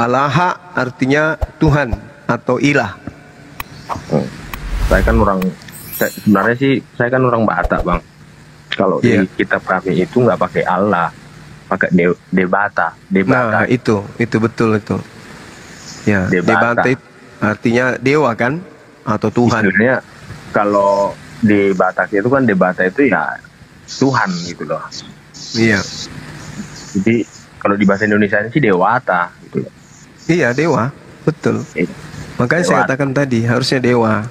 Alaha artinya Tuhan atau ilah. Saya kan sebenarnya sih saya kan orang Batak, Bang. Kalau di kitab kami itu nggak pakai Allah, pakai Debata. Nah, itu betul itu. Ya, Debata itu artinya dewa kan atau Tuhan. Sebenarnya kalau di Batak itu kan Debata itu ya Tuhan gitu loh. Iya. Jadi kalau di bahasa Indonesia sih dewata gitu loh. Iya, dewa, betul. Makanya saya katakan tadi harusnya dewa.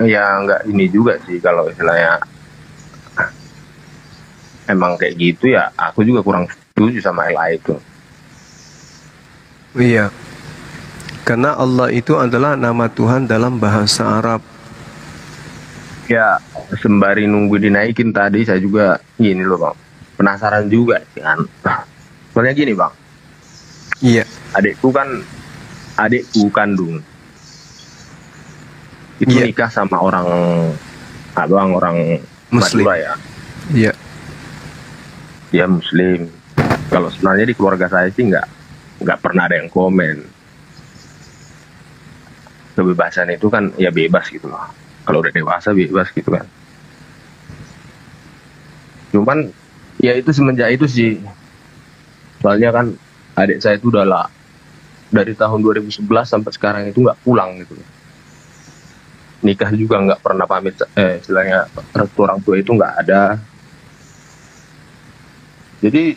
Ya nggak ini juga sih kalau istilahnya emang kayak gitu ya. Aku juga kurang setuju sama LA itu. Iya. Karena Allah itu adalah nama Tuhan dalam bahasa Arab. Ya sembari nunggu dinaikin tadi saya juga gini loh, Bang. Penasaran juga kan. Soalnya gini, Bang. Iya. Adikku kandung itu nikah sama orang Muslim. Madura ya. Iya. Dia Muslim. Kalau sebenarnya di keluarga saya sih nggak pernah ada yang komen. Kebebasan itu kan ya bebas gitu loh. Kalau udah dewasa bebas gitu kan. Cuman ya itu semenjak itu sih. Soalnya kan adik saya itu udah dari tahun 2011 sampai sekarang itu nggak pulang gitu. Nikah juga nggak pernah pamit, istilahnya restu orang tua itu nggak ada. Jadi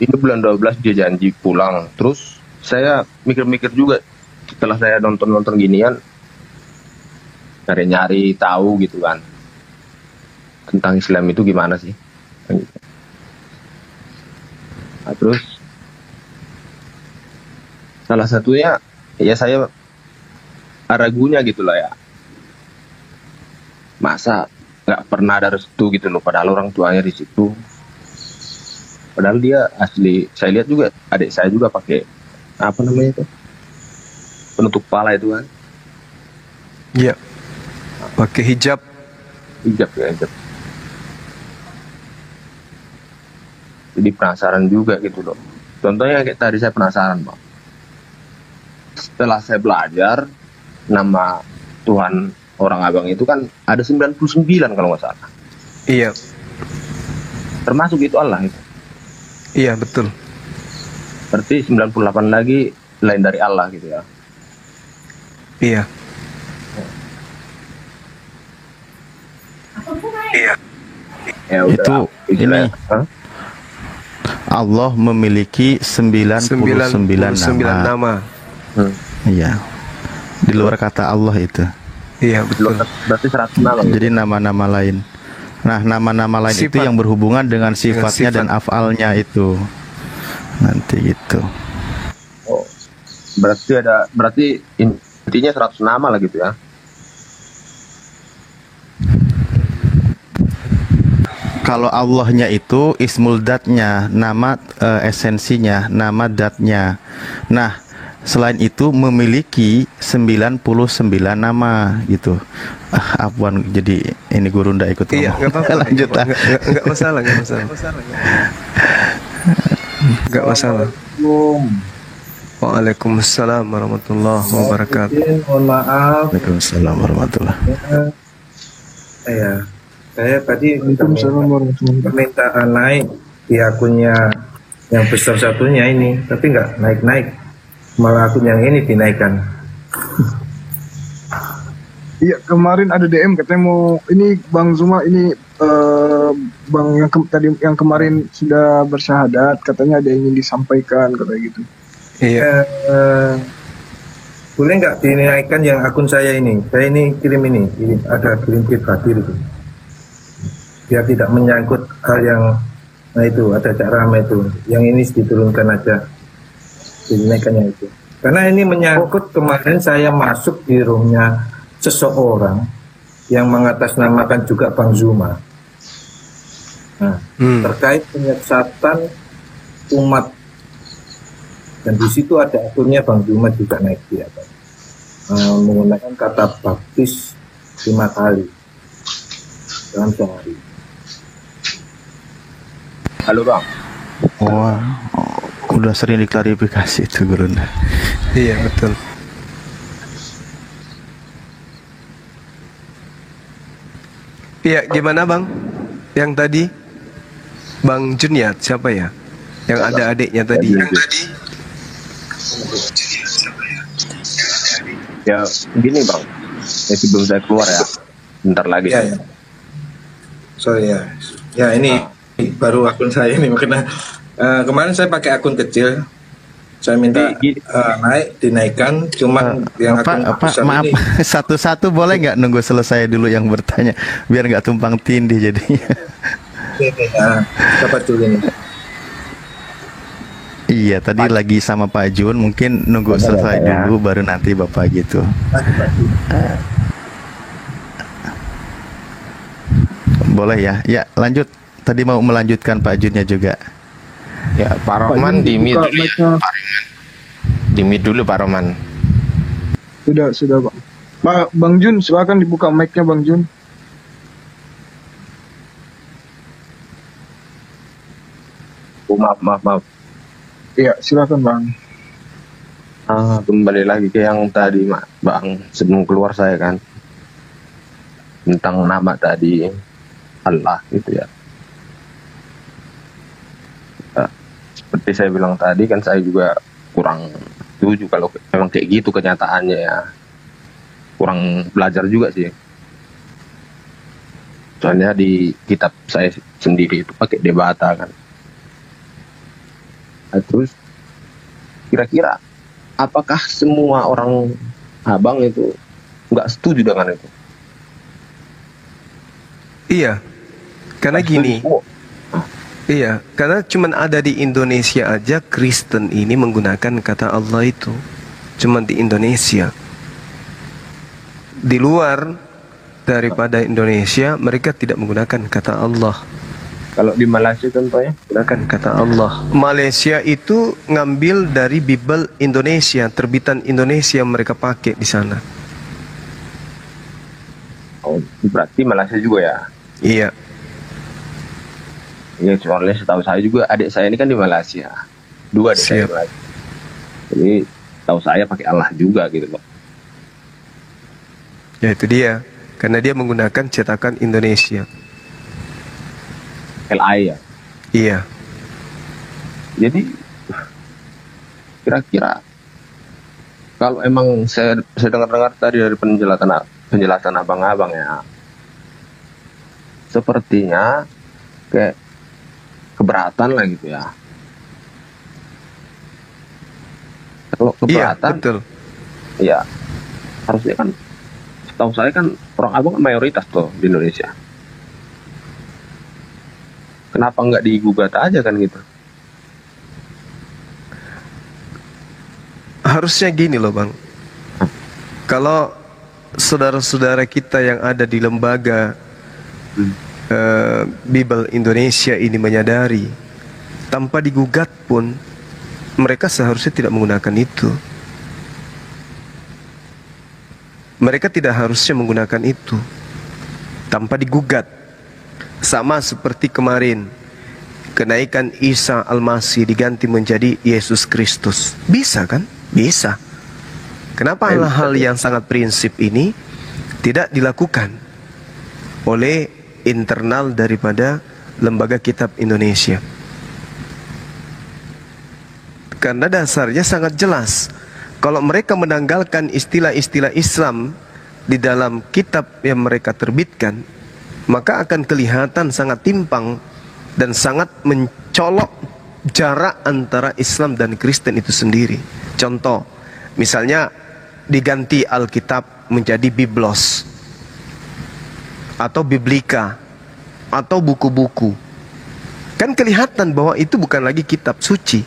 ini bulan 12 dia janji pulang. Terus saya mikir-mikir juga setelah saya nonton ginian, nyari-nyari tahu gitu kan tentang Islam itu gimana sih. Nah, terus salah satunya ya saya ragunya gitu lah ya, masa nggak pernah ada restu gitu loh, padahal orang tuanya di situ, padahal dia asli. Saya lihat juga adik saya juga pakai apa namanya itu, penutup kepala itu kan. Iya, pakai hijab ya hijab. Jadi penasaran juga gitu loh. Contohnya kayak tadi saya penasaran, Bang. Setelah saya belajar nama Tuhan orang Abang itu kan ada 99 kalau nggak salah. Iya. Termasuk itu Allah itu. Iya, betul. Berarti 98 lagi lain dari Allah gitu ya. Iya. Iya. Ya udah. Itu ini. Allah memiliki 99 nama. Iya. Di luar kata Allah itu. Iya, betul. Berarti 100 nama. Jadi nama-nama lain. Nah, nama-nama lain itu yang berhubungan dengan sifatnya dan afalnya itu. Nanti gitu. Oh. Berarti intinya 100 nama lah gitu ya. Kalau Allahnya itu ismul datnya, nama esensinya, nama datnya. Nah, selain itu memiliki 99 nama gitu. Apaan, jadi ini guru ndak ikut ngomong. Iya, nggak apa-apa. Lanjut lah. Nggak masalah. Nggak masalah. Waalaikumsalam warahmatullahi wabarakatuh. Mohon maaf. Waalaikumsalam warahmatullahi. Ya, saya tadi permintaan naik di akunnya yang besar satunya ini, tapi nggak naik-naik. Malah akun yang ini dinaikkan. Iya, kemarin ada DM katanya mau ini Bang Zuma ini Bang yang tadi yang kemarin sudah bersyahadat, katanya ada yang ingin disampaikan katanya gitu. Iya. Boleh nggak dinaikkan yang akun saya ini? Saya ini kirim ini ada kirim pribadi itu. Biar tidak menyangkut hal yang itu ada cak rame itu. Yang ini diturunkan aja. Dinaikannya itu. Karena ini menyangkut kemarin saya masuk di roomnya seseorang yang mengatasnamakan juga Bang Zuma. Nah, terkait penyesatan umat, dan di situ ada akunnya Bang Zuma juga naik di atas, menggunakan kata baptis 5 kali dalam sehari. Halo Bang. Wah, udah sering diklarifikasi itu Gurunda. Iya betul. Iya, gimana Bang? Yang tadi Bang Juniat siapa ya? Yang ada adiknya tadi. Ya gini Bang, ya sebelum saya keluar ya, bentar lagi. Ya, ya. Sorry ya. Ya ini baru akun saya ini karena kemarin saya pakai akun kecil. Saya minta dinaikkan, cuman yang akun besar maaf, ini. satu-satu boleh nggak nunggu selesai dulu yang bertanya, biar nggak tumpang tindih jadinya. Dapat dulu ini. Iya, tadi lagi sama Pak Jun, mungkin nunggu selesai dulu baru nanti Bapak gitu. Boleh ya? Ya, lanjut. Tadi mau melanjutkan Pak Junnya juga. Ya, Pak Rohman di mute dulu ya. Di mute dulu Pak Rohman. Sudah Pak. Bang Jun, silakan dibuka mic-nya Bang Jun. Oh, maaf. Iya, silakan Bang. Kembali lagi ke yang tadi Bang, sebelum keluar saya kan tentang nama tadi Allah gitu ya. Seperti saya bilang tadi kan, saya juga kurang setuju kalau memang kayak gitu kenyataannya ya. Kurang belajar juga sih. Soalnya di kitab saya sendiri itu pakai debata kan. Nah, terus kira-kira apakah semua orang Abang itu nggak setuju dengan itu? Iya, karena gini. Iya, karena cuman ada di Indonesia aja Kristen ini menggunakan kata Allah itu. Cuman di Indonesia. Di luar daripada Indonesia mereka tidak menggunakan kata Allah. Kalau di Malaysia contohnya Gunakan kata Allah. Malaysia itu ngambil dari Bible Indonesia, terbitan Indonesia mereka pakai di sana. Oh, berarti Malaysia juga ya? Iya. Ya, soalnya setahu saya juga adik saya ini kan di Malaysia. 2 adik saya di Malaysia. Jadi tahu saya pakai Allah juga gitu loh. Ya itu dia. Karena dia menggunakan cetakan Indonesia. LI ya. Iya. Jadi kira-kira kalau emang saya dengar-dengar tadi dari penjelasan abang-abang ya, sepertinya kayak keberatan lah gitu ya. Kalau keberatan, Iya, betul. ya harusnya kan, setahu saya kan orang abang kan mayoritas tuh di Indonesia. Kenapa nggak digugat aja kan gitu? Harusnya gini loh Bang. Kalau saudara-saudara kita yang ada di lembaga Bible Indonesia ini menyadari, tanpa digugat pun mereka seharusnya tidak menggunakan itu. Mereka tidak harusnya menggunakan itu tanpa digugat. Sama seperti kemarin kenaikan Isa Al-Masih diganti menjadi Yesus Kristus. Bisa kan? Bisa. Kenapa hal-hal yang sangat prinsip ini tidak dilakukan oleh internal daripada Lembaga Kitab Indonesia? Karena dasarnya sangat jelas. Kalau mereka menanggalkan istilah-istilah Islam di dalam kitab yang mereka terbitkan, maka akan kelihatan sangat timpang dan sangat mencolok jarak antara Islam dan Kristen itu sendiri. Contoh, misalnya diganti Alkitab menjadi Biblos atau Biblika atau buku-buku. Kan kelihatan bahwa itu bukan lagi kitab suci.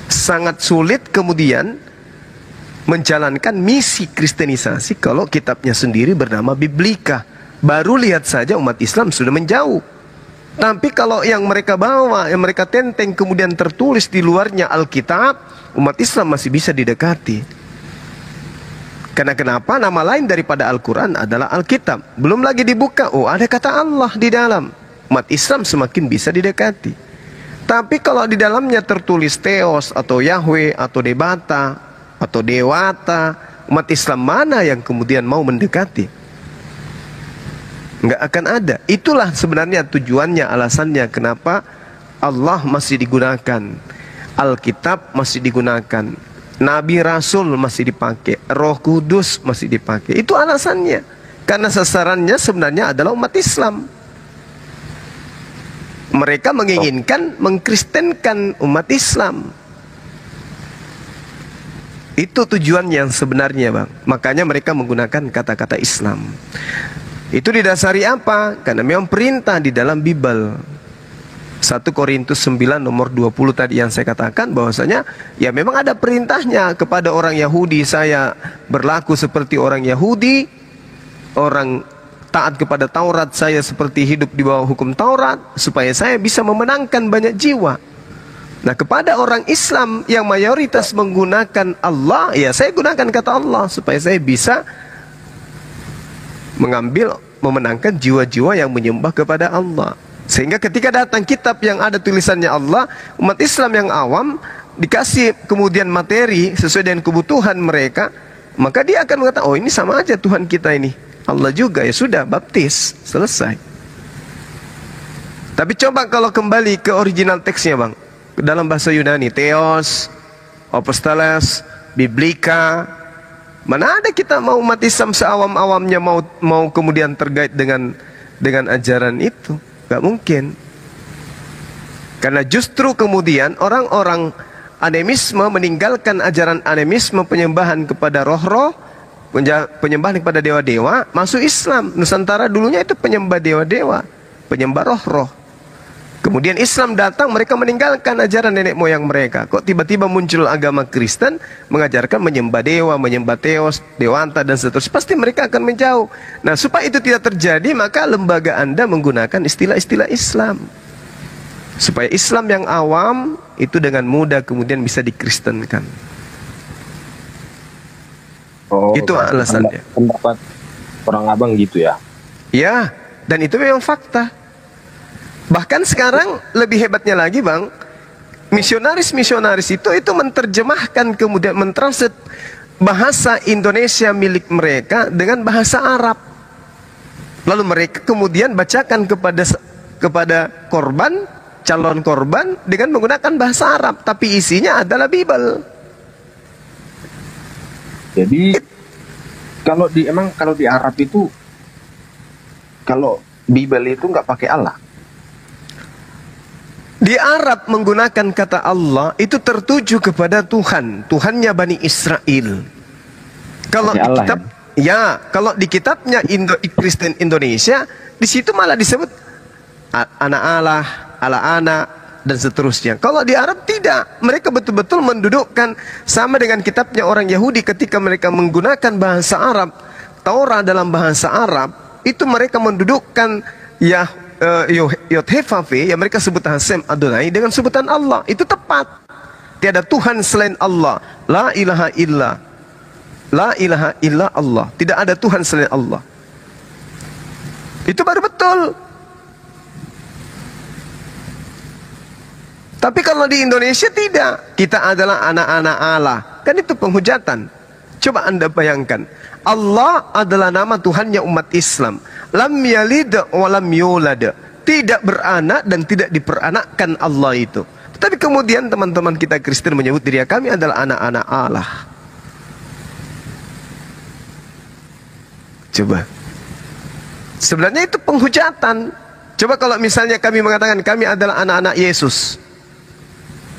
Sangat sulit kemudian menjalankan misi kristenisasi kalau kitabnya sendiri bernama Biblika. Baru lihat saja umat Islam sudah menjauh. Tapi kalau yang mereka bawa, yang mereka tenteng kemudian tertulis di luarnya Alkitab, umat Islam masih bisa didekati. Karena kenapa? Nama lain daripada Al-Quran adalah Alkitab. Belum lagi dibuka, oh ada kata Allah di dalam. umat Islam semakin bisa didekati. Tapi kalau di dalamnya tertulis Theos atau Yahweh atau Debata atau Dewata, umat Islam mana yang kemudian mau mendekati? Nggak akan ada. Itulah sebenarnya tujuannya, alasannya kenapa Allah masih digunakan, Alkitab masih digunakan, Nabi Rasul masih dipakai, Roh Kudus masih dipakai. Itu alasannya. Karena sasarannya sebenarnya adalah umat Islam. Mereka menginginkan mengkristenkan umat Islam. Itu tujuan yang sebenarnya, Bang. Makanya mereka menggunakan kata-kata Islam. Itu didasari apa? Karena memang perintah di dalam Bible. 1 Korintus 9 nomor 20 tadi yang saya katakan bahwasanya ya memang ada perintahnya kepada orang Yahudi, saya berlaku seperti orang Yahudi, orang taat kepada Taurat, saya seperti hidup di bawah hukum Taurat, supaya saya bisa memenangkan banyak jiwa. Nah, kepada orang Islam yang mayoritas menggunakan Allah, ya saya gunakan kata Allah supaya saya bisa mengambil, memenangkan jiwa-jiwa yang menyembah kepada Allah. Sehingga ketika datang kitab yang ada tulisannya Allah, umat Islam yang awam dikasih kemudian materi sesuai dengan kebutuhan mereka, maka dia akan mengatakan, oh ini sama aja Tuhan kita ini, Allah juga, ya sudah, baptis, selesai. Tapi coba kalau kembali ke original teksnya, Bang, dalam bahasa Yunani, Theos, Apostolos, Biblika, mana ada kita mau umat Islam seawam-awamnya mau kemudian terkait dengan ajaran itu? Gak mungkin. Karena justru kemudian orang-orang animisme meninggalkan ajaran animisme, penyembahan kepada roh-roh, penyembahan kepada dewa-dewa, masuk Islam. Nusantara dulunya itu penyembah dewa-dewa, penyembah roh-roh. Kemudian Islam datang, mereka meninggalkan ajaran nenek moyang mereka. Kok tiba-tiba muncul agama Kristen mengajarkan menyembah dewa, menyembah Theos, Dewata dan seterusnya. Pasti mereka akan menjauh. Nah, supaya itu tidak terjadi, maka lembaga Anda menggunakan istilah-istilah Islam. Supaya Islam yang awam itu dengan mudah kemudian bisa dikristenkan. Oh, itu alasannya. Pendapat orang abang gitu ya? Ya, dan itu memang fakta. Bahkan sekarang lebih hebatnya lagi, Bang, misionaris-misionaris itu menerjemahkan kemudian mentranslate bahasa Indonesia milik mereka dengan bahasa Arab. Lalu mereka kemudian bacakan kepada korban, calon korban dengan menggunakan bahasa Arab, tapi isinya adalah Bible. Jadi kalau di Arab itu, kalau Bible itu nggak pakai Allah. Di Arab menggunakan kata Allah itu tertuju kepada Tuhan, Tuhannya Bani Israel. Kalau di kitab, ya, kalau di kitabnya Kristen Indonesia, di situ malah disebut anak Allah, Allah anak dan seterusnya. Kalau di Arab tidak, mereka betul-betul mendudukkan sama dengan kitabnya orang Yahudi ketika mereka menggunakan bahasa Arab, Taurat dalam bahasa Arab, itu mereka mendudukkan Yod-Heh-Vav-Veh, yang mereka sebut Hasem Adonai dengan sebutan Allah. Itu tepat. Tiada Tuhan selain Allah. La ilaha illa. La ilaha illa Allah. Tidak ada Tuhan selain Allah. Itu baru betul. Tapi kalau di Indonesia tidak. Kita adalah anak-anak Allah. Kan itu penghujatan. Coba Anda bayangkan. Allah adalah nama Tuhannya umat Islam. Lam yalid wa lam yulad. Tidak beranak dan tidak diperanakkan Allah itu. Tetapi kemudian teman-teman kita Kristen menyebut diri kami adalah anak-anak Allah. Coba. Sebenarnya itu penghujatan. Coba kalau misalnya kami mengatakan kami adalah anak-anak Yesus.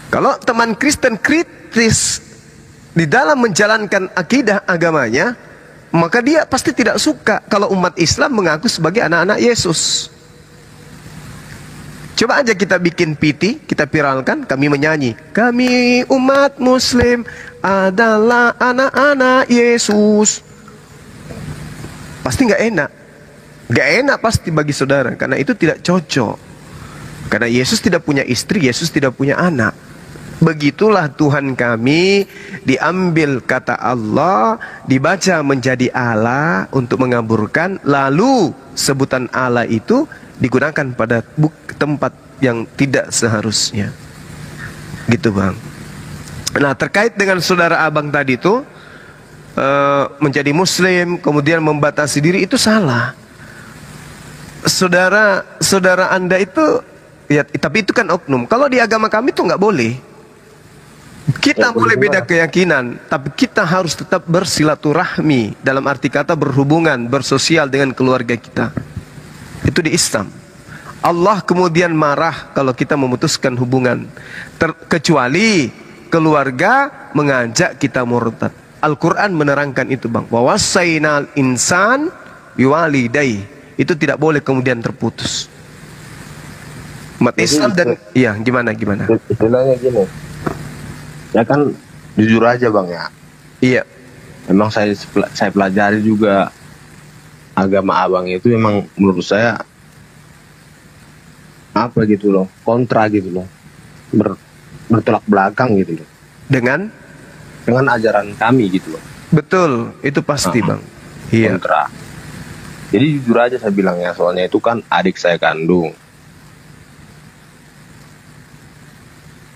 Kalau teman Kristen kritis di dalam menjalankan akidah agamanya, maka dia pasti tidak suka kalau umat Islam mengaku sebagai anak-anak Yesus. Coba aja kita bikin PT, kita viralkan, kami menyanyi, kami umat Muslim adalah anak-anak Yesus. Pasti nggak enak. Nggak enak pasti bagi saudara, karena itu tidak cocok. Karena Yesus tidak punya istri, Yesus tidak punya anak. Begitulah Tuhan kami, diambil kata Allah, dibaca menjadi Allah untuk mengaburkan, lalu sebutan Allah itu digunakan pada tempat yang tidak seharusnya. Gitu Bang. Nah, terkait dengan saudara abang tadi itu menjadi muslim kemudian membatasi diri, itu salah. Saudara Anda itu ya, tapi itu kan oknum. Kalau di agama kami itu nggak boleh. Kita boleh beda keyakinan, tapi kita harus tetap bersilaturahmi, dalam arti kata berhubungan, bersosial dengan keluarga kita. Itu di Islam. Allah kemudian marah kalau kita memutuskan hubungan, kecuali keluarga mengajak kita murtad. Al-Quran menerangkan itu Bang. Wa wasainal insan biwalidayhi. Itu tidak boleh kemudian terputus. Umat Islam dan iya gimana? Istilahnya gini. Ya kan jujur aja Bang ya. Iya. Memang saya pelajari juga agama abang itu, memang menurut saya apa gitu loh, kontra gitu loh, bertolak belakang gitu loh dengan ajaran kami gitu loh. Betul, itu pasti Bang. Iya. Kontra. Jadi jujur aja saya bilang ya, soalnya itu kan adik saya kandung.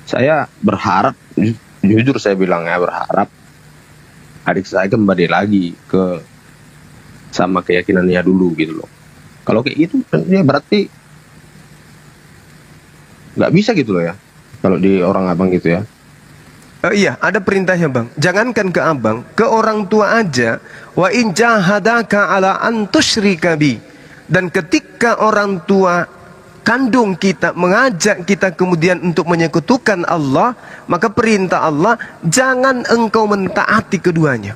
Saya berharap, jujur saya bilang ya, berharap adik saya kembali lagi ke sama keyakinannya dulu gitu loh. Kalau kayak gitu ya berarti nggak bisa gitu loh ya, kalau di orang abang gitu ya. Iya, ada perintahnya Bang. Jangankan ke abang, ke orang tua aja. Wa in jahadaka ala an tusyrika bi. Dan ketika orang tua kandung kita mengajak kita kemudian untuk menyekutukan Allah, maka perintah Allah, jangan engkau mentaati keduanya.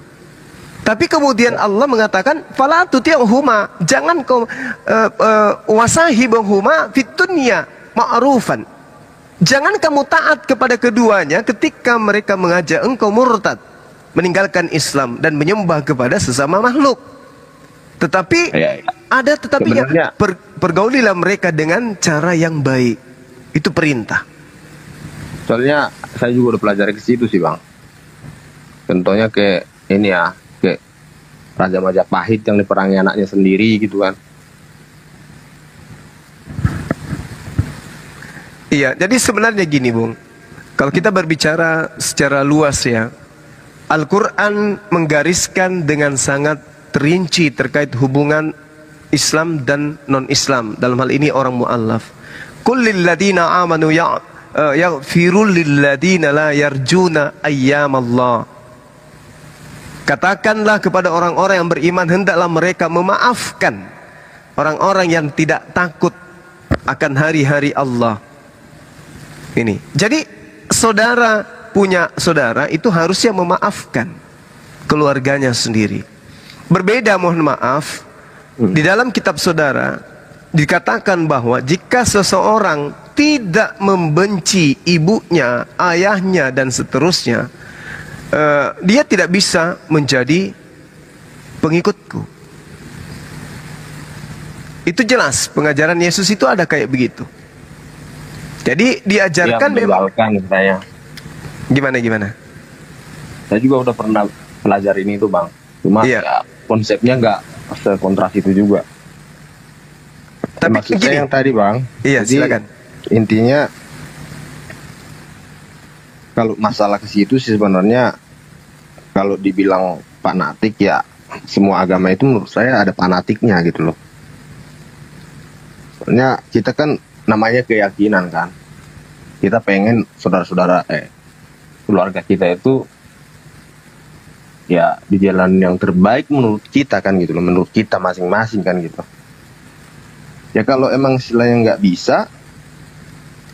Tapi kemudian Allah mengatakan, fala tuti'huma, jangan kau wasahibahuma fid dunya ma'rufan. Jangan kamu taat kepada keduanya ketika mereka mengajak engkau murtad, meninggalkan Islam dan menyembah kepada sesama makhluk. Tetapi ada tetapinya, pergaulilah mereka dengan cara yang baik. Itu perintah. Soalnya saya juga udah pelajari ke situ sih Bang. Contohnya kayak ini ya, kayak Raja Majapahit yang diperangi anaknya sendiri gitu kan. Iya, jadi sebenarnya gini Bung, kalau kita berbicara secara luas ya, Al-Quran menggariskan dengan sangat terinci terkait hubungan Islam dan non-Islam, dalam hal ini orang mu'allaf. Qul lilladina amanu yaghfirul lilladina la yarjuna ayyamallah. Katakanlah kepada orang-orang yang beriman, hendaklah mereka memaafkan orang-orang yang tidak takut akan hari-hari Allah. Ini. Jadi saudara punya saudara itu harusnya memaafkan keluarganya sendiri. Berbeda, mohon maaf, di dalam kitab saudara dikatakan bahwa jika seseorang tidak membenci ibunya, ayahnya dan seterusnya, dia tidak bisa menjadi pengikutku. Itu jelas, pengajaran Yesus itu ada kayak begitu. Jadi diajarkan memang saya. Gimana? Saya juga udah pernah pelajari ini tuh Bang. Cuma ya, konsepnya nggak sekontras itu juga. Tapi maksud gini, saya yang tadi Bang. Iya, jadi, silakan. Intinya kalau masalah ke situ sih sebenarnya, kalau dibilang fanatik ya, semua agama itu menurut saya ada fanatiknya gitu loh. Soalnya kita kan namanya keyakinan kan, kita pengen saudara-saudara keluarga kita itu ya di jalan yang terbaik menurut kita kan gitu loh, menurut kita masing-masing kan gitu. Ya kalau emang istilahnya nggak bisa,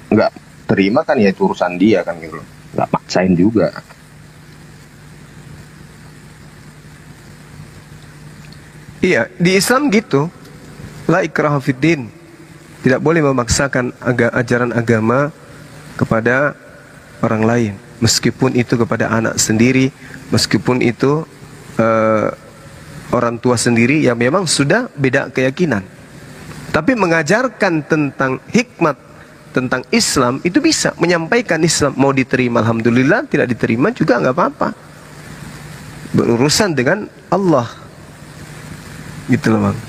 nggak terima kan ya itu urusan dia kan gitu loh, nggak maksain juga. Iya, di Islam gitu, la ikraha fiddin. Tidak boleh memaksakan ajaran agama kepada orang lain, meskipun itu kepada anak sendiri, meskipun itu orang tua sendiri yang memang sudah beda keyakinan. Tapi mengajarkan tentang hikmat, tentang Islam, itu bisa menyampaikan Islam. Mau diterima alhamdulillah, tidak diterima juga nggak apa-apa. Berurusan dengan Allah, gitu loh Bang.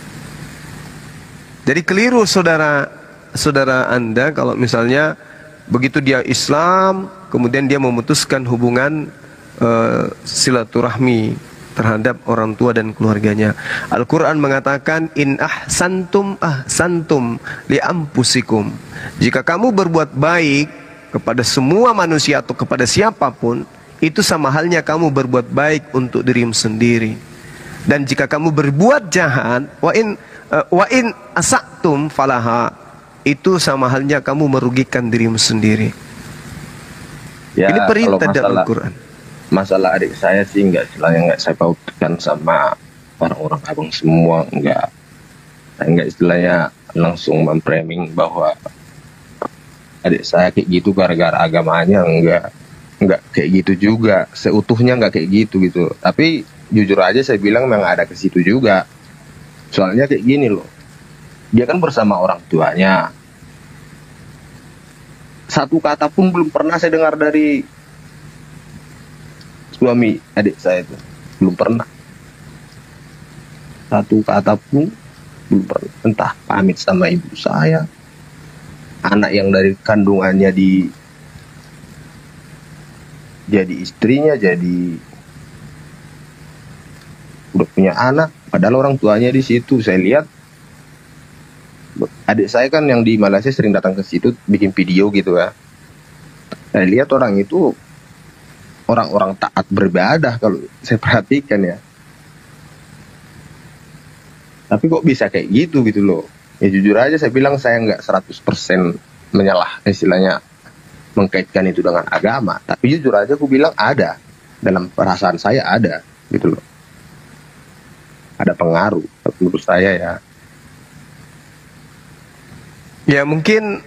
Jadi keliru saudara Anda kalau misalnya begitu dia Islam, kemudian dia memutuskan hubungan silaturahmi terhadap orang tua dan keluarganya. Al-Quran mengatakan, in ahsantum li anfusikum. Jika kamu berbuat baik kepada semua manusia atau kepada siapapun, itu sama halnya kamu berbuat baik untuk dirimu sendiri. Dan jika kamu berbuat jahat, wa in asaktum falaha, itu sama halnya kamu merugikan dirimu sendiri. Ya, ini perintah dalam masalah, Al-Quran. Masalah adik saya sih nggak saya pautkan sama orang-orang abang semua, nggak istilahnya langsung memframing bahwa adik saya kayak gitu gara-gara agamanya, nggak kayak gitu juga, seutuhnya nggak kayak gitu. Tapi jujur aja saya bilang memang ada ke situ juga. Soalnya kayak gini loh, dia kan bersama orang tuanya. Satu kata pun belum pernah saya dengar dari suami adik saya itu, belum pernah. Satu kata pun belum pernah. Entah pamit sama ibu saya, anak yang dari kandungannya jadi istrinya, jadi udah punya anak, padahal orang tuanya di situ. Saya lihat adik saya kan yang di Malaysia sering datang ke situ bikin video gitu ya. Saya lihat orang itu orang-orang taat beribadah kalau saya perhatikan ya. Tapi kok bisa kayak gitu loh. Ya jujur aja saya bilang saya nggak 100% menyalah, istilahnya mengkaitkan itu dengan agama. Tapi jujur aja aku bilang ada, dalam perasaan saya ada gitu loh. Ada pengaruh menurut saya ya. Ya mungkin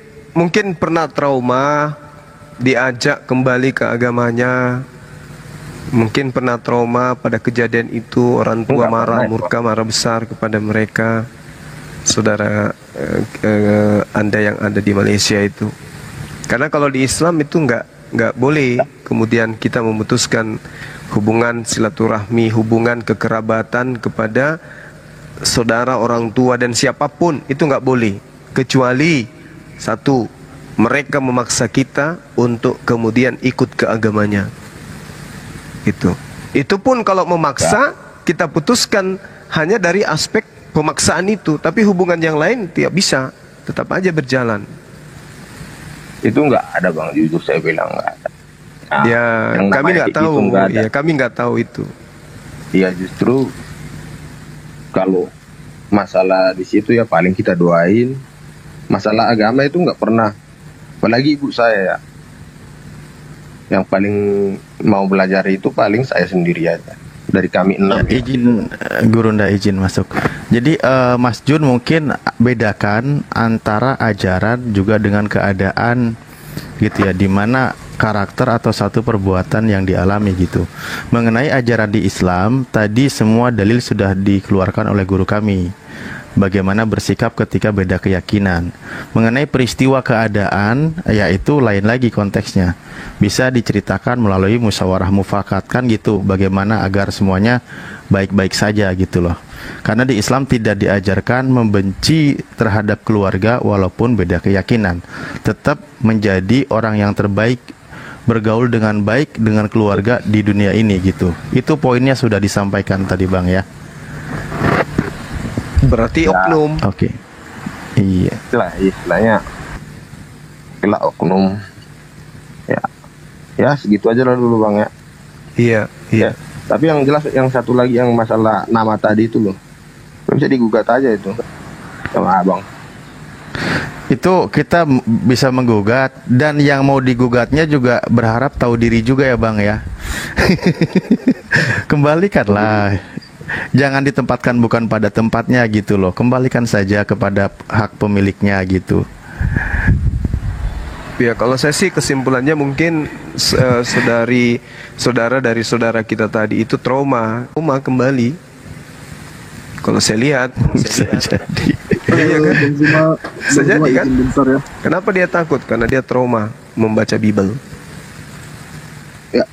pernah trauma, diajak kembali ke agamanya. Mungkin pernah trauma pada kejadian itu, orang tua marah besar kepada mereka, saudara Anda yang ada di Malaysia itu. Karena kalau di Islam itu nggak boleh kemudian kita memutuskan hubungan silaturahmi, hubungan kekerabatan kepada saudara, orang tua dan siapapun, itu nggak boleh. Kecuali satu, mereka memaksa kita untuk kemudian ikut ke agamanya. Itu pun kalau memaksa, kita putuskan hanya dari aspek pemaksaan itu, tapi hubungan yang lain tidak bisa, tetap aja berjalan. Itu nggak ada bang, jujur saya bilang nggak ada. Nah, ya kami nggak tahu, ya kami nggak tahu itu. Ya justru kalau masalah di situ ya paling kita doain. Masalah agama itu nggak pernah, apalagi ibu saya ya, yang paling mau belajar itu paling saya sendiri aja. Dari kami 6 ya. Izin Guru ndak izin masuk. Jadi Mas Jun mungkin bedakan antara ajaran juga dengan keadaan gitu ya, dimana karakter atau satu perbuatan yang dialami gitu. Mengenai ajaran di Islam tadi semua dalil sudah dikeluarkan oleh guru kami, bagaimana bersikap ketika beda keyakinan. Mengenai peristiwa keadaan, yaitu lain lagi konteksnya, bisa diceritakan melalui musyawarah mufakat kan gitu, bagaimana agar semuanya baik-baik saja gitu loh. Karena di Islam tidak diajarkan membenci terhadap keluarga walaupun beda keyakinan. Tetap menjadi orang yang terbaik, bergaul dengan baik dengan keluarga di dunia ini gitu. Itu poinnya sudah disampaikan tadi Bang ya. Berarti oknum. Oke. Iya. Istilahnya oknum. Ya segitu aja lah dulu bang ya. Iya. Tapi yang jelas yang satu lagi yang masalah nama tadi itu loh, bisa digugat aja itu sama abang. Itu kita bisa menggugat, dan yang mau digugatnya juga berharap tahu diri juga ya bang ya. Kembalikanlah, jangan ditempatkan bukan pada tempatnya gitu loh. Kembalikan saja kepada hak pemiliknya gitu. Ya kalau saya sih kesimpulannya mungkin saudara dari saudara kita tadi itu trauma kembali. Kalau saya lihat, jadi. Iya kan? Sejadi kan? Bentar ya. Kenapa dia takut? Karena dia trauma membaca Bible. Ya,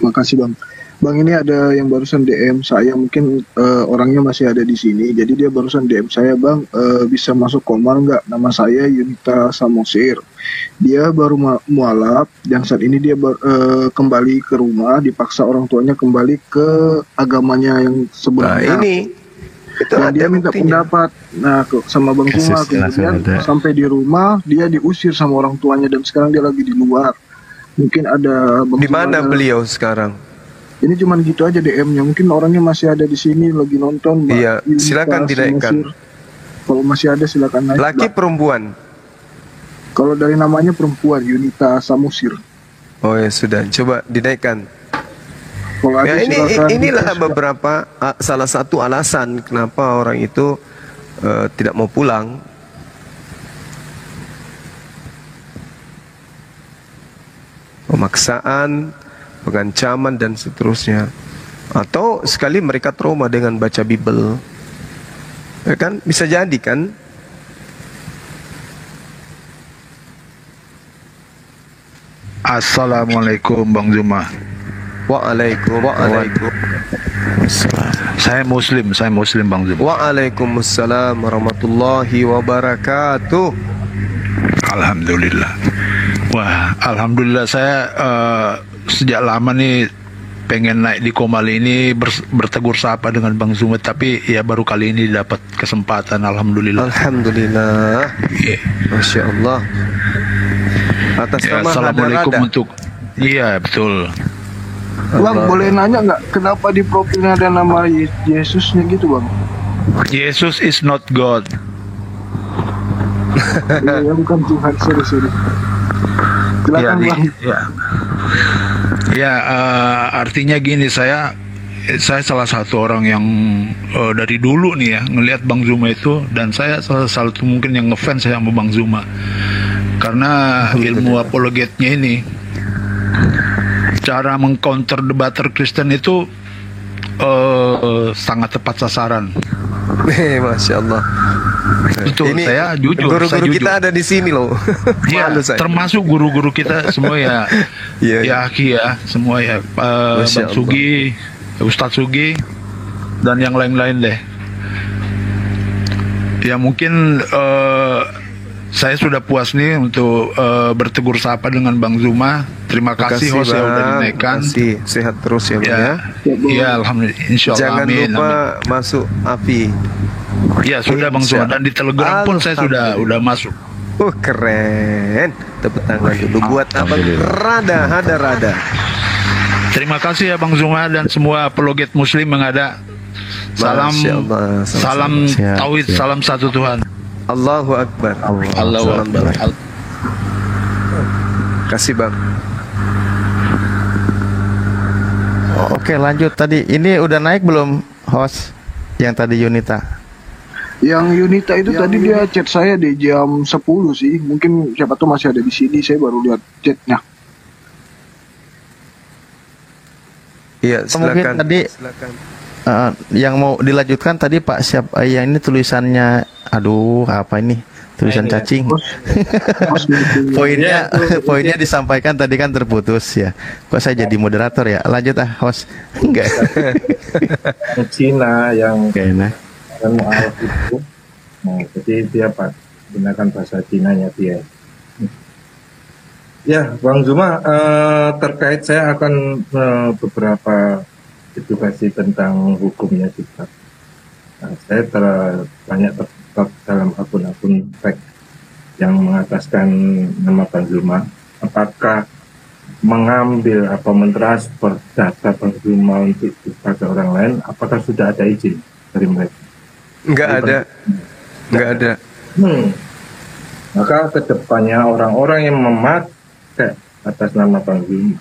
makasih bang. Bang, ini ada yang barusan DM saya, mungkin orangnya masih ada di sini. Jadi dia barusan DM saya, Bang, bisa masuk komar nggak? Nama saya Yunita Samosir. Dia baru mualaf dan saat ini dia kembali ke rumah, dipaksa orang tuanya kembali ke agamanya yang sebelumnya. Nah, ini itu Dan dia minta buktinya. pendapat. Nah, sama Bang Zuma, kemudian sampai di rumah dia diusir sama orang tuanya dan sekarang dia lagi di luar. Mungkin ada Bang Di Zuma mana ada- beliau sekarang? Ini cuman gitu aja DM-nya. Mungkin orangnya masih ada di sini lagi nonton, Mbak. Iya, Yunita silakan dinaikkan. Samosir. Kalau masih ada silakan naik. Laki Mbak. perempuan? Kalau dari namanya perempuan, Yunita Samosir. Oh ya sudah, coba dinaikkan. Kalau ada Ya silakan. inilah beberapa salah satu alasan kenapa orang itu tidak mau pulang. Pemaksaan, pengancaman dan seterusnya. Atau sekali mereka trauma dengan baca Bible. Ya kan bisa jadi kan? Assalamualaikum Bang Zuma. Waalaikumsalam. Saya Muslim Bang Zuma. Waalaikumsalam warahmatullahi wabarakatuh. Alhamdulillah. Wah, alhamdulillah saya sejak lama nih pengen naik di Komal ini bertegur sapa dengan Bang Zuma, tapi ya baru kali ini dapat kesempatan. Alhamdulillah. Alhamdulillah. Iya. Masya Allah. Atas Ya, nama assalamualaikum Hadarada. untuk. Iya betul. Bang, boleh nanya nggak kenapa di profilnya ada nama Yesusnya gitu, Bang? Jesus is not God. Ya, bukan Tuhan, sorry. Ya, Silakan, Bang. Artinya gini, saya salah satu orang yang dari dulu nih ya ngelihat Bang Zuma itu, dan saya salah satu mungkin yang ngefans saya sama Bang Zuma karena ilmu apologetnya ini, cara mengcounter debater Kristen itu sangat tepat sasaran. Masya Allah. Betul, saya jujur. Guru-guru kita ada di sini loh. Ya, Malu saya. termasuk guru-guru kita semua ya, Iya, ya Aki ya, semua ya, Masya Bang Sugi, Ustadz Sugi, dan yang lain-lain deh. Ya mungkin saya sudah puas nih untuk bertegur sapa dengan Bang Zuma. Terima kasih host yang udah dinaikkan. Terima kasih. Sehat terus ya Bang ya. Ya, alhamdulillah, insya Allah. Jangan Amin, lupa amin. masuk API. Ya sudah Bang Zuma, dan di Telegram pun saya udah masuk. Keren. Tepuk tangan dulu buat Abang Rada. Terima kasih ya Bang Zuma dan semua apologet Muslim yang ada. Salam, Masya Allah. salam Siap, tauhid, siap. salam satu Tuhan. Allahu Akbar. Allahu Salam Akbar. Bang. Kasih Bang. Oke, lanjut tadi. Ini udah naik belum host yang tadi Yunita? Yang Yunita itu tadi dia chat saya di jam 10 sih. Mungkin siapa tuh masih ada di sini, saya baru lihat chatnya. Iya, Mungkin silakan. tadi Silakan. yang mau dilanjutkan tadi Pak siapa yang ini tulisannya, aduh apa ini tulisan cacing. Poinnya poinnya disampaikan tadi kan terputus ya. Kok saya jadi moderator ya? Lanjut host. Enggak. Cina yang Kayaknya. mualaf itu, nah, jadi dia gunakan bahasa Cinanya dia. Ya, Bang Zuma, terkait saya akan beberapa edukasi tentang hukumnya juga. Nah, saya banyak terjebak dalam akun-akun fake yang mengataskan nama Bang Zuma. Apakah mengambil atau mentransfer data Bang Zuma untuk kepada orang lain, apakah sudah ada izin dari mereka? Enggak ada. Maka kedepannya orang-orang yang memakai atas nama Bang Zuma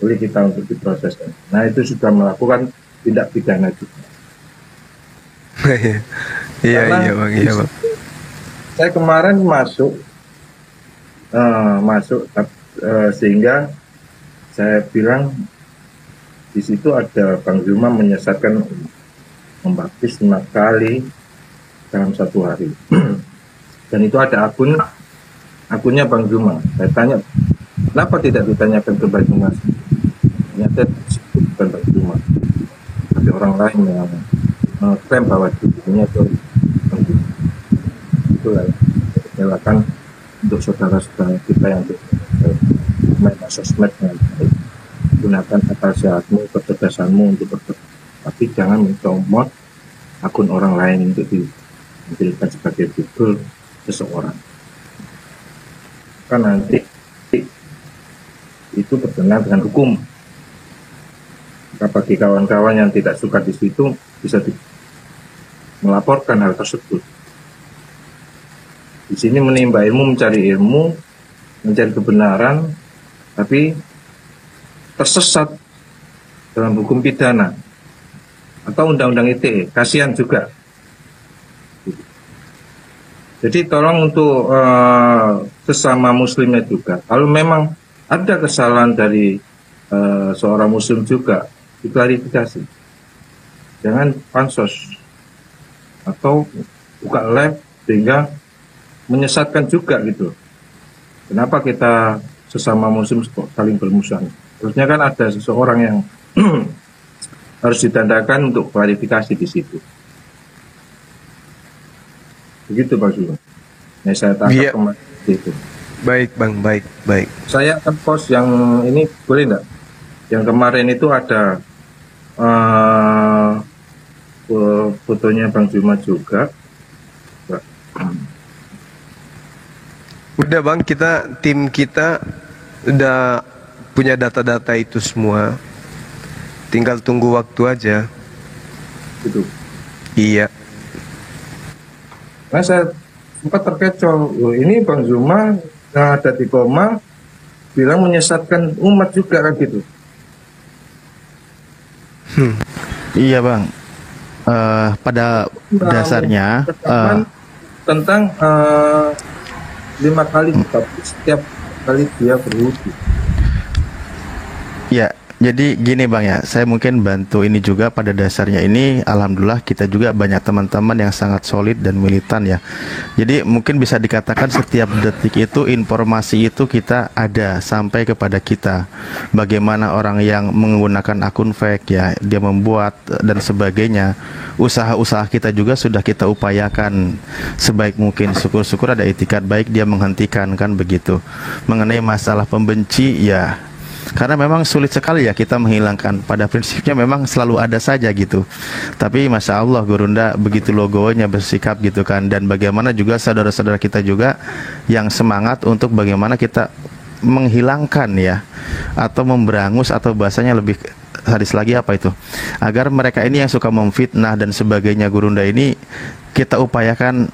boleh kita untuk diproses. Nah, itu sudah melakukan tindak pidana juga. Iya Bang. Saya kemarin masuk sehingga saya bilang di situ ada Bang Zuma menyesatkan membaptis 5 kali dalam 1 hari. Dan itu ada akunnya Bang Zuma. Saya tanya, kenapa tidak ditanyakan ke Bang Zuma? Ternyata ada di situ bukan Bang Juma, tapi orang lain yang mengklaim bahwa dirinya itu Bang Juma. Itulah yang kecewakan untuk saudara-saudara kita yang main sosmed dengan baik. Gunakan akal sehatmu, kecerdasanmu untuk berbuat, tapi jangan mencomot akun orang lain untuk dijadikan sebagai figur seseorang. Kan nanti itu berkenaan dengan hukum. Maka bagi kawan-kawan yang tidak suka di situ bisa melaporkan hal tersebut. Di sini menimba ilmu, mencari ilmu, mencari kebenaran, tapi tersesat dalam hukum pidana atau undang-undang ITE, kasihan juga. Jadi tolong untuk sesama muslimnya juga, kalau memang ada kesalahan dari seorang muslim juga, diklarifikasi. Jangan pansos atau buka live sehingga menyesatkan juga gitu. Kenapa kita sesama muslim saling bermusuhan? Terusnya kan ada seseorang yang harus ditandakan untuk klarifikasi di situ. Begitu Pak Zul. Yang saya tangkap kemarin itu. Baik Bang, baik. Saya akan post yang ini, boleh enggak? Yang kemarin itu ada fotonya Bang Juma juga. Udah Bang, tim kita udah punya data-data itu semua. Tinggal tunggu waktu aja. Gitu. Iya. Nah saya sempat terkecoh. Ini Bang Zuma yang ada di koma bilang menyesatkan umat juga kan gitu. Iya Bang. Pada dasarnya tentang 5 kali, tapi setiap kali dia berwudu. Ya, jadi gini Bang ya, saya mungkin bantu ini juga. Pada dasarnya ini alhamdulillah kita juga banyak teman-teman yang sangat solid dan militan ya. Jadi mungkin bisa dikatakan setiap detik itu informasi itu kita ada sampai kepada kita. Bagaimana orang yang menggunakan akun fake ya, dia membuat dan sebagainya. Usaha-usaha kita juga sudah kita upayakan sebaik mungkin. Syukur-syukur ada itikat baik dia menghentikan kan begitu. Mengenai masalah pembenci ya, karena memang sulit sekali ya kita menghilangkan. Pada prinsipnya memang selalu ada saja gitu. Tapi Masya Allah Gurunda begitu logonya bersikap gitu kan. Dan bagaimana juga saudara-saudara kita juga yang semangat untuk bagaimana kita menghilangkan ya, atau memberangus, atau bahasanya lebih hadis lagi apa itu, agar mereka ini yang suka memfitnah dan sebagainya Gurunda ini kita upayakan,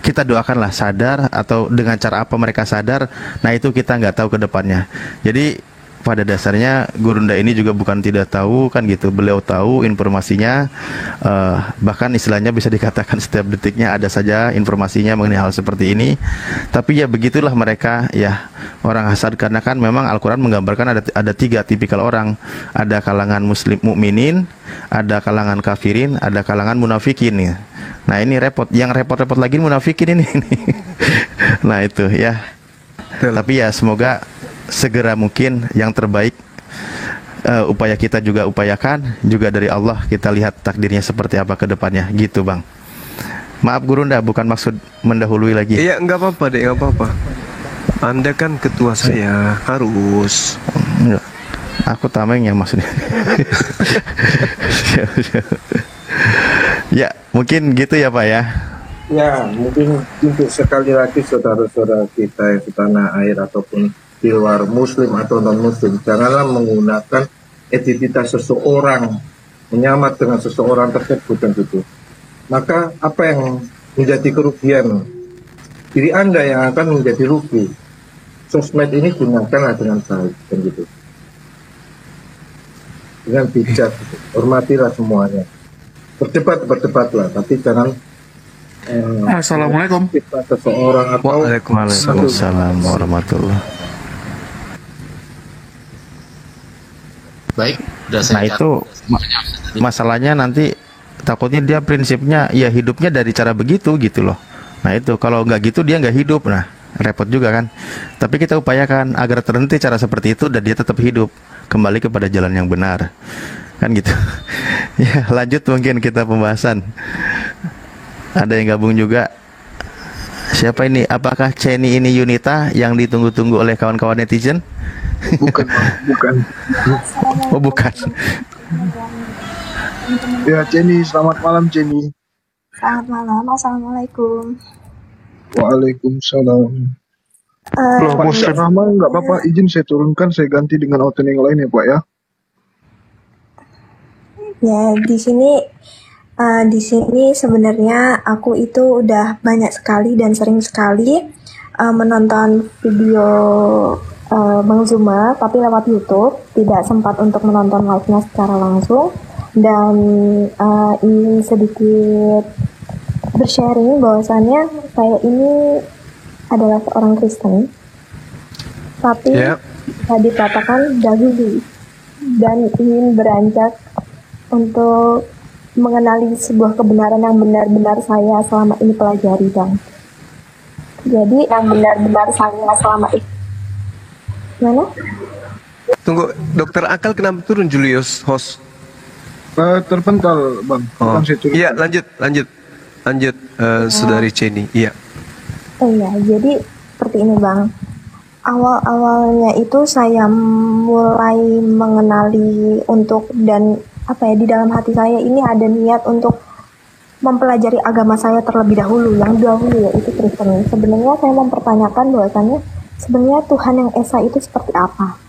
kita doakanlah sadar, atau dengan cara apa mereka sadar, nah itu kita nggak tahu ke depannya. Jadi pada dasarnya Gurunda ini juga bukan tidak tahu kan gitu, beliau tahu informasinya, bahkan istilahnya bisa dikatakan setiap detiknya ada saja informasinya mengenai hal seperti ini. Tapi ya begitulah mereka ya, orang hasad, karena kan memang Al-Quran menggambarkan ada 3 tipikal orang. Ada kalangan muslim mukminin, ada kalangan kafirin, ada kalangan munafikin ya. Nah ini repot, yang repot-repot lagi munafikin ini. Nah itu ya. Tapi ya semoga segera mungkin yang terbaik. Upaya kita juga upayakan, juga dari Allah kita lihat takdirnya seperti apa ke depannya gitu Bang. Maaf Gurunda, bukan maksud mendahului lagi. Iya enggak apa-apa deh, enggak apa-apa. Anda kan ketua saya, harus. Enggak. Aku tameng yang maksudnya. Ya mungkin gitu ya Pak ya. Ya mungkin untuk sekali lagi saudara-saudara kita yang di tanah air ataupun di luar muslim atau non muslim, janganlah menggunakan identitas seseorang, menyamar dengan seseorang tersebut dan gitu. Maka apa yang menjadi kerugian diri Anda yang akan menjadi rugi. Sosmed ini gunakanlah dengan baik dan gitu, dengan bijak gitu. Hormatilah semuanya, berdebatlah, tapi jangan Assalamualaikum. kita seseorang atau Waalaikumsalam warahmatullahi. Baik, Nah itu masalahnya nanti takutnya dia prinsipnya ya hidupnya dari cara begitu gitu loh. Nah itu kalau nggak gitu dia nggak hidup, nah repot juga kan. Tapi kita upayakan agar terhenti cara seperti itu dan dia tetap hidup. kembali kepada jalan yang benar. Kan gitu. Ya, lanjut mungkin kita pembahasan. Ada yang gabung juga. Siapa ini? Apakah Ceni ini Yunita yang ditunggu-tunggu oleh kawan-kawan netizen? Bukan, Bang. Bukan. Oh, bukan. Ya, Jenny, selamat malam, Jenny. Selamat malam, Assalamualaikum. Waalaikumsalam. Pak Ustaz Rahman, nggak apa-apa, izin saya turunkan, saya ganti dengan auto yang lain ya, Pak ya. Ya, di sini sebenarnya aku itu udah banyak sekali dan sering sekali menonton video Bang Zuma, tapi lewat YouTube, tidak sempat untuk menonton live-nya secara langsung, dan ingin sedikit bersharing bahwasannya saya ini adalah seorang Kristen, tapi bisa dikatakan dahulu, dan ingin beranjak untuk mengenali sebuah kebenaran yang benar-benar saya selama ini pelajari, Bang. Jadi yang benar-benar saya selama ini. Mana? Tunggu, Dokter Akal kenapa turun, Julius, host? Terpental, Bang. Iya, lanjut, Saudari Ceni. Iya. Oh iya, jadi seperti ini, Bang. Awal-awalnya itu saya mulai mengenali di dalam hati saya ini ada niat untuk mempelajari agama saya terlebih dahulu, yang dahulu yaitu Kristen. Sebenarnya saya mempertanyakan bahwasannya sebenarnya Tuhan yang Esa itu seperti apa.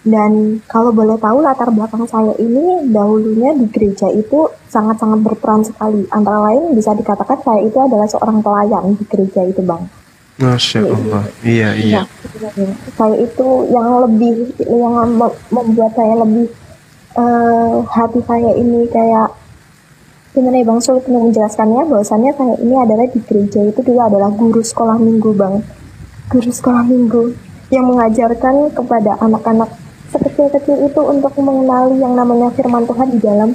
Dan kalau boleh tahu latar belakang saya ini dahulunya di gereja itu sangat-sangat berperan sekali. Antara lain bisa dikatakan saya itu adalah seorang pelayan di gereja itu, Bang. Masya Allah. Iya. Saya itu yang membuat saya lebih hati saya ini kayak gimana ya, Bang, sulit untuk menjelaskannya, bahwasannya saya ini adalah di gereja itu dulu adalah guru sekolah minggu, Bang. Guru sekolah minggu yang mengajarkan kepada anak-anak sekecil-kecil itu untuk mengenali yang namanya firman Tuhan di dalam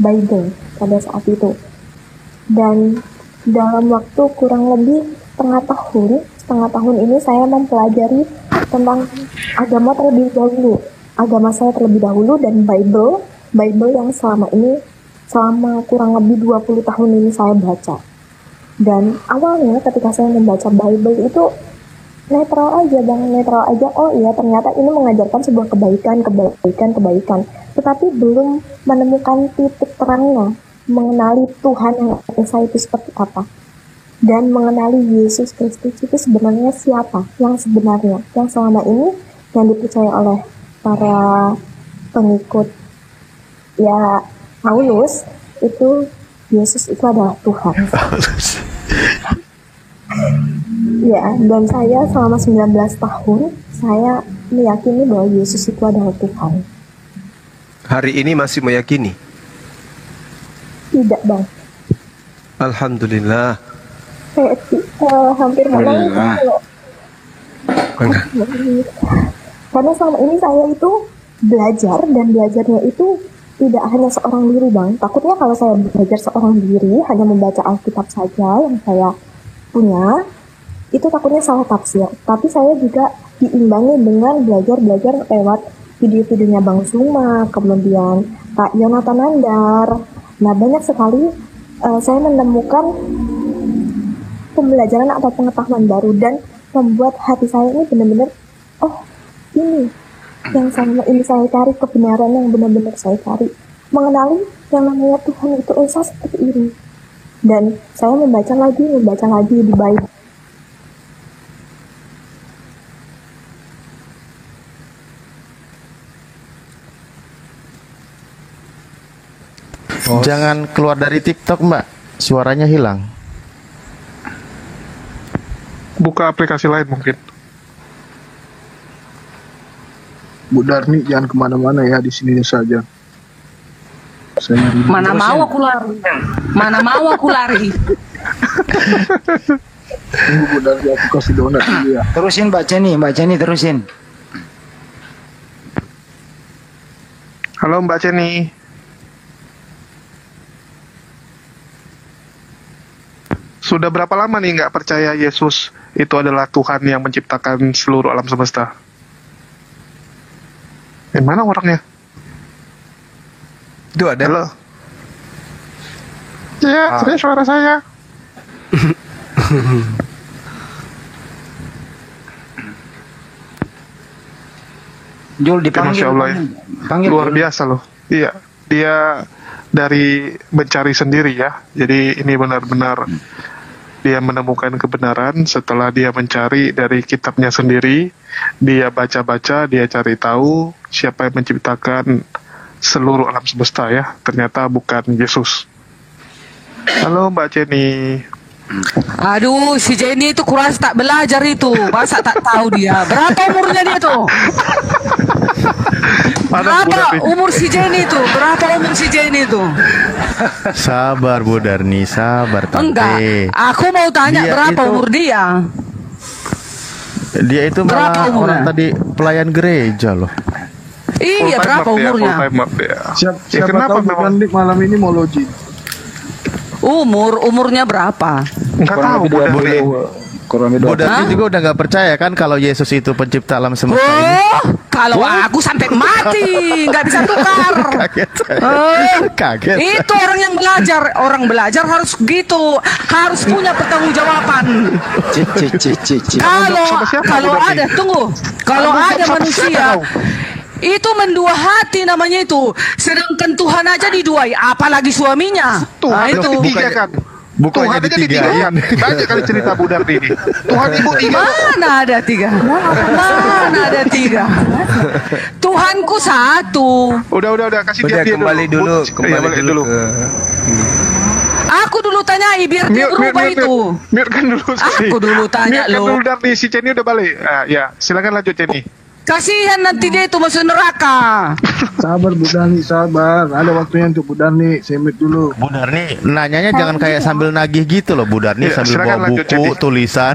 Bible pada saat itu. Dan dalam waktu kurang lebih setengah tahun ini saya mempelajari tentang agama terlebih dahulu. Agama saya terlebih dahulu dan Bible yang selama kurang lebih 20 tahun ini saya baca. Dan awalnya ketika saya membaca Bible itu netral aja, Bang, oh iya ternyata ini mengajarkan sebuah kebaikan, tetapi belum menemukan titik terangnya, mengenali Tuhan yang Esa itu seperti apa, dan mengenali Yesus Kristus itu sebenarnya siapa, yang sebenarnya, yang selama ini yang dipercaya oleh para pengikut ya Paulus itu Yesus itu adalah Tuhan. Ya, dan saya selama 19 tahun saya meyakini bahwa Yesus itu adalah Tuhan. Hari ini masih meyakini? Tidak, Bang. Alhamdulillah. Saya hampir menangis. Karena selama ini saya itu belajar, dan belajarnya itu tidak hanya seorang diri, Bang. Takutnya kalau saya belajar seorang diri, hanya membaca Alkitab saja yang saya punya, itu takutnya salah tafsir. Tapi saya juga diimbangi dengan belajar lewat video-videonya Bang Zuma, kemudian Kak Yonatan Nandar. Nah, banyak sekali saya menemukan pembelajaran atau pengetahuan baru, dan membuat hati saya ini benar-benar, oh, ini yang selama ini saya cari, kebenaran yang benar-benar saya cari, mengenali yang namanya Tuhan itu Esa seperti ini. Dan saya membaca lagi di Bible. Jangan keluar dari TikTok, Mbak, suaranya hilang. Buka aplikasi lain mungkin. Bu Darni, jangan kemana-mana ya, di sini saja. Mana mau aku lari. Tunggu Bu Darni, aku kasih donat dulu ya. Terusin Mbak Jenny terusin. Halo Mbak Jenny. Sudah berapa lama nih nggak percaya Yesus itu adalah Tuhan yang menciptakan seluruh alam semesta? Mana orangnya? Itu ada. Halo. Ya, saya suara saya. Jul dipanggil. Masya Allah ya. Panggil, Luar Jul. biasa loh. Iya, dia dari mencari sendiri ya. Jadi ini benar-benar dia menemukan kebenaran setelah dia mencari dari kitabnya sendiri. Dia baca-baca, dia cari tahu siapa yang menciptakan seluruh alam semesta ya. Ternyata bukan Yesus. Halo Mbak Jenny. Aduh, si Jenny itu kuras tak belajar itu. Masa tak tahu dia. Berapa umurnya dia tuh? Berapa umur si Jenny itu? Berapa umur si Jenny itu? Sabar Bu Darni, sabar Tante. Enggak, aku mau tanya Dia berapa itu- umur dia? Dia itu Berapa malah umurnya? orang tadi pelayan gereja loh. Iya, berapa umurnya? Siapa kenapa tahu memang? bukan Dik malam ini mau login. Umurnya berapa? Enggak tahu Bu Darni. Bu Darni juga udah nggak percaya kan kalau Yesus itu pencipta alam semesta ini. Oh, kalau aku sampai mati nggak bisa tukar. Kaget saya. Kaget. Itu orang belajar harus gitu, harus punya pertanggungjawaban. Kalau ada, tunggu, kalau ada manusia itu mendua hati namanya itu, sedangkan Tuhan aja diduai, apalagi suaminya. Tuhan itu itu tiga kan. Bukannya Tuhan aja ditigain. ditigakan. Banyak kali cerita Bu Darni ini. Tuhan Ibu tiga. Mana ada tiga? Mana ada tiga? Tuhanku satu. Udah kasih Udah dia kembali dulu, Iya, balik dulu. Aku dulu tanyai biar dia berubah itu. Mute-kan dulu. Aku dulu tanya Mute-kan lo. dulu Darni, si Jenny udah balik. Ya, silakan lanjut Jenny. Kasihan nanti dia itu masuk neraka. Sabar Bu Darni, sabar. Ada waktunya untuk Bu Darni. Saya mute dulu. Bu Darni, nanyanya jangan kayak sambil nagih gitu loh Bu Darni, Iya, sambil silakan bawa lanjut, buku, Jenny. tulisan.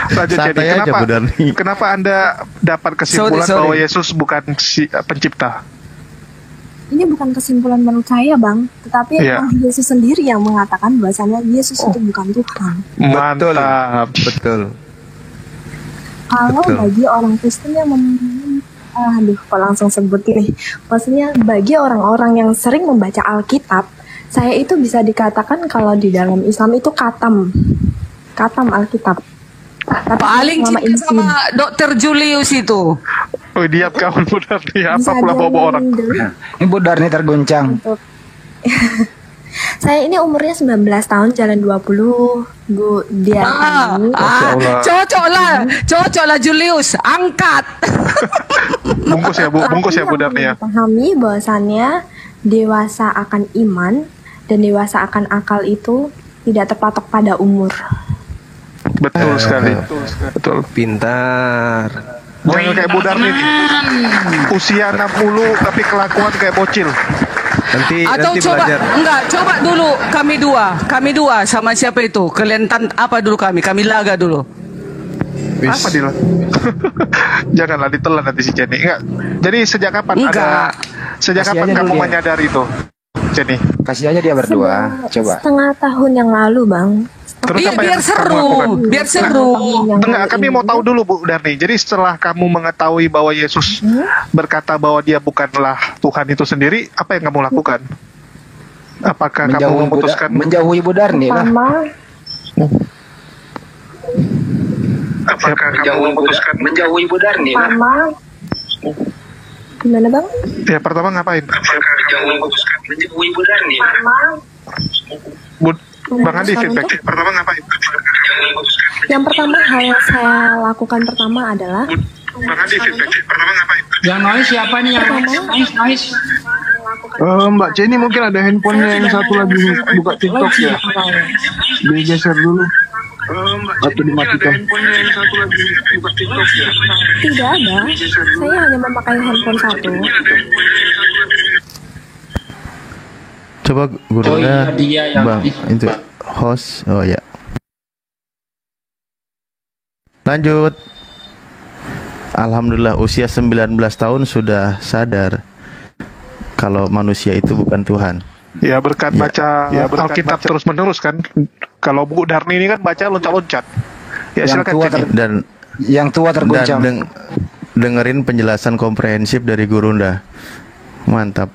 Lanjut Jenny. Santai aja, Bu Darni. Kenapa Anda dapat kesimpulan Sorry. bahwa Yesus bukan si pencipta? Ini bukan kesimpulan menurut saya, Bang, tetapi Iya. Yesus sendiri yang mengatakan bahwasanya Yesus itu bukan Tuhan. Mantap. Betul. Kalau Betul. bagi orang Kristen yang kok langsung sebut ini. Maksudnya bagi orang-orang yang sering membaca Alkitab, saya itu bisa dikatakan kalau di dalam Islam itu katam Alkitab. Tapi Paling sama cinta sama Dokter Julius itu. Oh, diam kawan Bu Darni. Apa Bisa pula bawa orang? Ini Bu Darni terguncang. Untuk saya ini umurnya 19 tahun, jalan 20. Bu, dia ini Cocok lah Julius, angkat. Bungkus ya Bu Darni ya. Pahami bahwasannya dewasa akan iman dan dewasa akan akal itu tidak terpatok pada umur. Betul sekali. Betul. Pintar. Jangan kayak Bu Darni nih. Usia 60 tapi kelakuan kayak bocil. Atau Nanti coba belajar. enggak, coba dulu kami dua sama siapa itu? Kelentan apa dulu kami laga dulu. Apa dia? Janganlah ditelan nanti si Jenny. Enggak. Jadi sejak kapan Kasih kapan aja kamu dulu dia. menyadari itu, Jenny? Kasih aja dia berdua. Coba. Setengah tahun yang lalu, Bang. Terus apa Biar yang kamu seru, lakukan? biar seru. Enggak, kami mau tahu dulu Bu Darni. Jadi setelah kamu mengetahui bahwa Yesus berkata bahwa dia bukanlah Tuhan itu sendiri, apa yang kamu lakukan? Apakah kamu memutuskan menjauhi Bu Darni lah. Pertama, apakah kamu memutuskan menjauhi Bu Darni lah. pertama gimana, Bang? Ya, pertama ngapain? Menjauhi Bu Darni. Bang Andi feedback. Pertama ngapain? Yang pertama hal yang saya lakukan pertama adalah Bang Andi feedback. Pertama ngapain? Yang noise siapa nih yang noise? Mbak Jenny mungkin ada handphonenya yang satu lagi buka TikTok ya. Digeser dulu. Atau dimatikan. tidak ada. Saya hanya memakai handphone satu. Coba gurunya dia yang Bang, itu host. Oh ya. Lanjut. Alhamdulillah usia 19 tahun sudah sadar kalau manusia itu bukan Tuhan. Ya berkat baca Alkitab terus menerus kan. Kalau Bu Darni ini kan baca loncat-loncat. Ya Yang silakan tua Jenny. Dan Yang tua terguncang. dengerin penjelasan komprehensif dari Gurunda. Mantap.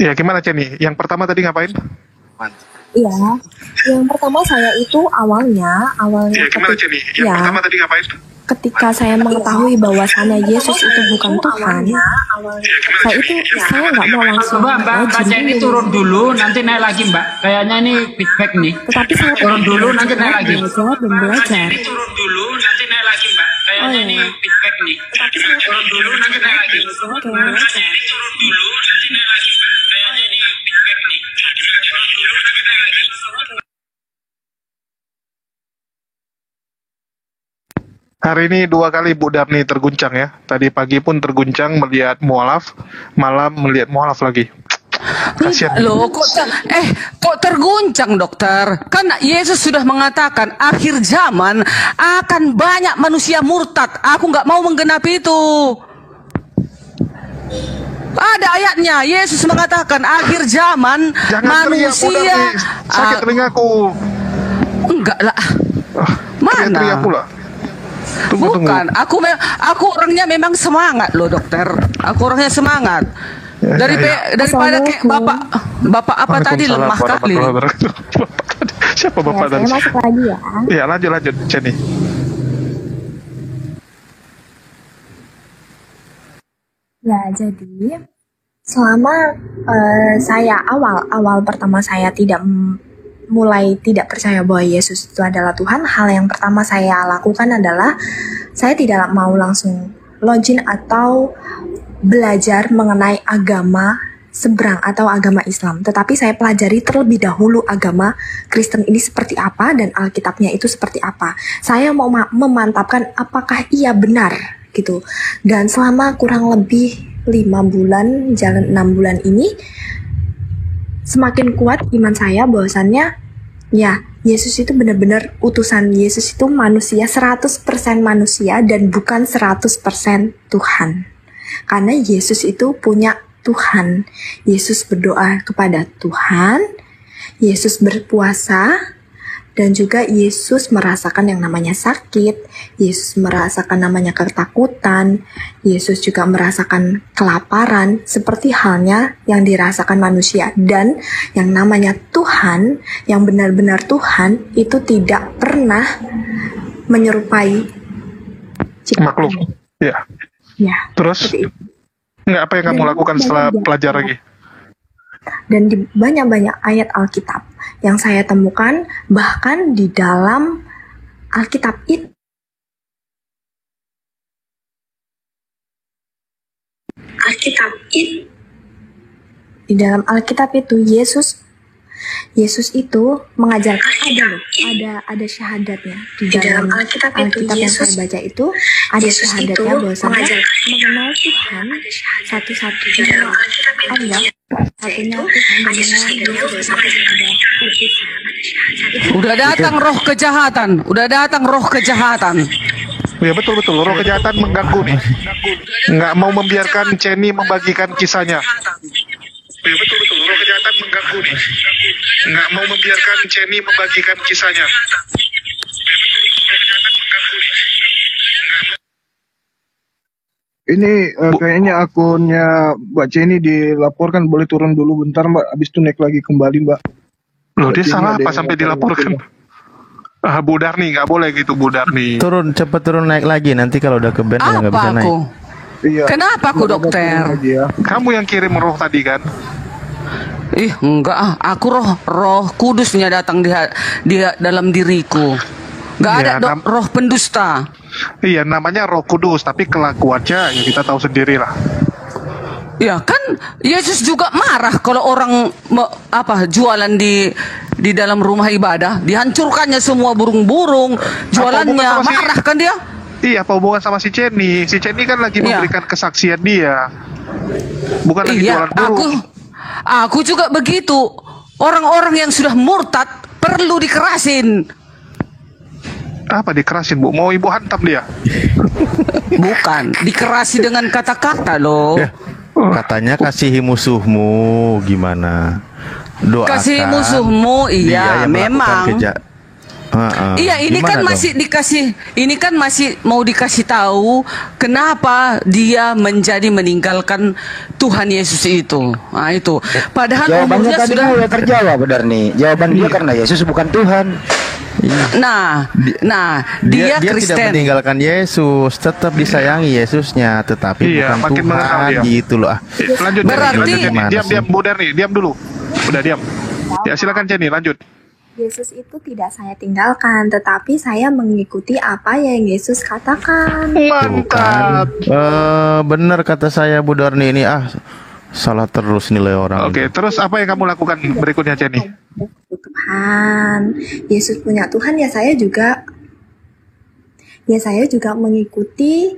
Ya, gimana Ceni? Yang pertama tadi ngapain? Iya, yang pertama saya itu awalnya Ya, gimana Ceni? Yang pertama tadi ngapain? ketika saya mengetahui bahwasannya Yesus itu bukan Tuhan, saya nggak mau langsung Mbak Ceni turun dulu, nanti naik lagi Mbak. Kayaknya ini feedback nih. Tetapi saya turun dulu, nanti naik lagi. belajar dan belajar. Turun dulu, nanti naik lagi Mbak. Kayaknya ini feedback nih. Turun dulu, nanti naik lagi. Turun dulu, nanti naik lagi Mbak. Kayaknya ini feedback nih. Turun dulu, nanti naik lagi. Hari ini 2 kali Bu Darni terguncang ya. Tadi pagi pun terguncang melihat mualaf, malam melihat mualaf lagi. Kasihan. Loh, kok terguncang dokter? Kan Yesus sudah mengatakan akhir zaman akan banyak manusia murtad. Aku nggak mau menggenapi itu. Ada ayatnya, Yesus mengatakan akhir zaman manusia. Sakit telingaku. Enggak lah. Mana? Teriak pula. Bukan, aku orangnya memang semangat loh dokter. Aku orangnya semangat. Daripada kayak bapak apa tadi lemah kali. Siapa bapak tadi? Saya masuk lagi ya. Iya, lanjut Ceni. Ya, jadi selama saya awal pertama saya mulai tidak percaya bahwa Yesus itu adalah Tuhan, hal yang pertama saya lakukan adalah saya tidak mau langsung login atau belajar mengenai agama seberang atau agama Islam, tetapi saya pelajari terlebih dahulu agama Kristen ini seperti apa dan Alkitabnya itu seperti apa. Saya mau memantapkan apakah ia benar gitu. Dan selama kurang lebih 5 bulan, jalan 6 bulan ini, semakin kuat iman saya bahwasannya ya Yesus itu benar-benar utusan. Yesus itu manusia, 100% manusia dan bukan 100% Tuhan. Karena Yesus itu punya Tuhan. Yesus berdoa kepada Tuhan, Yesus berpuasa, dan juga Yesus merasakan yang namanya sakit, Yesus merasakan namanya ketakutan, Yesus juga merasakan kelaparan, seperti halnya yang dirasakan manusia. Dan yang namanya Tuhan, yang benar-benar Tuhan, itu tidak pernah menyerupai makhluk. Ya. Ya. Terus? Nggak, apa yang kamu lakukan setelah belajar lagi? Dan di banyak-banyak ayat Alkitab yang saya temukan, bahkan di dalam Alkitab itu di dalam Alkitab itu Yesus itu mengajarkan ada syahadatnya di dalam Alkitab yang saya baca itu ada syahadatnya bahwasanya mengenal Tuhan satu-satunya Allah, satunya Tuhan, mengenal Udah datang roh kejahatan, Ya betul, roh kejahatan mengganggu nih. Nggak mau membiarkan Ceni membagikan kisahnya. Ya betul, roh kejahatan mengganggu nih. Nggak mau membiarkan Ceni membagikan kisahnya. Ini kayaknya akunnya Mbak Ceni dilaporkan, boleh turun dulu bentar Mbak, habis itu naik lagi kembali Mbak. Loh, dia salah apa sampai dilaporkan? Bu Darni, nggak boleh gitu Bu Darni. Cepet turun naik lagi, nanti kalau udah ke band nggak bisa naik. Iya. Kenapa aku dokter? Kamu yang kirim roh tadi kan? Ih, enggak, aku roh kudusnya datang di dalam diriku. Nggak ada roh pendusta. Iya, namanya Roh Kudus, tapi kelakuannya ya kita tahu sendiri lah. Ya kan, Yesus juga marah kalau orang jualan di dalam rumah ibadah, dihancurkannya semua burung-burung, jualannya, marah kan dia? Iya, apa hubungan sama si Ceni? Si Ceni kan lagi memberikan kesaksian dia, bukan lagi jualan burung. Aku juga begitu. Orang-orang yang sudah murtad perlu dikerasin. Apa dikerasin, Bu? Mau Ibu hantam dia? Bukan, dikerasi dengan kata-kata loh. Katanya kasihi musuhmu, gimana? Doakan. Kasihi musuhmu, iya, memang. Iya, ini Gimana kan dong? masih dikasih, ini kan masih mau dikasih tahu kenapa dia meninggalkan Tuhan Yesus itu. Nah itu. Padahal Jawabannya umurnya tadi sudah. udah terjawab benar nih. Jawaban dia karena Yesus bukan Tuhan. Nah, dia dia tidak Kristen. meninggalkan Yesus, tetap disayangi Yesusnya, tetapi Iya, bukan makin mengenal Tuhan dia. gitu loh. Lanjut, Berarti- lanjut, Jenny. Gimana Diam, sih? diam, Bu Darni, diam dulu. Udah diam. Ya silakan Jenny, lanjut. Yesus itu tidak saya tinggalkan, tetapi saya mengikuti apa yang Yesus katakan. Mantap. Benar kata saya Bu Darni ini salah terus nilai orang. Oke, terus apa yang kamu lakukan berikutnya Jenny? Tuhan, Yesus punya Tuhan, ya saya juga mengikuti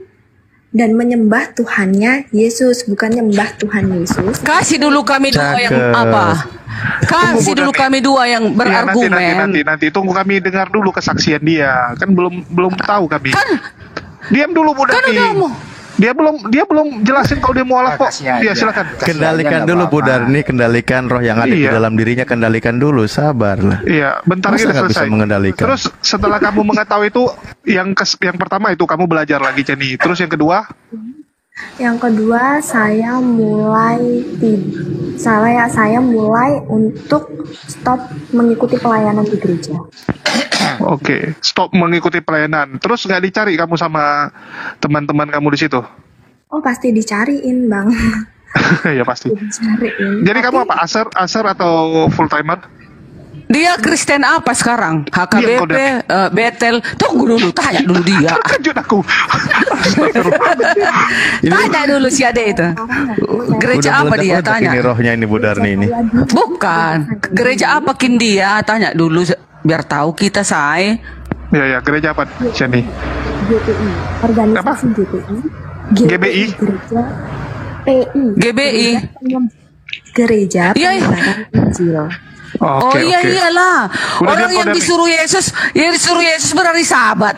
dan menyembah Tuhannya Yesus, bukan nyembah Tuhan Yesus. Kasih dulu kami dua yang apa? Kasih dulu kami dua yang Ya, berargumen. nanti tunggu kami dengar dulu kesaksian dia. Kan belum tahu kami. Diam dulu Bu Kan Darni. udah mau. Dia belum jelasin kalau dia mualaf kok. Iya, silakan. Kendalikan dulu Bu Darni, kendalikan roh yang ada di Iya. dalam dirinya, kendalikan dulu, sabarlah. Iya, bentar Masa kita nggak bisa selesai. mengendalikan? Terus setelah kamu mengetahui itu, yang pertama itu kamu belajar lagi Jenny. Terus yang kedua, Yang kedua, saya mulai untuk stop mengikuti pelayanan di gereja. oke, stop mengikuti pelayanan. Terus nggak dicari kamu sama teman-teman kamu di situ? Oh, pasti dicariin, Bang. Ya pasti. Dicariin. Jadi kamu apa? Aser atau full timer? Dia Kristen apa sekarang? HKBP, Betel. Tunggu dulu, tanya dulu dia. Kejut aku. Tanya dulu si Ade itu. Gereja apa dia? meledak-meledak Tanya. ini rohnya ini Bu Darni ini. Bukan. Gereja apa kin dia? Tanya dulu biar tahu kita, say. Ya, gereja apa Jenny? GPI, organisasi GPI. GBI? Gereja PI. GBI. Gereja Iya, iya. Penyebaran Injil. Oh iya iyalah. Udah Orang diam, yang kau, disuruh Yesus berarti sahabat.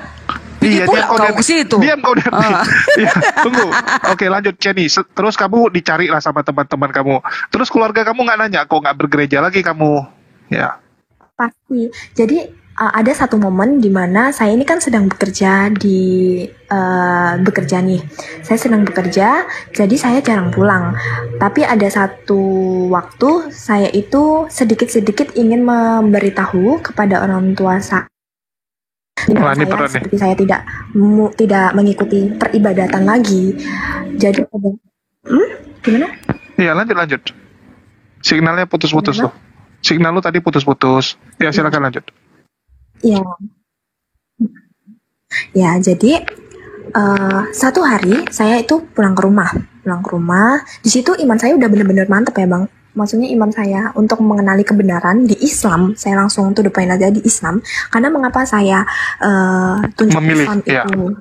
Pergi Iya, pula diam kau, kau Darni. ke situ. Diam kau Darni. Ah. Iya, tunggu. Oke, lanjut Jenny. Terus kamu dicari lah sama teman-teman kamu. Terus keluarga kamu nggak nanya, kok nggak bergereja lagi kamu? Ya. Pasti. Jadi ada satu momen di mana saya ini kan sedang bekerja nih. Saya sedang bekerja, jadi saya jarang pulang. Tapi ada satu waktu saya itu sedikit-sedikit ingin memberitahu kepada orang tua saya. Wah, ini berat nih. Seperti saya tidak mengikuti peribadatan lagi. Jadi gimana? Iya, lanjut. Signalnya putus-putus tuh. Signal lu tadi putus-putus. Ya, silakan lanjut. Ya, jadi satu hari saya itu pulang ke rumah. Di situ iman saya udah bener-bener mantep ya Bang. Maksudnya iman saya untuk mengenali kebenaran di Islam, saya langsung to the point aja di Islam. Karena mengapa saya tunjuk memilih Islam ya. itu?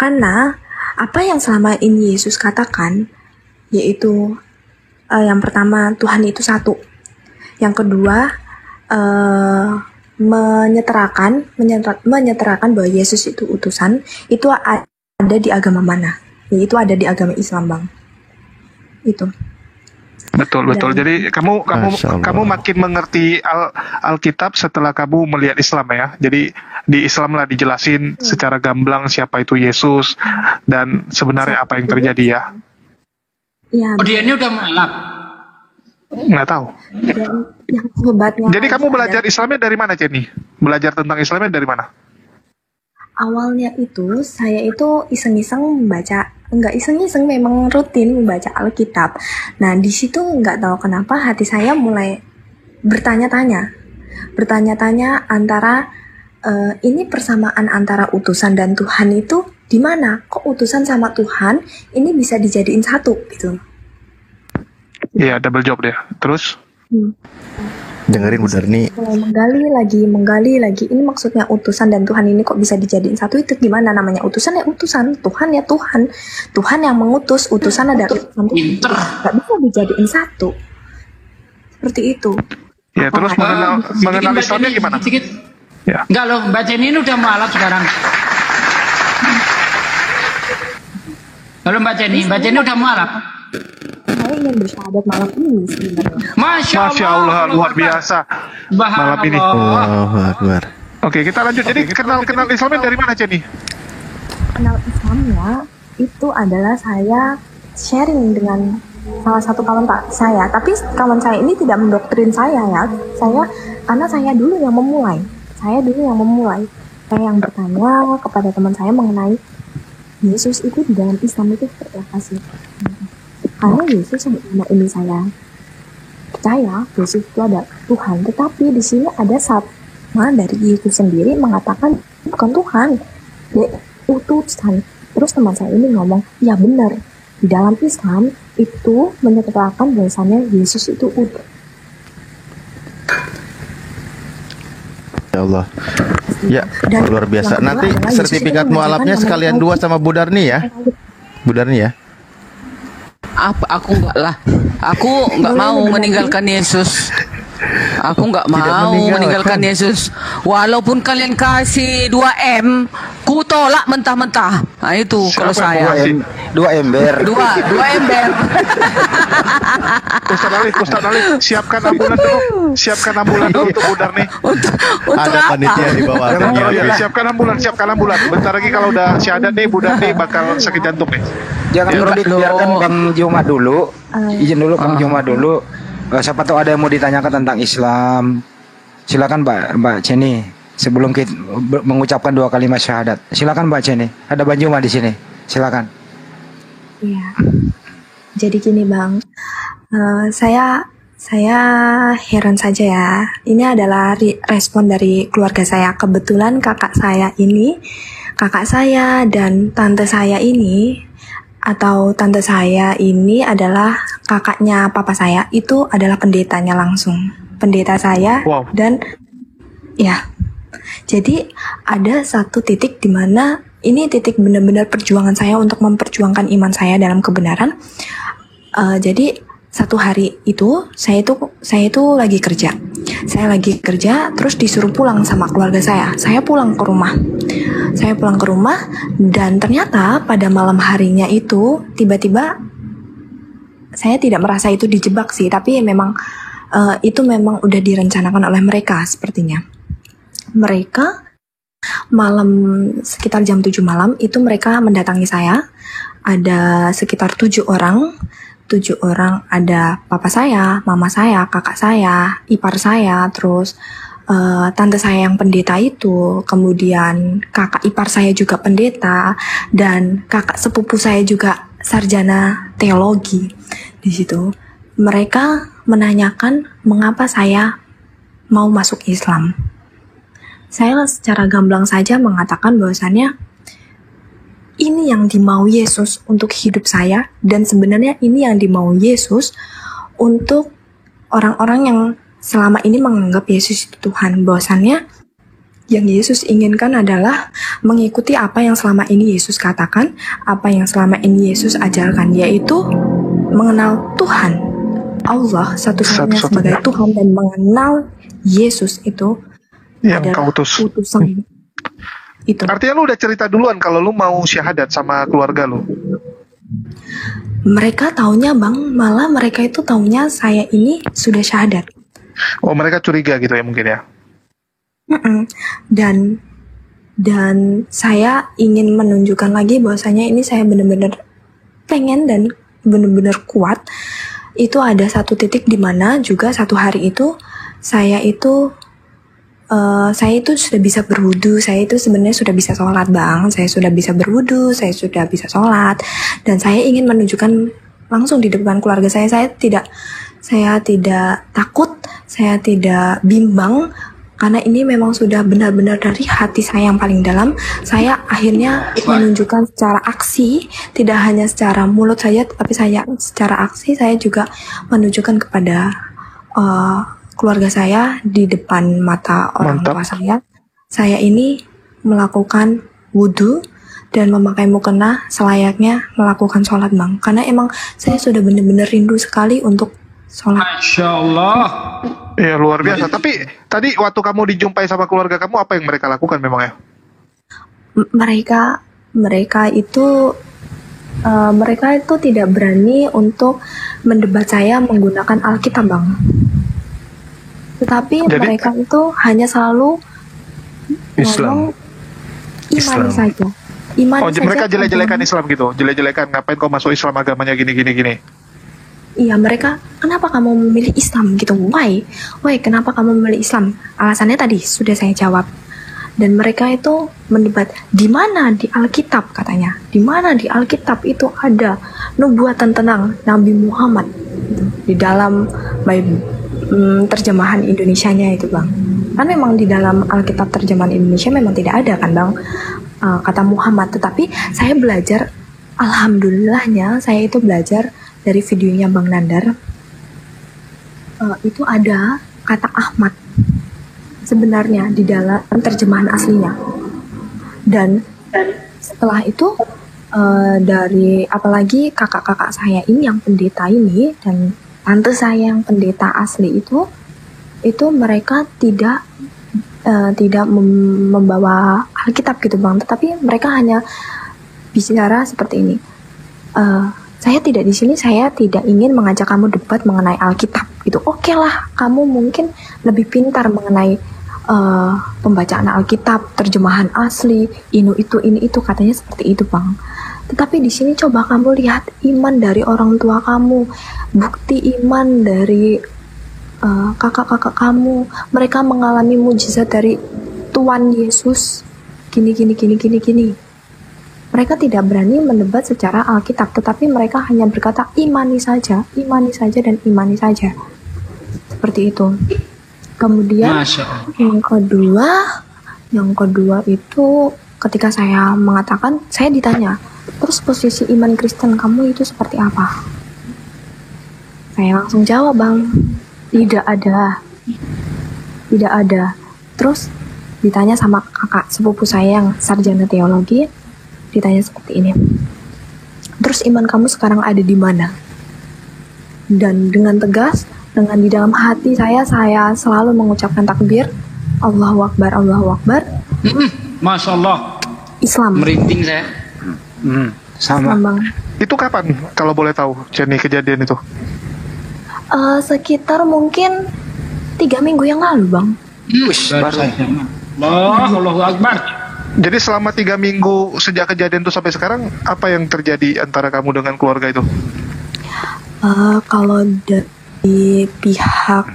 Karena apa yang selama ini Yesus katakan, yaitu yang pertama Tuhan itu satu, yang kedua menyetarakan bahwa Yesus itu utusan, itu ada di agama mana? Yaitu ada di agama Islam Bang. Itu. Betul. Jadi kamu makin mengerti Alkitab setelah kamu melihat Islam ya. Jadi di Islam lah dijelasin secara gamblang siapa itu Yesus dan sebenarnya apa yang terjadi ya. Ya. Dia ini udah malap. Nggak tahu. Yang hebatnya. Jadi kamu belajar Islamnya dari mana Jenny? Belajar tentang Islamnya dari mana? Awalnya itu saya itu iseng-iseng membaca, enggak iseng-iseng, memang rutin membaca Alkitab. Nah di situ nggak tahu kenapa hati saya mulai bertanya-tanya antara ini persamaan antara utusan dan Tuhan itu di mana? Kok utusan sama Tuhan ini bisa dijadiin satu gitu? Iya, double job deh. Terus? Dengerin Bu Darni. Menggali lagi. Ini maksudnya utusan dan Tuhan ini kok bisa dijadiin satu, itu gimana namanya? Utusan ya utusan, Tuhan ya Tuhan. Tuhan yang mengutus, utusan ada utusan. Gak bisa dijadiin satu. Seperti itu. Ya, terus mengenal Islamnya gimana? Ya. Enggak loh, Mbak Jenny ini udah mualaf sekarang. Halo Mbak Jenny udah mualaf. Saya saya ingin bersyahadat malam ini sebenarnya. Masya Allah, luar biasa malam ini. Allahu Akbar. Oke, kita lanjut. Jadi kenal Islamnya dari mana, Jenny? Kenal Islamnya itu adalah saya sharing dengan salah satu kawan saya, tapi kawan saya ini tidak mendoktrin saya ya. Karena saya dulu yang memulai. Saya yang bertanya kepada teman saya mengenai Yesus itu di dalam Islam itu seperti apa sih? Karena Yesus yang ini saya percaya Yesus itu ada Tuhan, tetapi di sini ada sama dari Yesus sendiri mengatakan bukan Tuhan, dia utusan. Terus teman saya ini ngomong, ya benar, di dalam Islam itu menyatakan bahwasannya Yesus itu utuh. Ya Allah. Ya, luar biasa. Nanti sertifikat mualafnya sekalian 2 sama Bu Darni ya. Bu Darni ya. Aku enggak lah. Aku enggak mau meninggalkan Yesus. Aku enggak mau meninggalkan Yesus. Walaupun kalian kasih 2M, ku tolak mentah-mentah. Nah itu kalau saya. 2 ember. 2 ember. Ustaz Ali, siapkan ambulan dulu untuk Bu Darni. Ada panitia di bawah. Siapkan ambulan. Bentar lagi kalau udah syahadat nih, Bu Darni bakal sakit jantung nih. Jangan biarkan Bang Juma dulu. Izin dulu Bang Juma dulu. Siapa tahu ada yang mau ditanyakan tentang Islam. Silakan Mbak Jenny. Sebelum kita mengucapkan 2 kalimat syahadat. Silakan Mbak Jenny. Ada Bang Juma di sini. Silakan. Iya. Jadi gini Bang. Saya heran saja ya. Ini adalah respon dari keluarga saya. Kebetulan kakak saya dan tante saya ini, atau tante saya ini adalah kakaknya papa saya, itu adalah pendetanya langsung. Pendeta saya. Wow. Dan ya. Jadi ada satu titik di mana ini titik benar-benar perjuangan saya untuk memperjuangkan iman saya dalam kebenaran. Jadi satu hari itu saya itu lagi kerja. Saya lagi kerja terus disuruh pulang sama keluarga saya. Saya pulang ke rumah dan ternyata pada malam harinya itu tiba-tiba saya tidak merasa itu dijebak sih, tapi memang itu memang udah direncanakan oleh mereka sepertinya. Mereka malam sekitar jam 7 malam itu mereka mendatangi saya. Ada sekitar 7 orang, ada papa saya, mama saya, kakak saya, ipar saya, terus tante saya yang pendeta itu, kemudian kakak ipar saya juga pendeta, dan kakak sepupu saya juga sarjana teologi. Di situ mereka menanyakan mengapa saya mau masuk Islam. Saya secara gamblang saja mengatakan bahwasannya ini yang dimau Yesus untuk hidup saya, dan sebenarnya ini yang dimau Yesus untuk orang-orang yang selama ini menganggap Yesus itu Tuhan. Bahwasannya yang Yesus inginkan adalah mengikuti apa yang selama ini Yesus katakan, apa yang selama ini Yesus ajarkan, yaitu mengenal Tuhan Allah satu-satunya sebagai Tuhan, dan mengenal Yesus itu yang adalah utusan. Itu. Artinya lu udah cerita duluan kalau lu mau syahadat sama keluarga lu. Mereka taunya Bang, malah mereka itu taunya saya ini sudah syahadat. Oh, mereka curiga gitu ya mungkin ya. Dan saya ingin menunjukkan lagi bahwasanya ini saya benar-benar pengen dan benar-benar kuat. Itu ada satu titik di mana juga satu hari itu saya itu sudah bisa berwudu. Saya itu sebenarnya sudah bisa sholat Bang. Saya sudah bisa berwudu, saya sudah bisa sholat, dan saya ingin menunjukkan langsung di depan keluarga saya. Saya tidak takut, saya tidak bimbang, karena ini memang sudah benar-benar dari hati saya yang paling dalam. Saya akhirnya menunjukkan secara aksi, tidak hanya secara mulut saja, tapi saya secara aksi saya juga menunjukkan kepada keluarga saya di depan mata orang tua saya. Saya ini melakukan wudhu dan memakai mukena selayaknya melakukan sholat Bang. Karena emang saya sudah benar-benar rindu sekali untuk sholat. Masya Allah. Ya luar biasa. Tapi tadi waktu kamu dijumpai sama keluarga kamu, apa yang mereka lakukan memang ya? Mereka itu mereka itu tidak berani untuk mendebat saya menggunakan Alkitab, Bang. Tetapi mereka itu hanya selalu ngomong imani saja. Imani saja. Mereka jelek-jelekan Islam gitu, jelek-jelekan. Ngapain kau masuk Islam, agamanya gini. Iya, mereka, kenapa kamu memilih Islam gitu? Why, kenapa kamu memilih Islam? Alasannya tadi sudah saya jawab. Dan mereka itu mendebat, di mana di Alkitab katanya, di mana di Alkitab itu ada nubuatan tentang Nabi Muhammad gitu, di dalam terjemahan Indonesianya itu, Bang. Kan memang di dalam Alkitab terjemahan Indonesia memang tidak ada kan, Bang, kata Muhammad. Tetapi saya belajar, alhamdulillahnya saya itu belajar dari videonya Bang Nandar, itu ada kata Ahmad sebenarnya di dalam terjemahan aslinya. Dan setelah itu dari apalagi kakak-kakak saya ini yang pendeta ini dan tante saya yang pendeta asli itu mereka tidak membawa Alkitab gitu, Bang, tetapi mereka hanya bicara seperti ini. Saya tidak di sini, saya tidak ingin mengajak kamu debat mengenai Alkitab gitu. Oke lah, kamu mungkin lebih pintar mengenai pembacaan Alkitab, terjemahan asli, ini itu katanya seperti itu, Bang. Tetapi di sini coba kamu lihat iman dari orang tua kamu, bukti iman dari kakak-kakak kamu. Mereka mengalami mujizat dari Tuhan Yesus. Gini. Mereka tidak berani mendebat secara Alkitab, tetapi mereka hanya berkata imani saja, dan imani saja. Seperti itu. Kemudian yang kedua itu ketika saya mengatakan, saya ditanya, terus posisi iman Kristen kamu itu seperti apa? Saya langsung jawab, Bang, tidak ada. Terus ditanya sama kakak sepupu saya yang sarjana teologi, ditanya seperti ini, terus iman kamu sekarang ada di mana? Dan dengan tegas, dengan di dalam hati saya selalu mengucapkan takbir, Allahu Akbar, Allahu Akbar. Masya Allah. Islam. Merinding saya. Sama. Itu kapan kalau boleh tahu, Jenny, kejadian itu? Sekitar mungkin 3 minggu yang lalu, Bang. Allahu Akbar. Jadi selama 3 minggu sejak kejadian itu sampai sekarang, apa yang terjadi antara kamu dengan keluarga itu? Kalau dari pihak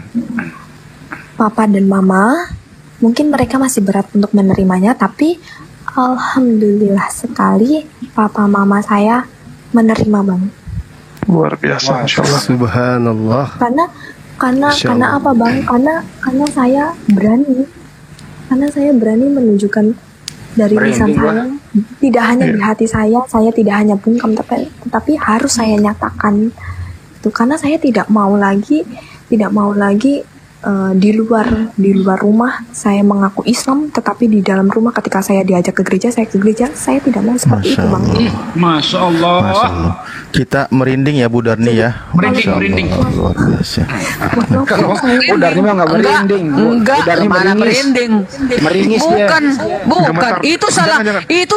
papa dan mama, mungkin mereka masih berat untuk menerimanya, tapi alhamdulillah sekali papa mama saya menerima, Bang. Luar biasa, Masya Allah. Subhanallah. Karena apa, Bang? Karena saya berani menunjukkan dari lisan saya, tidak hanya di hati saya tidak hanya bungkam, tetapi harus saya nyatakan itu, karena saya tidak mau lagi di luar rumah saya mengaku Islam, tetapi di dalam rumah ketika saya diajak ke gereja, saya tidak mau seperti itu, Bang. Masya Allah. Kita merinding ya, Bu Darni ya. Merinding. Luar biasa. Bu Darni mah nggak merinding. Enggak, mana merinding. Meringis dia. Bukan. Itu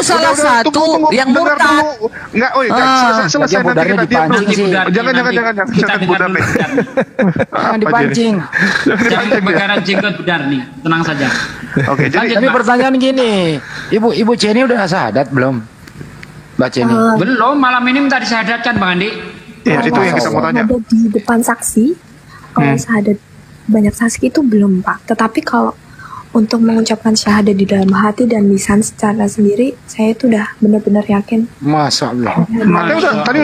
salah satu yang murtad. Enggak, selesai Bu Darni dipancing sih. Jangan Bu Darni. Jangan dipancing. Jangan kebakaran jenggot Bu Darni, tenang saja. Oke, jadi tapi pertanyaan gini, Ibu Jenny udah syahadat belum? Mbak Jenny? Belum, malam ini minta disyahadatkan, Bang Andi. Ya, itu yang kita mau tanya. Ada di depan saksi, kalau syahadat banyak saksi itu belum, Pak. Tetapi kalau untuk mengucapkan syahadat di dalam hati dan lisan secara sendiri, saya itu udah benar-benar yakin. Masya Allah. Tadi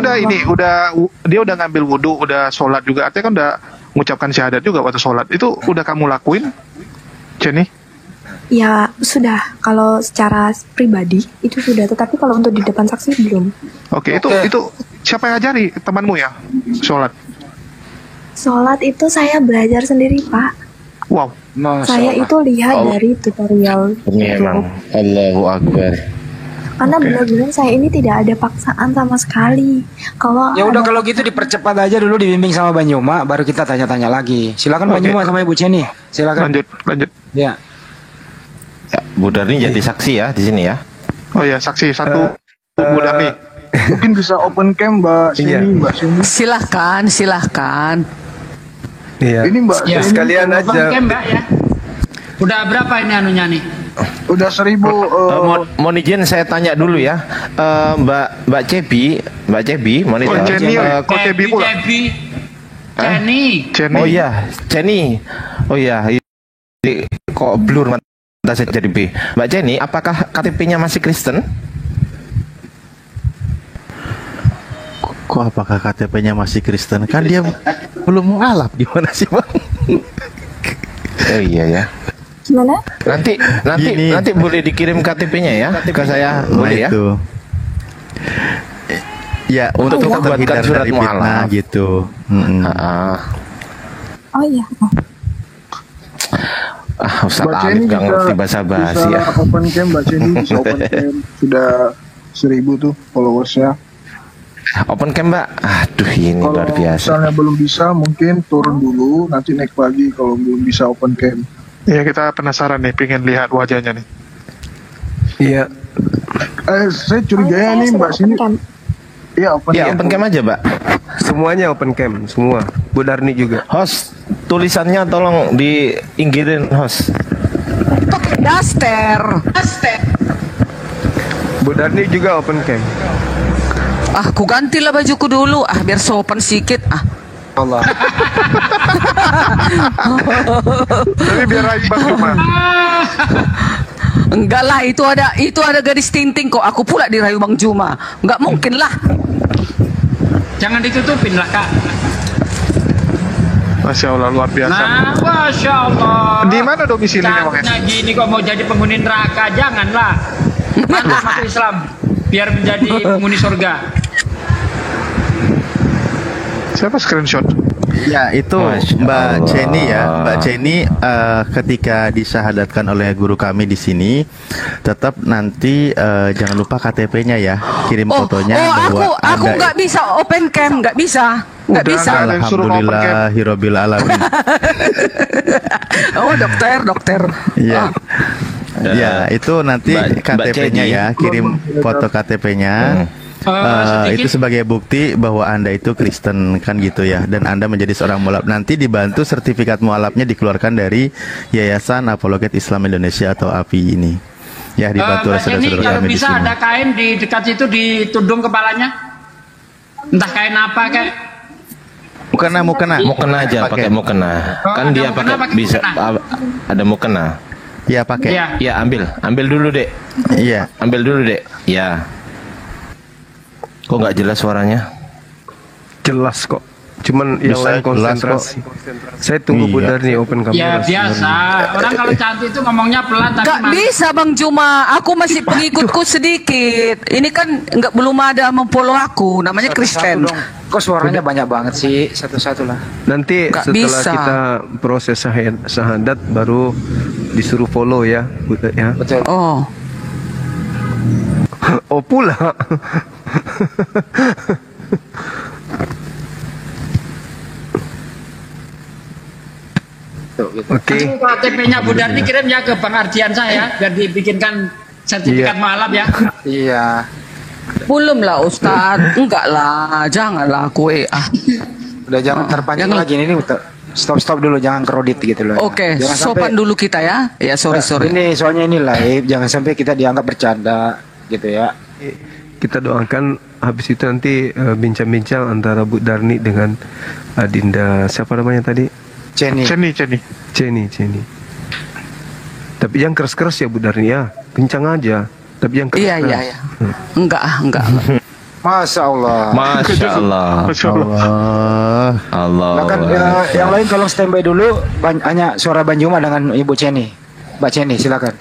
dia udah ngambil wudhu, udah sholat juga. Artinya kan udah mengucapkan syahadat juga waktu sholat. Itu udah kamu lakuin, Jenny? Ya sudah, kalau secara pribadi itu sudah, tetapi kalau untuk di depan saksi belum. Oke. Itu siapa yang ajari, temanmu ya, sholat? Sholat itu saya belajar sendiri, Pak. Wow. Saya itu lihat dari tutorial Memang Allahu Akbar. Karena benar-benar saya ini tidak ada paksaan sama sekali. Kalau ya udah, kalau gitu dipercepat aja dulu, dibimbing sama Banyuma, baru kita tanya-tanya lagi. Silakan Banyuma sama Ibu Jenny. Silakan. Lanjut. Ya. Bu Darni jadi saksi ya di sini ya. Oh ya, saksi satu Bu Darni. Mungkin bisa open cam Mbak Seni, Mbak Seni. Silahkan. Iya. Ini Mbak Ya, Seni sekalian Bang aja. Kem, Mbak ya. Udah berapa ini anunya nih? udah 1000. Mohon izin saya tanya dulu ya, Mbak Cebi, mohon izin. Kok Cebi pula? Jenny. Oh iya, Jenny. Oh iya, kok blur mata saya jadi B. Mbak Jenny, apakah KTP-nya masih Kristen? Kok apakah KTP-nya masih Kristen? Kan dia belum mualaf, gimana sih Bang? Oh iya ya. Gimana? Nanti boleh dikirim KTP-nya ya ke saya, boleh ya? Itu. Ya, untuk kita buatkan surat dari fitnah mualaf gitu. Oh iya. Ustaz Mbak Alif Jenny nggak ngerti bahasa basi ya. Open cam Mbak Jenny, bisa open cam. Sudah 1000 tuh followersnya. Open cam Mbak. Aduh ini Kalau luar biasa. misalnya belum bisa, mungkin turun dulu, nanti naik lagi kalau belum bisa open cam. Ya kita penasaran nih, pengen lihat wajahnya nih. Iya. Saya curiga nih Mbak Sini. Iya open Ya cam. open cam aja Mbak. Semuanya open cam, semua. Bu Darni juga. Host, tulisannya tolong diinggirin host. Daster. Bu Darni juga open cam. Aku gantilah bajuku dulu biar sopan sedikit Allah. Tapi biar Bang Juma. Enggak lah, itu ada gadis tinting kok. Aku pula dirayu Bang Juma. Enggak mungkin lah. Jangan ditutupin lah Kak. Masya Allah, luar biasa. Nah, Masya Allah. Di mana domisilinya Bang? Cantiknya gini kok mau jadi penghuni neraka, janganlah. Masuk Islam biar menjadi penghuni surga. Siapa screenshot? Ya itu Mbak Jenny ya, Mbak Jenny ketika disyahadatkan oleh guru kami di sini, tetap nanti jangan lupa KTP-nya ya, kirim fotonya bahwa aku nggak bisa open cam, nggak bisa. Alhamdulillahirobbil alamin. Oh dokter. Iya. Ya itu nanti KTP-nya ya, kirim foto KTP-nya. Itu sebagai bukti bahwa Anda itu Kristen kan gitu ya, dan Anda menjadi seorang mualaf. Nanti dibantu sertifikat mualafnya dikeluarkan dari Yayasan Apologet Islam Indonesia atau API ini. Ya dibantu oleh saudara-saudara kalau kami di bisa sini. ada kain di dekat situ ditudung kepalanya. Entah kain apa kayak. Mukena aja, pakai mukena. Kan dia pakai bisa ada mukena. Ya pakai. Ya ambil dulu Dek. Iya. Ambil dulu Dek. Ya. Kok nggak jelas suaranya? Jelas kok. Cuman yang lain konsentrasi. Saya tunggu Bu Darni open kamera. Ya biasa. Orang kalau cantik itu ngomongnya pelan tapi Gak bisa Bang Juma. Aku masih pengikutku sedikit. Ini kan belum ada memfollow aku. Namanya Kristen. Kok suaranya banyak banget sih? Satu-satu lah. Nanti Gak setelah bisa. kita proses syahadat baru disuruh follow ya, ya. Betul. Oh. Oh pula. Oke. KTP-nya Bu Darni kirim ya ke Bang Ardian saya biar dibikinkan sertifikat mualaf ya. Iya. Belum lah Ustadz. Enggak lah. Janganlah aku Udah jangan terpancing lagi ini. Stop dulu, jangan kredit gitu loh. Oke, sopan dulu kita ya. Ya sorry. Ini soalnya ini live, jangan sampai kita dianggap bercanda gitu ya. Kita doakan habis itu nanti bincang-bincang antara Bu Darni dengan Adinda siapa namanya tadi? Jenny. Tapi yang keras-keras ya Bu Darni ya, kencang aja. Tapi yang keras. Iya. Enggak. Masya Allah. Allah. Bahkan yang lain tolong standby dulu, hanya suara Banjuma dengan Ibu Jenny. Mbak Jenny silakan.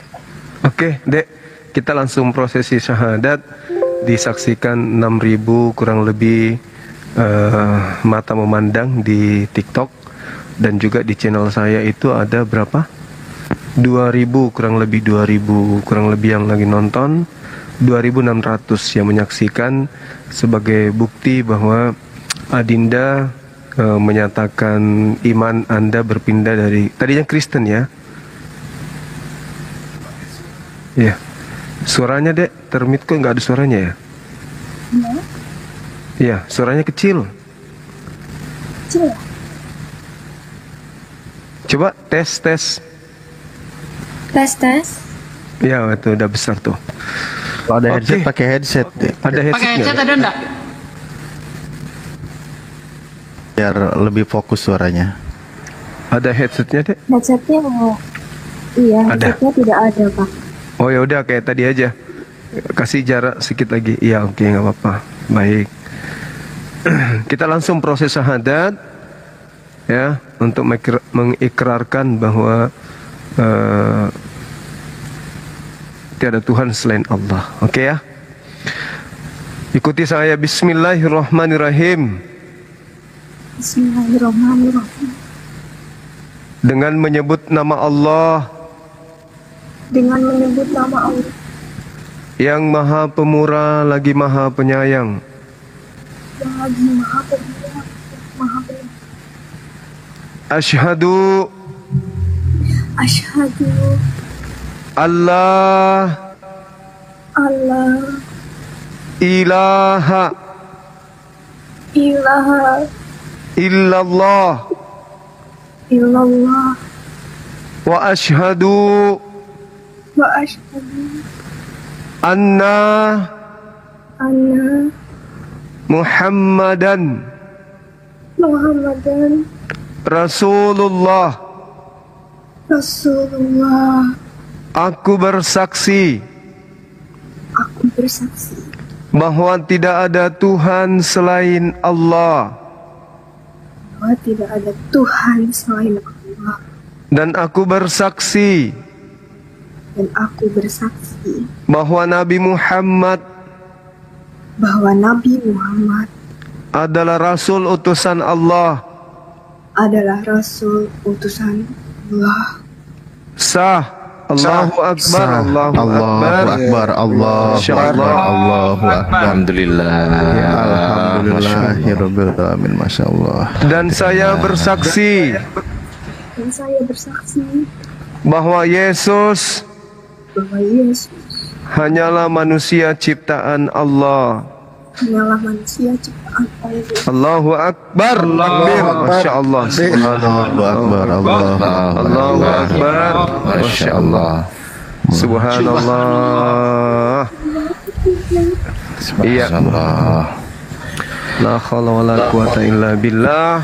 Oke, Dek. Kita langsung prosesi syahadat, disaksikan 6.000 kurang lebih mata memandang di TikTok, dan juga di channel saya itu ada berapa? 2.000 kurang lebih yang lagi nonton, 2.600 yang menyaksikan, sebagai bukti bahwa Adinda menyatakan iman Anda berpindah dari tadinya Kristen ya. Ya. Suaranya Dek, termit kok nggak ada suaranya ya? Iya, suaranya kecil. Kecil ya? Coba tes. Tes. Ya, itu udah besar tuh. Kalau ada headset, pakai headset deh. Ada Pakai headset ada enggak? Biar lebih fokus suaranya. Ada headsetnya, Dek? Headsetnya iya, Ada. headsetnya tidak ada, Pak. Oh ya udah kayak tadi aja. Kasih jarak sedikit lagi. Iya, oke, nggak apa-apa. Baik. Kita langsung proses syahadat ya, untuk mengikrarkan bahwa tiada Tuhan selain Allah. Oke ya. Ikuti saya. Bismillahirrahmanirrahim. Bismillahirrahmanirrahim. Dengan menyebut nama Allah Dengan menyebut nama Allah yang Maha Pemurah lagi Maha Penyayang. yang lagi Maha Pemurah, Maha Penyayang. Asyhadu Allah ilaha illallah wa asyhadu anna Muhammadan Rasulullah. Aku bersaksi bahwa tidak ada Tuhan selain Allah. Dan aku bersaksi bahwa Nabi Muhammad adalah Rasul utusan Allah. Sah. Allahu Akbar. Allahu Akbar. Allahu Akbar. Alhamdulillah. Alhamdulillahirabbil alamin. Masyaallah. Dan saya bersaksi bahwa Yesus hanyalah manusia ciptaan Allah. Allahu Akbar. Masya Allah. Allahu Akbar. Allahu Akbar. Masya Allah. Subhanallah. Iya. La haula wala quwata illa billah.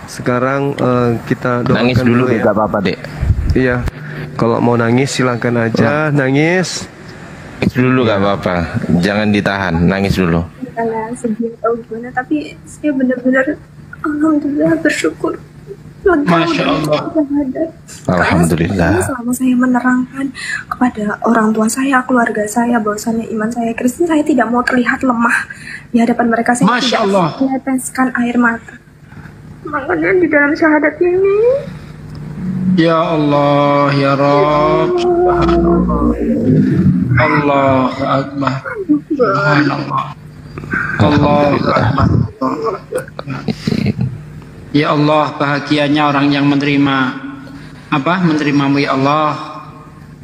Sekarang kita doakan Nangis dulu ya. Gak apa-apa, Dek. Iya. Kalau mau nangis silakan aja nangis. Nangis dulu gak apa-apa. Jangan ditahan, nangis dulu. Karena sedih atau gimana, tapi saya benar-benar alhamdulillah bersyukur. Masya Allah. Alhamdulillah. Karena selama saya menerangkan kepada orang tua saya, keluarga saya, bahwasannya iman saya Kristen, saya tidak mau terlihat lemah di hadapan mereka. Saya Masya tidak Allah. meneteskan air mata. Makanya di dalam syahadat ini, Ya Allah, ya Rabb, subhanallah. Allahu Akbar. Subhanallah. Allahu Akbar. Ya Allah, bahagianya orang yang menerimamu ya Allah.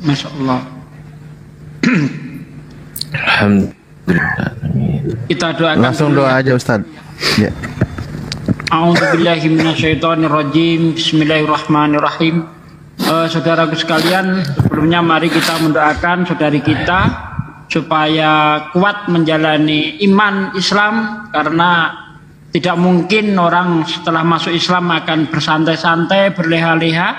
Masya Allah. Alhamdulillah. Kita doakan Langsung doa aja Ustaz. Ya. A'udzubillahi minasyaitonirrajim. Bismillahirrahmanirrahim. Saudaraku sekalian, sebelumnya mari kita mendoakan saudari kita supaya kuat menjalani iman Islam, karena tidak mungkin orang setelah masuk Islam akan bersantai-santai, berleha-leha.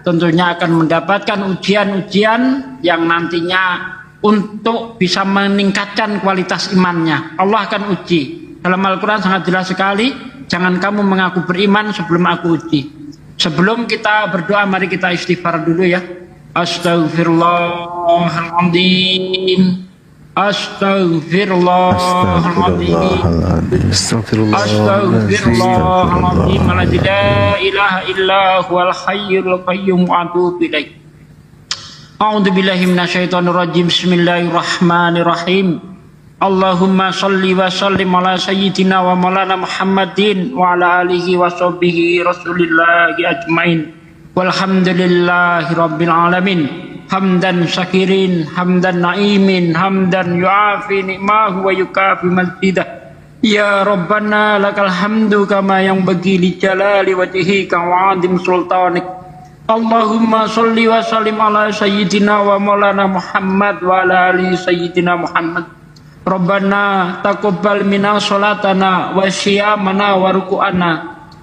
Tentunya akan mendapatkan ujian-ujian yang nantinya untuk bisa meningkatkan kualitas imannya. Allah akan uji. Dalam Al-Quran sangat jelas sekali, jangan kamu mengaku beriman sebelum aku uji. Sebelum kita berdoa, mari kita istighfar dulu ya. Astaghfirullahaladzim. Astaghfirullahaladzim. Astaghfirullahaladzim. La ilaha illa huwal hayyul qayyum wa atubu ilaih. A'udzubillahi minasyaitonirrajim. Bismillahirrahmanirrahim. Allahumma salli wa sallim ala sayyidina wa maulana Muhammadin wa ala alihi wa sahbihi rasulillahi ajmain. Walhamdulillahi rabbil alamin. Hamdan syakirin, hamdan naimin, hamdan yu'afi ni'mahu wa yukafi mazdidah. Ya Rabbana lakal hamdu kama yang bagi li jalali wajhika wa 'azim sultanik. Allahumma sholli wa sallim ala sayyidina wa maulana Muhammad wa ala ali sayyidina Muhammad. Rabbana taqabbal minna sholatana wa syiyamana wa ruku'ana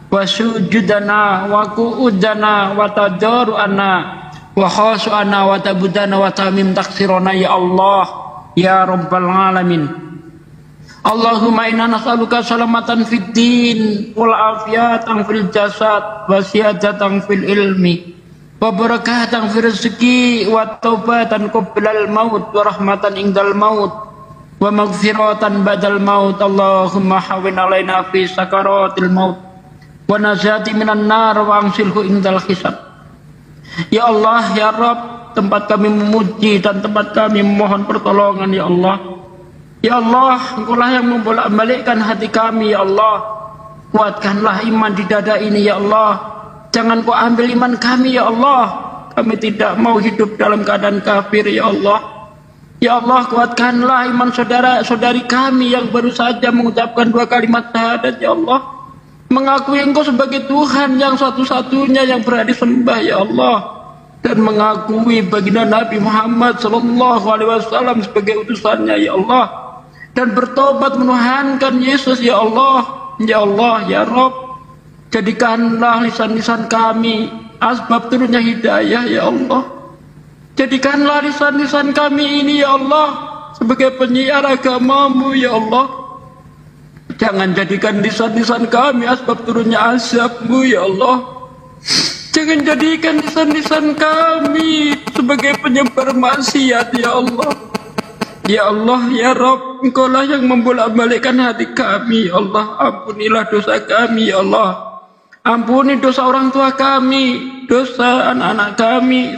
wa sujudana wa qu'udana wa tadarru'ana wa khashu'ana wa tabudana wa tamim taksirona ya Allah ya Rabbal Alamin. Allahumma inna nas'aluka salamatan fid din wal afiyatan fil jasad wa siyadatan fil ilmi wa barakatan fil rizqi wa taubatan qablal maut wa rahmatan indal maut wa maghfiratan badal maut. Allahumma hawwin alaina fi sakaratil maut wa najati minan nar wa angsilhu indal hisab. Ya Allah ya Rabb, tempat kami memuji dan tempat kami memohon pertolongan ya Allah. Ya Allah, Engkaulah yang membolak-balikkan hati kami ya Allah. Kuatkanlah iman di dada ini ya Allah. Jangan Kau ambil iman kami ya Allah. Kami tidak mau hidup dalam keadaan kafir ya Allah. Ya Allah, kuatkanlah iman saudara-saudari kami yang baru saja mengucapkan 2 kalimat syahadat ya Allah. Mengakui Engkau sebagai Tuhan yang satu-satunya yang berhak disembah ya Allah. Dan mengakui baginda Nabi Muhammad SAW sebagai utusannya ya Allah. Dan bertobat menuhankan Yesus ya Allah. Ya Allah ya Rabb, jadikanlah lisan-lisan kami asbab turunnya hidayah ya Allah. Jadikanlah lisan-lisan kami ini ya Allah sebagai penyiar agama-Mu ya Allah. Jangan jadikan lisan-lisan kami asbab turunnya azab-Mu ya Allah. Jangan jadikan lisan-lisan kami sebagai penyebar maksiat ya Allah. Ya Allah ya Rabb, Engkaulah yang membolak-balikkan hati kami ya Allah. Ampunilah dosa kami ya Allah. Ampuni dosa orang tua kami, dosa anak-anak kami,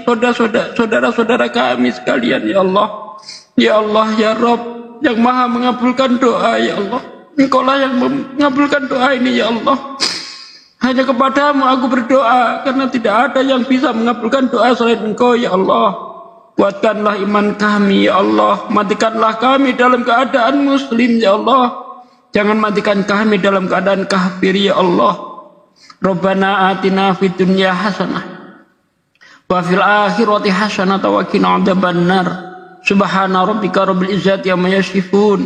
saudara-saudara kami sekalian ya Allah. Ya Allah ya Rabb, yang maha mengabulkan doa ya Allah. Engkaulah yang mengabulkan doa ini ya Allah. Hanya kepadamu aku berdoa, karena tidak ada yang bisa mengabulkan doa selain Engkau ya Allah. Kuatkanlah iman kami ya Allah. Matikanlah kami dalam keadaan muslim ya Allah. Jangan matikan kami dalam keadaan kafir ya Allah. Rabbana atina fid dunya hasanah wa fil akhirati hasanah wa qina adzabannar. Subhana rabbika rabbil izzati amma yasifun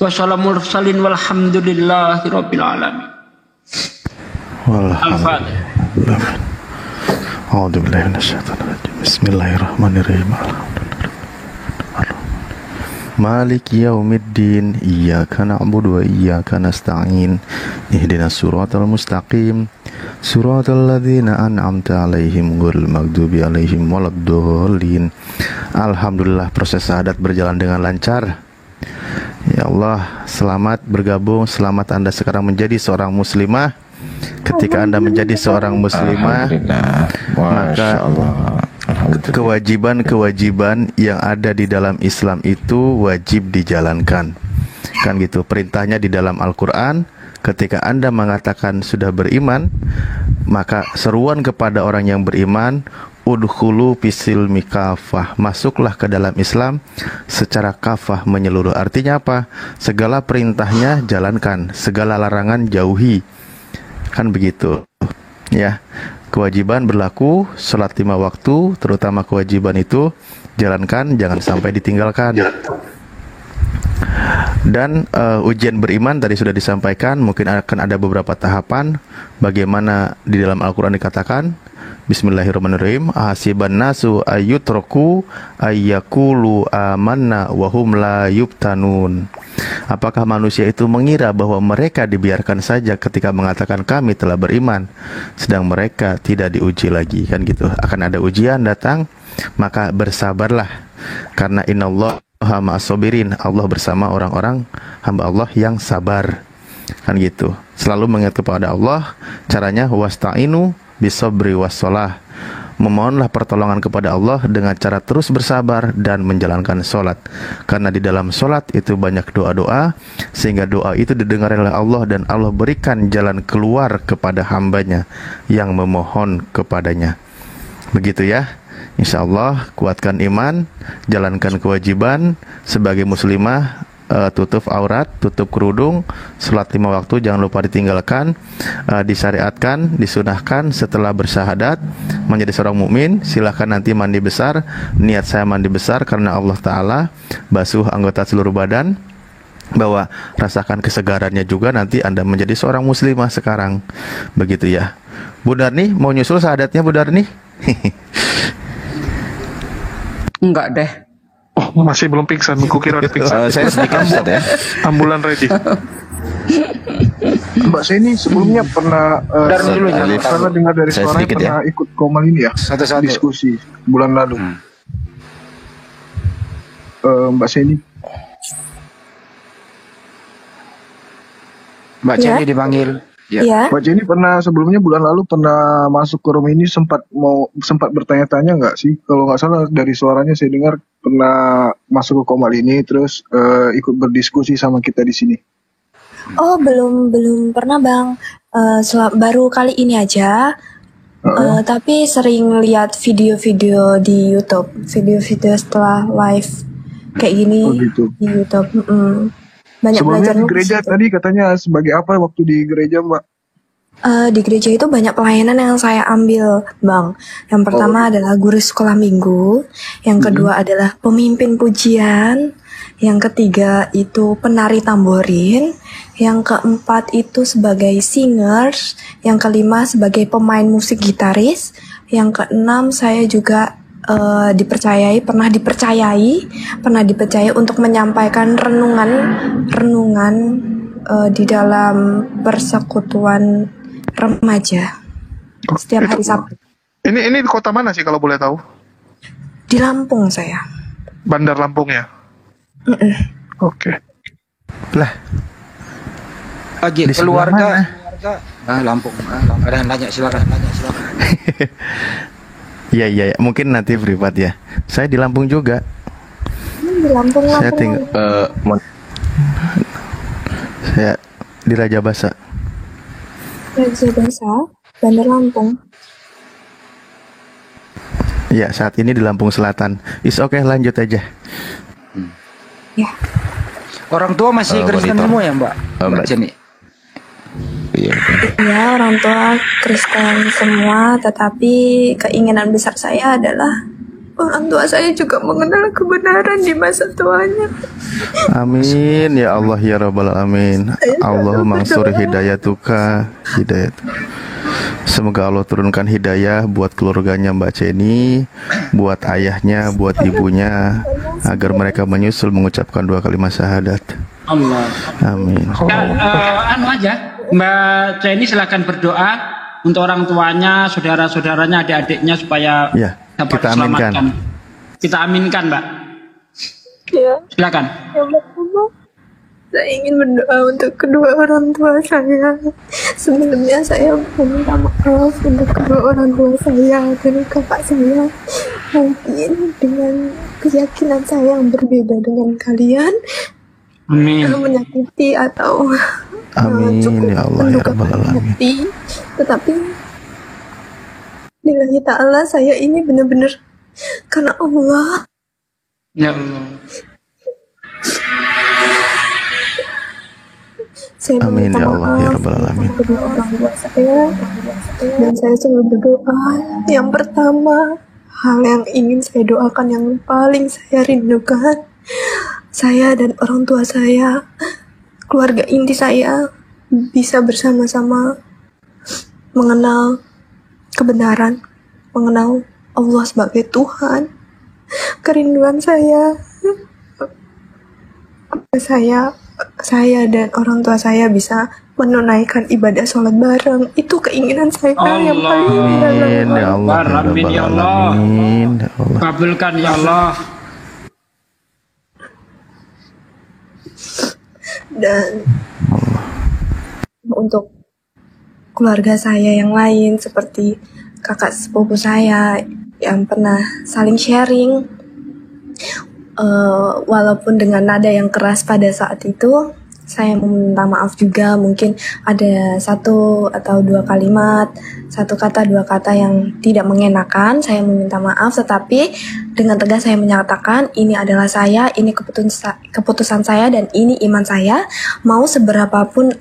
wa salamul mursalin walhamdulillahi rabbil alamin. Alhamdulillah. A'udzubillahi minasyaitonir rajim. Bismillahirrahmanirrahim. Maliki yaumiddin, iyyaka na'budu wa iyyaka nasta'in. Ihdinas siratal mustaqim, siratal ladzina an'amta 'alaihim ghairil maghdubi 'alaihim waladdallin. Alhamdulillah, proses syahadat berjalan dengan lancar. Ya Allah, selamat bergabung, selamat Anda sekarang menjadi seorang muslimah. Ketika Anda menjadi seorang muslimah, maka kewajiban-kewajiban yang ada di dalam Islam itu wajib dijalankan. Kan gitu, perintahnya di dalam Al-Quran. Ketika Anda mengatakan sudah beriman, maka seruan kepada orang yang beriman, udkhulu fisilmi kafah, masuklah ke dalam Islam secara kafah, menyeluruh. Artinya apa? Segala perintahnya jalankan, segala larangan jauhi. Kan begitu ya. Kewajiban berlaku, sholat 5 waktu, terutama kewajiban itu jalankan, jangan sampai ditinggalkan. Dan ujian beriman tadi sudah disampaikan. Mungkin akan ada beberapa tahapan. Bagaimana di dalam Al-Quran dikatakan, Bismillahirrahmanirrahim, ahasiban nasu ayyutraku ayyakulu amanna wahum la yubtanun. Apakah manusia itu mengira bahwa mereka dibiarkan saja ketika mengatakan kami telah beriman, sedang mereka tidak diuji lagi? Kan gitu, akan ada ujian datang, maka bersabarlah, karena innallaha ma'as-sabirin, Allah bersama orang-orang hamba Allah yang sabar. Kan gitu, selalu mengingat kepada Allah. Caranya wasta'inu bisabri wassalah, memohonlah pertolongan kepada Allah dengan cara terus bersabar dan menjalankan sholat. Karena di dalam sholat itu banyak doa-doa, sehingga doa itu didengar oleh Allah, dan Allah berikan jalan keluar kepada hambanya yang memohon kepadanya. Begitu ya. Insya Allah kuatkan iman, jalankan kewajiban sebagai muslimah, tutup aurat, tutup kerudung, sholat 5 waktu jangan lupa ditinggalkan, disyariatkan, disunahkan setelah bersyahadat menjadi seorang mukmin. Silahkan nanti mandi besar. Niat saya mandi besar karena Allah Ta'ala, basuh anggota seluruh badan, bahwa rasakan kesegarannya juga nanti Anda menjadi seorang muslimah sekarang. Begitu ya. Bu Darni mau nyusul syahadatnya Bu Darni? Enggak deh. Oh, masih belum pingsan. Kukira udah pingsan. Saya sedikit Ustaz ya. Ambulan ready. Mbak Seni sebelumnya pernah pernah dengar dari Saya suaranya sedikit pernah ikut Komal ini ya, Satu-satu. diskusi bulan lalu. Mbak Seni, Mbak Ya. Jenny dipanggil. Ya. Ya, Mbak Jenny pernah sebelumnya bulan lalu pernah masuk ke room ini, sempat bertanya-tanya nggak sih? Kalau nggak salah dari suaranya saya dengar pernah masuk ke Komal ini terus ikut berdiskusi sama kita di sini. oh belum pernah Bang. Baru kali ini aja. Tapi sering lihat video-video di YouTube, video-video setelah live kayak gini Oh gitu. di YouTube. Banyak Sebelumnya belajar di gereja tadi katanya sebagai apa waktu di gereja Mbak? Di gereja itu banyak pelayanan yang saya ambil, Bang. Yang pertama adalah guru sekolah minggu, yang kedua adalah pemimpin pujian, yang ketiga itu penari tamborin, yang keempat itu sebagai singers, yang kelima sebagai pemain musik gitaris, yang keenam saya juga pernah dipercayai untuk menyampaikan renungan di dalam persekutuan remaja setiap hari Sabtu. Ini di kota mana sih kalau boleh tahu? Di Lampung saya. Bandar Lampung ya? Oke. Lah, Lagi di sebelah keluarga. mana? Lampung. Ada yang nanya, silakan. Iya, mungkin nanti privat ya. Saya di Lampung juga. Di Lampung. Saya tinggal saya di Raja Basa. Raja Basa, Bandar Lampung. Ya, saat ini di Lampung Selatan. Oke, lanjut aja. Ya. Orang tua masih Kristen semua ya Mbak? Mbak Jenny. Iya. Ya, orang tua Kristen semua, tetapi keinginan besar saya adalah orang tua saya juga mengenal kebenaran di masa tuanya. Amin ya Allah ya Rabbal Alamin. Allahumma ansur hidayatuka hidayat. Semoga Allah turunkan hidayah buat keluarganya Mbak Jenny, buat ayahnya, buat ibunya, agar mereka menyusul mengucapkan 2 kalimat syahadat. Allah. Amin. Anu aja, Mbak Jenny silakan berdoa untuk orang tuanya, saudara-saudaranya, adik-adiknya supaya Ya, dapat kita aminkan. diselamatkan. Kita aminkan, Mbak. Ya. Silakan. Ya Allah, saya ingin berdoa untuk kedua orang tua saya. Sebelumnya saya meminta maaf untuk kedua orang tua saya dan kakak saya. Mungkin dengan keyakinan saya yang berbeda dengan kalian, menyakiti atau Amin ya Allah ya Rabbal Alamin. Tetapi lillahi ta'ala saya ini benar-benar karena Allah. Ya Allah. Saya Amin meminta ya Allah ya maaf Rabbal Alamin. kedua orang tua saya, dan saya selalu berdoa. Yang pertama, hal yang ingin saya doakan yang paling saya rindukan, saya dan orang tua saya, keluarga inti saya bisa bersama-sama mengenal kebenaran, mengenal Allah sebagai Tuhan. Kerinduan saya dan orang tua saya bisa menunaikan ibadah sholat bareng. Itu keinginan saya yang paling dalam. Amin ya Allah ya Amin ya Rabbal Allah. Alamin. Ya Allah. Kabulkan ya Allah. Dan untuk keluarga saya yang lain seperti kakak sepupu saya yang pernah saling sharing, walaupun dengan nada yang keras pada saat itu, saya mau minta maaf juga, mungkin ada 1 atau 2 kalimat, 1 kata 2 kata yang tidak mengenakan, saya meminta maaf, tetapi dengan tegas saya menyatakan ini adalah saya, ini keputusan saya dan ini iman saya. Mau seberapapun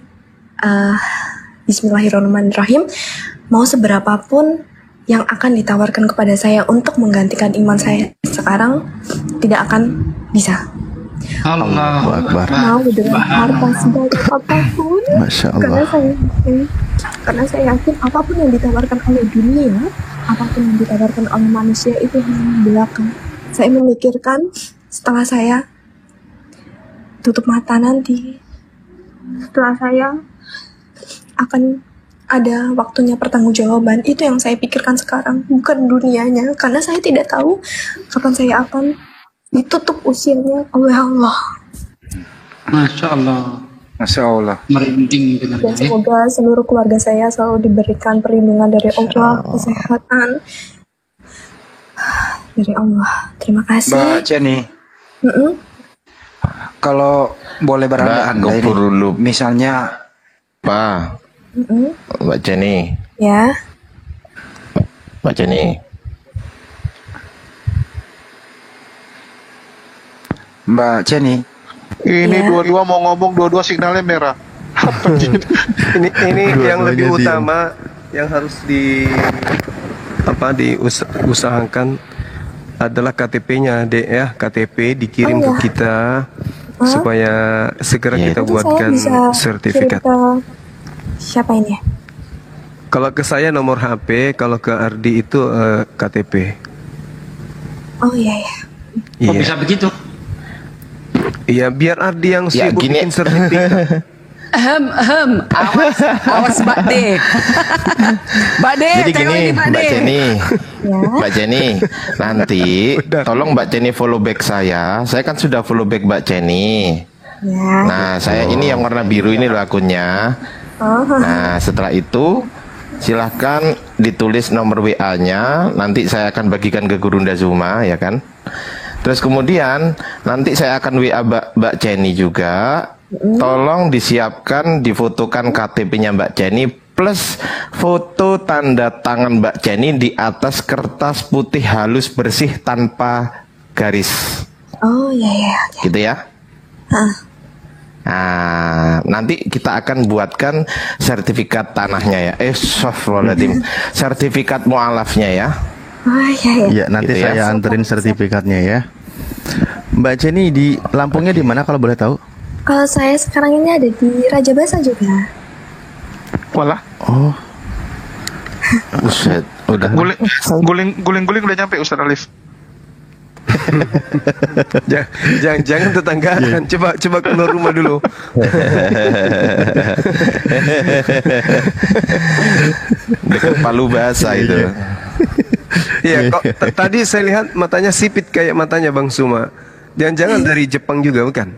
Bismillahirrahmanirrahim, mau seberapapun yang akan ditawarkan kepada saya untuk menggantikan iman saya sekarang tidak akan bisa. Allahu Akbar. Mau dengan harta sebanyak apapun, Masya Allah. karena saya yakin apapun yang ditawarkan oleh dunia, apapun yang ditawarkan oleh manusia itu hanya belakang. Saya memikirkan setelah saya tutup mata nanti, setelah saya akan ada waktunya pertanggungjawaban, itu yang saya pikirkan sekarang, bukan dunianya, karena saya tidak tahu kapan saya akan ditutup usianya oleh Allah. Masya Allah. Masya Allah. Merinding benar Dan ya. semoga seluruh keluarga saya selalu diberikan perlindungan dari Allah, kesehatan dari Allah. Terima kasih. Mbak Jenny, kalau boleh berandai-andai nih, misalnya Pak, Mbak Jenny, Ya. Mbak Jenny. Mbak Jenny. Ini Ya. dua-dua mau ngomong, dua-dua signalnya merah. Ini yang lebih Dua-duanya sih. utama yang harus diusahakan adalah KTP-nya, Dek ya. KTP dikirim Oh, ya. ke kita supaya segera kita Nanti buatkan saya bisa sertifikat. kirim ke siapa ini? Kalau ke saya nomor HP, kalau ke Ardi itu KTP. Oh iya ya. Kok bisa begitu? Iya, biar Ardi yang Ya, sibuk gini. bikin sertifikat. Awas Mbak D. Mbak D, Jadi tengok gini, ini Mbak D. Mbak Jenny, Ya. Mbak Jenny, nanti tolong Mbak Jenny follow back saya. Saya kan sudah follow back Mbak Jenny. Ya. Nah, saya ini yang warna biru ini loh akunnya. Oh. Nah, setelah itu silahkan ditulis nomor WA-nya. Nanti saya akan bagikan ke Gurunda Zuma, ya kan? Terus kemudian nanti saya akan WA Mbak Jenny juga. Tolong disiapkan, difotokan KTP-nya Mbak Jenny plus foto tanda tangan Mbak Jenny di atas kertas putih halus bersih tanpa garis. Oh iya ya. Gitu ya. Nah, nanti kita akan buatkan sertifikat tanahnya ya. Astagfirullahaladzim. Sertifikat mualafnya ya. Oh iya ya. Ya, nanti Gitu ya. saya anterin sertifikatnya ya. Mbak Jenny di Lampungnya di mana kalau boleh tahu? Kalau saya sekarang ini ada di Raja Basa juga. Walah, Oh, Buset, udah. guling udah nyampe Ustaz Alif. Jangan tetangga kan. Coba keluar rumah dulu. Dekat Palu Bahasa itu. Iya, kok tadi saya lihat matanya sipit kayak matanya Bang Suma. Jangan-jangan dari Jepang juga bukan?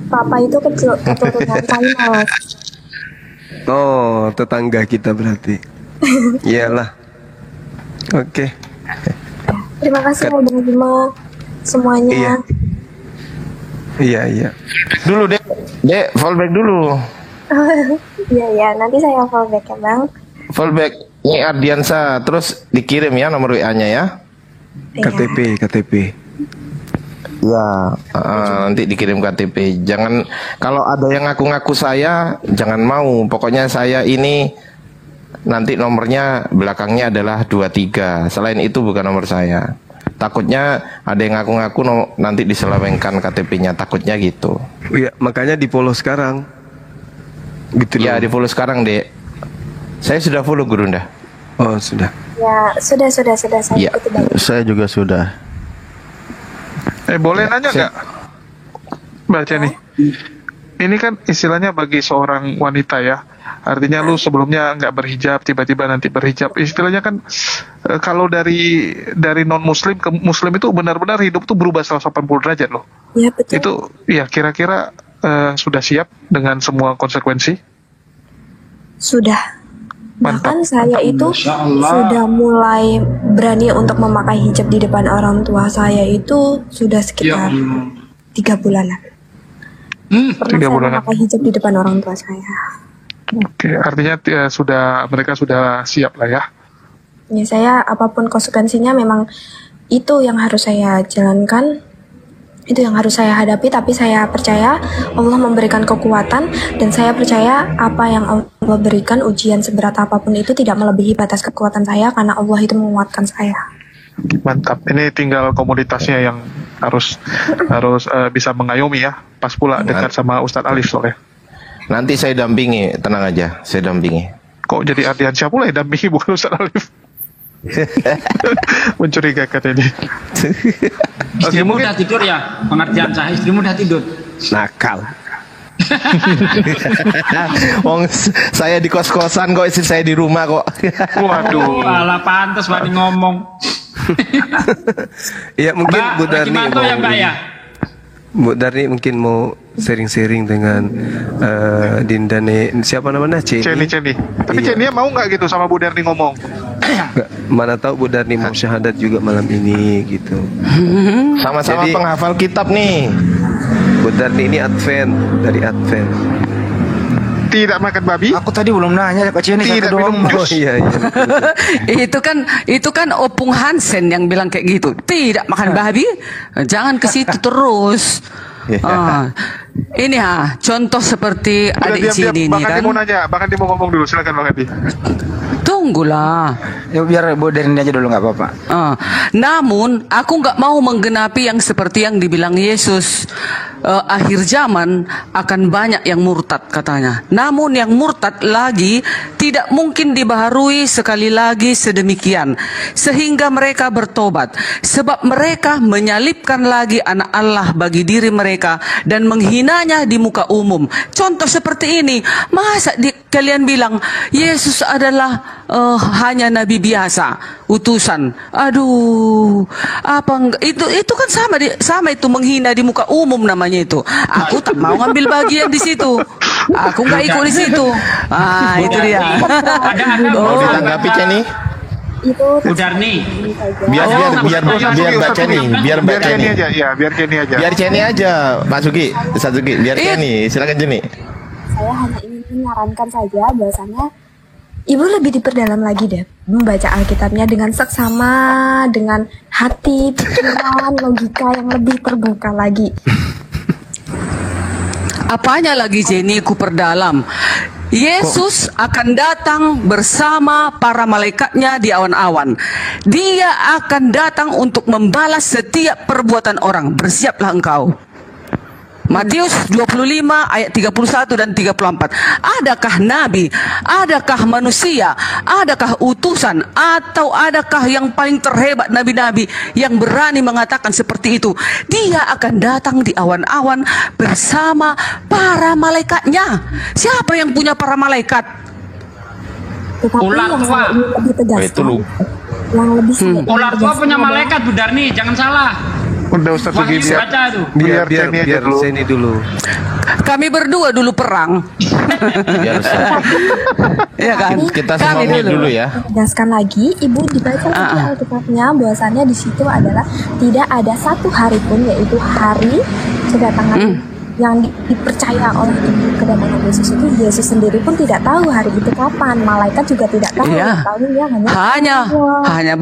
Papa itu keturunan China. Oh, tetangga kita berarti. Iyalah. Oke. Terima kasih ya Bang Bima semuanya. Iya. Dulu Dek, fallback dulu. Iya, nanti saya fallback ya Bang. Fallback ini Ardiansa, terus dikirim ya nomor WA-nya ya. KTP. Ya, nanti dikirim KTP. Jangan, kalau ada yang ngaku-ngaku saya, jangan mau. Pokoknya saya ini nanti nomornya belakangnya adalah 23. Selain itu bukan nomor saya. Takutnya ada yang ngaku-ngaku nanti diselewengkan KTP-nya. Takutnya gitu. Iya, makanya di follow sekarang. Gitu Ya, loh. di follow sekarang, Dek. Saya sudah follow Gurunda. Oh, sudah. Ya, sudah saya Iya. ikuti Bang. saya juga sudah. Boleh nanya nggak, Mbak Jenny? Ini kan istilahnya bagi seorang wanita ya. Artinya lu sebelumnya nggak berhijab, tiba-tiba nanti berhijab. Istilahnya kan kalau dari non muslim ke muslim itu benar-benar hidup tuh berubah 180 derajat loh. Iya betul. Itu ya kira-kira sudah siap dengan semua konsekuensi? Sudah. Bahkan saya itu Masya Allah. sudah mulai berani untuk memakai hijab di depan orang tua saya itu sudah Ya sekitar Allah. 3 bulanan. Pernah 3 saya bulan. memakai hijab di depan orang tua saya. Oke, artinya mereka sudah siap lah ya. Ya, saya apapun konsekuensinya memang itu yang harus saya jalankan, itu yang harus saya hadapi, tapi saya percaya Allah memberikan kekuatan, dan saya percaya apa yang Allah berikan, ujian seberat apapun itu tidak melebihi batas kekuatan saya, karena Allah itu menguatkan saya. Mantap. Ini tinggal komunitasnya yang harus bisa mengayomi ya. Pas pula dekat sama Ustadz Alif soalnya. Nanti saya dampingi, tenang aja, saya dampingi. Kok jadi Ardiansyah pula yang dampingi bukan Ustadz Alif? Mencurigakan ini. Istrimu udah tidur ya, pengertian saya. Istrimu udah tidur. Nakal. Wong saya di kos-kosan kok, istri saya di rumah kok. Waduh. Alah pantas Pak ngomong. Ya mungkin Mbak, Bu Darni Regimanto ya Mbak ya. Bu Darni mungkin mau sharing-sharing dengan Dinda siapa namanya? Ceni. Tapi Iya. Ceni mau nggak gitu sama Bu Darni ngomong? Nggak, mana tahu Bu Darni mau syahadat juga malam ini gitu. Sama-sama Jadi, penghafal kitab nih. Bu Darni ini dari Advent. Tidak makan babi? Aku tadi belum nanya ke Ceni, Tidak minum Oh jus. iya. Itu kan Opung Hansen yang bilang kayak gitu. Tidak makan babi, jangan ke situ terus. Ini contoh seperti Udah adik diam-diam. sini Bang nih Adi kan. mau nanya, Bang Adi mau ngomong dulu. Silakan Bang Adi. Tunggulah. Ya biar Bu Darni aja dulu nggak apa-apa. Namun aku nggak mau menggenapi yang seperti yang dibilang Yesus. Akhir zaman akan banyak yang murtad katanya. Namun yang murtad lagi tidak mungkin dibaharui sekali lagi sedemikian sehingga mereka bertobat, sebab mereka menyalibkan lagi anak Allah bagi diri mereka dan menghinanya di muka umum. Contoh seperti ini, masa kalian bilang Yesus adalah hanya nabi biasa, utusan. Aduh, itu kan sama itu menghina di muka umum namanya itu. Aku tak mau ngambil bagian di situ. Aku nggak ikut di situ. Itu dia. Mau ditanggapi Ceni? Itu Bu Darni. Biar Mbak Ceni, biar Mbak Ceni aja, ya, biar Ceni aja. Biar Ceni aja, Pak Sugi, biar Ceni. Silakan Ceni. saya hanya ingin menyarankan saja bahwasanya Ibu lebih diperdalam lagi deh membaca Alkitabnya dengan seksama, dengan hati, pikiran, logika yang lebih terbuka lagi. Apanya lagi Jenny ku perdalam? Yesus akan datang bersama para malaikatnya di awan-awan. Dia akan datang untuk membalas setiap perbuatan orang. Bersiaplah engkau. Matius 25 ayat 31 dan 34. Adakah nabi, adakah manusia, adakah utusan, atau adakah yang paling terhebat nabi-nabi yang berani mengatakan seperti itu? Dia akan datang di awan-awan bersama para malaikatnya. Siapa yang punya para malaikat? Tetapi Ular yang tua. saya ingin lebih tegaskan, yang lebih saya ingin Ular tua tegaskan punya adalah- malaikat Bu Darni, jangan salah. Udah Ustaz Sugi, Wahyu baca tuh. biar Ceni aja dulu. Ceni dulu. Kami berdua dulu perang. Ya kan? Kita Kami semua dulu ya. Tegaskan lagi, Ibu dibaca lagi Alkitabnya bahwasannya di situ adalah tidak ada satu hari pun, yaitu hari kedatangan yang dipercaya oleh Ibu kedatangan Yesus itu. Yesus sendiri pun tidak tahu hari itu kapan, malaikat juga tidak tahu. Iya. Yang tahu ya hanya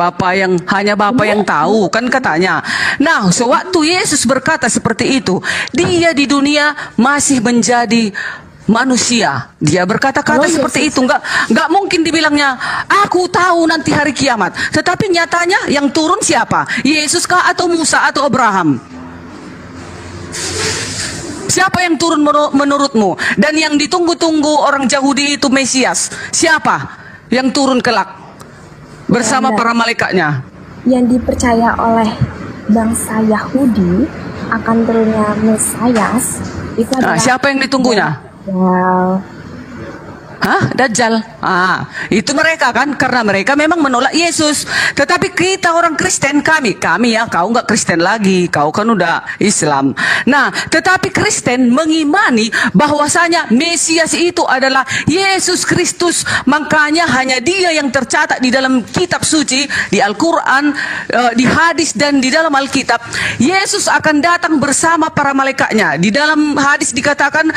Bapa yang tahu kan katanya. Nah, sewaktu Yesus berkata seperti itu, dia di dunia masih menjadi manusia. Dia berkata-kata seperti itu, nggak mungkin dibilangnya aku tahu nanti hari kiamat. Tetapi nyatanya yang turun siapa? Yesus kah atau Musa atau Abraham? Siapa yang turun menurutmu? Dan yang ditunggu-tunggu orang Yahudi itu Mesias. Siapa yang turun kelak bersama para malaikatnya? Yang dipercaya oleh bangsa Yahudi akan turunnya Mesias itu adalah Siapa yang ditunggunya? Dajjal. Dajjal. Itu mereka kan, karena mereka memang menolak Yesus. Tetapi kita orang Kristen, kami ya, kau nggak Kristen lagi, kau kan udah Islam. Nah, tetapi Kristen mengimani bahwasanya Mesias itu adalah Yesus Kristus. Makanya hanya Dia yang tercatat di dalam kitab suci, di Al-Quran, di hadis dan di dalam Alkitab. Yesus akan datang bersama para malaikatnya. Di dalam hadis dikatakan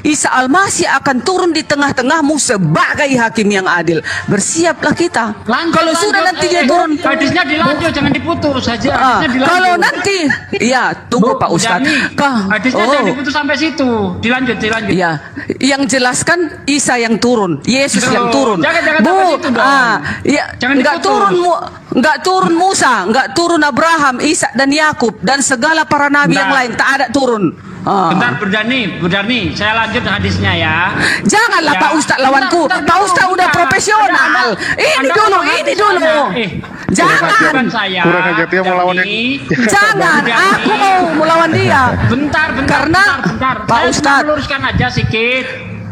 Isa Al-Masih akan turun di tengah-tengahmu sebagai hakim yang adil. Bersiaplah kita. Kalau sudah nanti dia turun, hadisnya dilanjut, jangan diputus saja. Kalau nanti, ya tunggu Pak Ustadz. Hadisnya jangan diputus sampai situ. Dilanjut. Ya, yang jelaskan Isa yang turun, Yesus yang turun. Jangan sampai situ dong. Ya, nggak turun Musa, nggak turun Abraham, Ishak dan Yakub dan segala para nabi yang lain, tak ada turun. Bentar, Berdarni, saya lanjut hadisnya ya. Janganlah Pak Ustadz lawanku. Pak Ustadz udah profesional. Ini dulu. Jangan. Kurang aja dia mau lawan Jangan, aku mau melawan dia. Bentar. Karena Pak Ustadz, luruskan aja sedikit.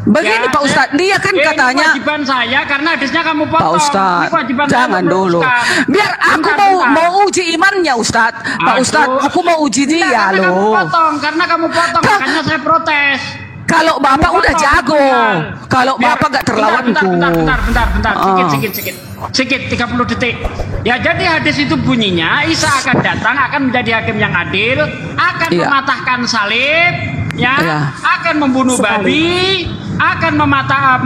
Begini Pak Ustadz, dia kan katanya kewajiban saya karena hadisnya kamu potong. Pak Ustadz, jangan dulu. Biar aku mau uji imannya Ustadz. Pak Ustadz, aku mau uji dia loh. Karena kamu potong, makanya saya protes. Kalau Bapak udah jago, kalau Bapak gak terlawanku. Bentar, sedikit 30 detik. Ya, jadi hadis itu bunyinya Isa akan datang, akan menjadi hakim yang adil, akan mematahkan salib, akan membunuh babi, akan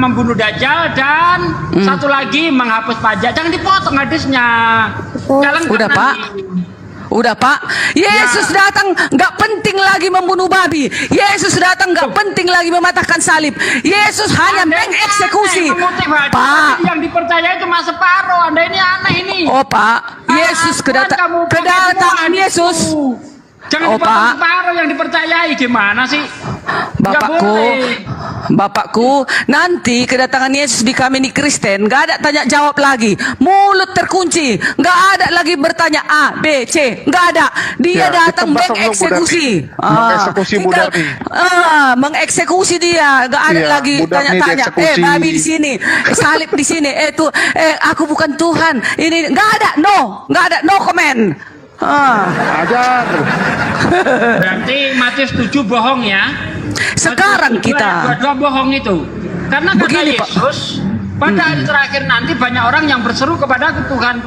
membunuh Dajjal, dan satu lagi menghapus pajak. Jangan dipotong hadisnya. Udah Pak, Yesus datang nggak penting lagi membunuh babi. Yesus datang nggak penting lagi mematahkan salib. Yesus hanya mengeksekusi. Pak, yang dipercaya itu mas separuh. Anda ini aneh ini. Oh Pak, Yesus kedatangan Yesus. Jangan dipotong separuh yang dipercayai. Gimana sih? Bapakku, nanti kedatangan Yesus di kami di Kristen, gak ada tanya jawab lagi, mulut terkunci, gak ada lagi bertanya A, B, C, gak ada. Dia datang mengeksekusi, mengeksekusi dia, gak ada lagi tanya-tanya. Babi di sini, salib di sini, aku bukan Tuhan, ini gak ada, no comment. Berarti Matius 7 bohong ya. Sekarang kita dua bohong itu. Karena kata Yesus, pada hari terakhir nanti banyak orang yang berseru kepada Tuhan.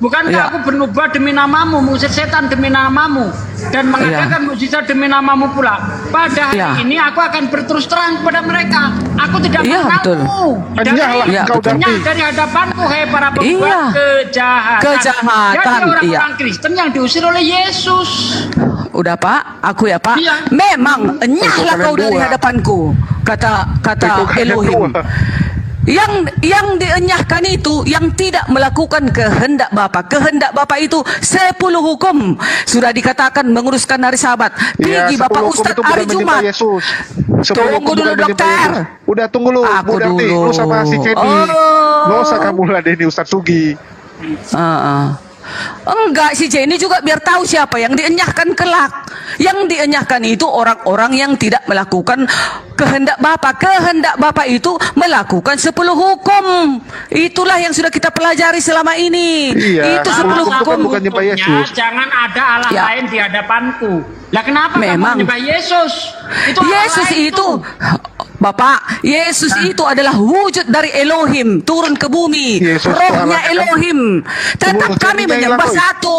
Bukankah aku bernubuat demi namamu, mengusir setan demi namamu, dan mengadakan mukjizat demi namamu pula. Pada hari ini aku akan berterus terang kepada mereka. Aku tidak mengenalmu. Dari hadapanku, hai para pembuat kejahatan. Jadi orang-orang Kristen yang diusir oleh Yesus. Udah Pak, aku ya Pak. Memang enyahlah kau dari hadapanku, kata Elohim. Yang dienyahkan itu yang tidak melakukan kehendak Bapa. Kehendak Bapa itu 10 hukum. Sudah dikatakan menguruskan hari Sabat. Pergi Bapak Ustadz hari Jumat. Tunggu dulu dokter. Udah tunggu lu, Bu Darti. Lu sama si Cedi. Gak usah kamu ladeni Ustadz Sugi. Enggak, si Jenny juga biar tahu siapa yang dienyahkan kelak. Yang dienyahkan itu orang-orang yang tidak melakukan kehendak Bapa. Kehendak Bapa itu melakukan 10 hukum. Itulah yang sudah kita pelajari selama ini. Itu 10 hukum. Bukan nyembah Yesus. Jangan ada Allah lain di hadapanku. Lah kenapa kamu menyembah Yesus? Yesus itu Bapak, Yesus itu adalah wujud dari Elohim turun ke bumi. Rohnya Elohim. Tetap kami menyembah satu.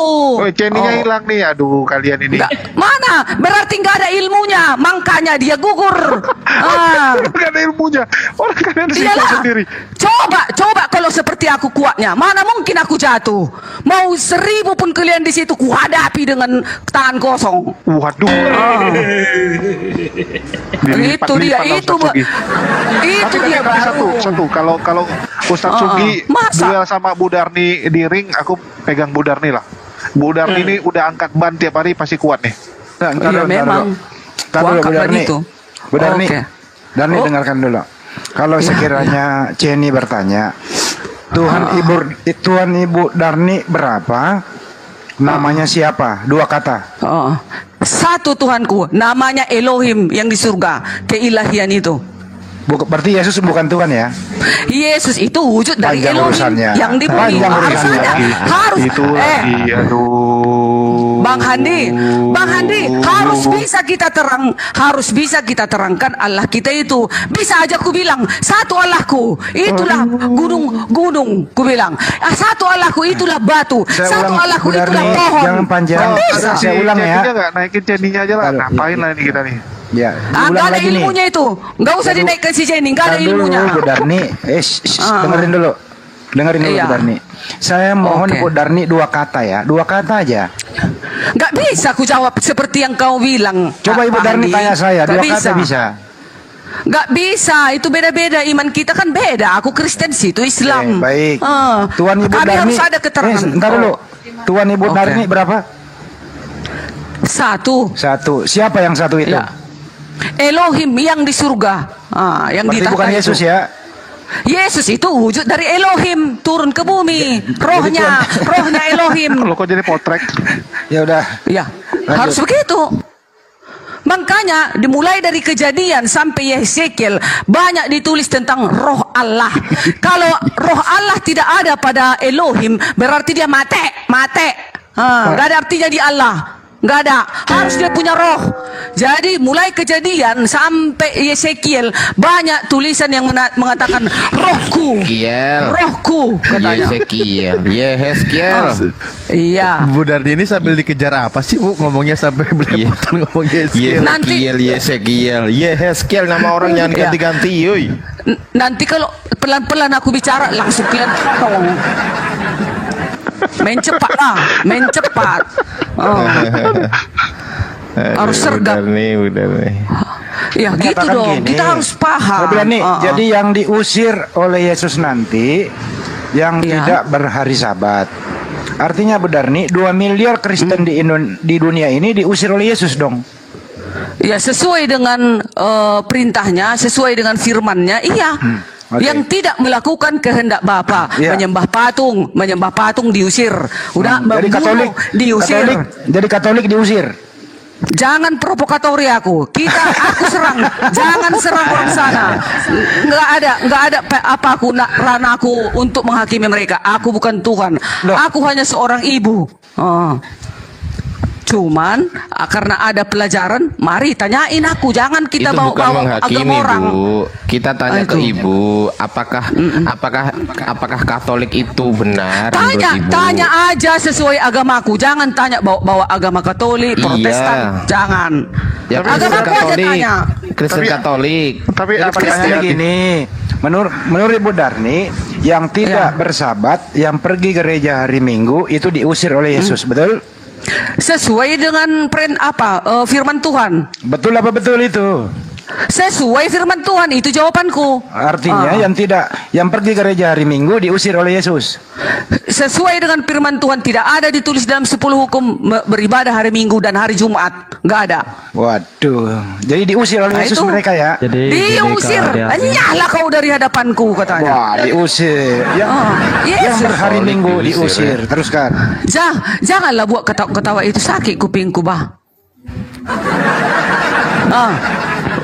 Ceninya hilang nih. Aduh, kalian ini. Mana? Berarti nggak ada ilmunya. Makanya dia gugur. Nggak ada ilmunya. Orang kalian sendiri. Coba kalau seperti aku kuatnya. Mana mungkin aku jatuh. Mau 1000 pun kalian di situ kuhadapi dengan tangan kosong. Waduh. Itu dia. Itu dia satu. Kalau Ustadz Sugi duel sama Bu Darni di ring, aku pegang Bu Darni lah. Bu Darni ini udah angkat ban tiap hari, pasti kuat nih. Memang. Bu Darni, dengarkan dulu. Kalau sekiranya Jenny bertanya, Tuhan Ibu Darni berapa? Namanya siapa? 2 kata. Satu Tuhanku, namanya Elohim yang di surga, keilahian itu. Berarti Yesus bukan Tuhan ya? Yesus itu wujud dari Panjang Elohim urusannya. yang di bumi. Panjang Harus urusannya. ada. Harus. Itu lagi, aduh. Bang Handi, harus bisa kita terangkan Allah kita itu. Bisa aja ku bilang satu Allahku, itulah gunung, ku bilang. Satu Allahku itulah batu, satu Allahku itulah pohon. Jangan panjang. Saya ulang ya. Nggak naikin Jenny-nya aja lah. Ngapain lah ini kita nih? Ya, Nggak ada ilmunya itu. Nggak usah dinaikkan si Jenny, nggak ada ilmunya. Bu Darni, dengerin dulu. Iya. Bu Darni. Saya mohon Oke. Bu Darni 2 kata ya, 2 kata aja. Nggak bisa ku jawab seperti yang kau bilang. Coba Ibu Pak Darni Handi. tanya saya, Nggak 2 kata bisa. Nggak bisa, itu beda-beda. Iman kita kan beda. Aku Kristen sih, itu Islam. Baik. Tuan Ibu Kami Darni. harus ada keterangan. Ntar dulu. Tuan Ibu Oke. Darni berapa? Satu. Siapa yang satu itu? Ya. Elohim yang di surga. Yang di Berarti bukan tahta Yesus itu. ya? Yesus itu wujud dari Elohim turun ke bumi. Rohnya Elohim. Kalau kok jadi potrek? Ya udah. Ya, Lanjut. harus begitu. Makanya dimulai dari Kejadian sampai Yeskiel banyak ditulis tentang roh Allah. Kalau roh Allah tidak ada pada Elohim, berarti dia mate. Gak ada artinya di Allah. Nggak ada, harus dia punya roh. Jadi mulai Kejadian sampai Yeskiel banyak tulisan yang mengatakan rohku, katanya. Yeskiel. Iya. Bu Darni ini sambil dikejar apa sih Bu? Ngomongnya sampai belepotan ngomong Yeskiel. Yeskiel nama orang jangan Iya. ganti-ganti, yoi. Nanti kalau pelan-pelan aku bicara langsung kalian tahu. Main cepat. Harus sergap. Bu Darni. Ya gitu Katakan dong. gini. Kita harus paham. Bu Darni, jadi yang diusir oleh Yesus nanti yang tidak berhari Sabat. Artinya Bu Darni, 2 miliar Kristen di dunia ini diusir oleh Yesus dong. Ya sesuai dengan perintahnya, sesuai dengan firman-Nya. Iya. Yang tidak melakukan kehendak Bapa, menyembah patung diusir. Udah Jadi membunuh diusir. Jadi Katolik diusir. Jangan provokatori aku. Aku serang. Jangan serang orang sana. Nggak ada ranah aku untuk menghakimi mereka. Aku bukan Tuhan. Aku hanya seorang ibu. Cuman karena ada pelajaran, mari tanyain aku. Jangan kita Itu bukan bawa agama menghakimi, orang. Bu. Kita tanya ke Ibu, apakah Katolik itu benar menurut Ibu? Tanya aja sesuai agamaku. Jangan tanya bawa agama Katolik, Protestan. Jangan. Ya, Agamaku aja tanya. Kristen Katolik. Tapi pertanyaannya gini, menurut Ibu Darni, yang tidak bersabat, yang pergi gereja hari Minggu itu diusir oleh Yesus, betul? Sesuai dengan firman Tuhan. Betul apa betul itu? Sesuai firman Tuhan, itu jawabanku. Artinya yang pergi gereja hari Minggu diusir oleh Yesus. Sesuai dengan firman Tuhan, tidak ada ditulis dalam 10 hukum beribadah hari Minggu dan hari Jumat. Nggak ada. Waduh, jadi diusir oleh Yesus mereka ya? Diusir. Nyala kau dari hadapanku, katanya. Wah, diusir. Yang berhari Minggu diusir. Teruskan. Janganlah buat ketawa-ketawa itu, sakit kupingku, bah.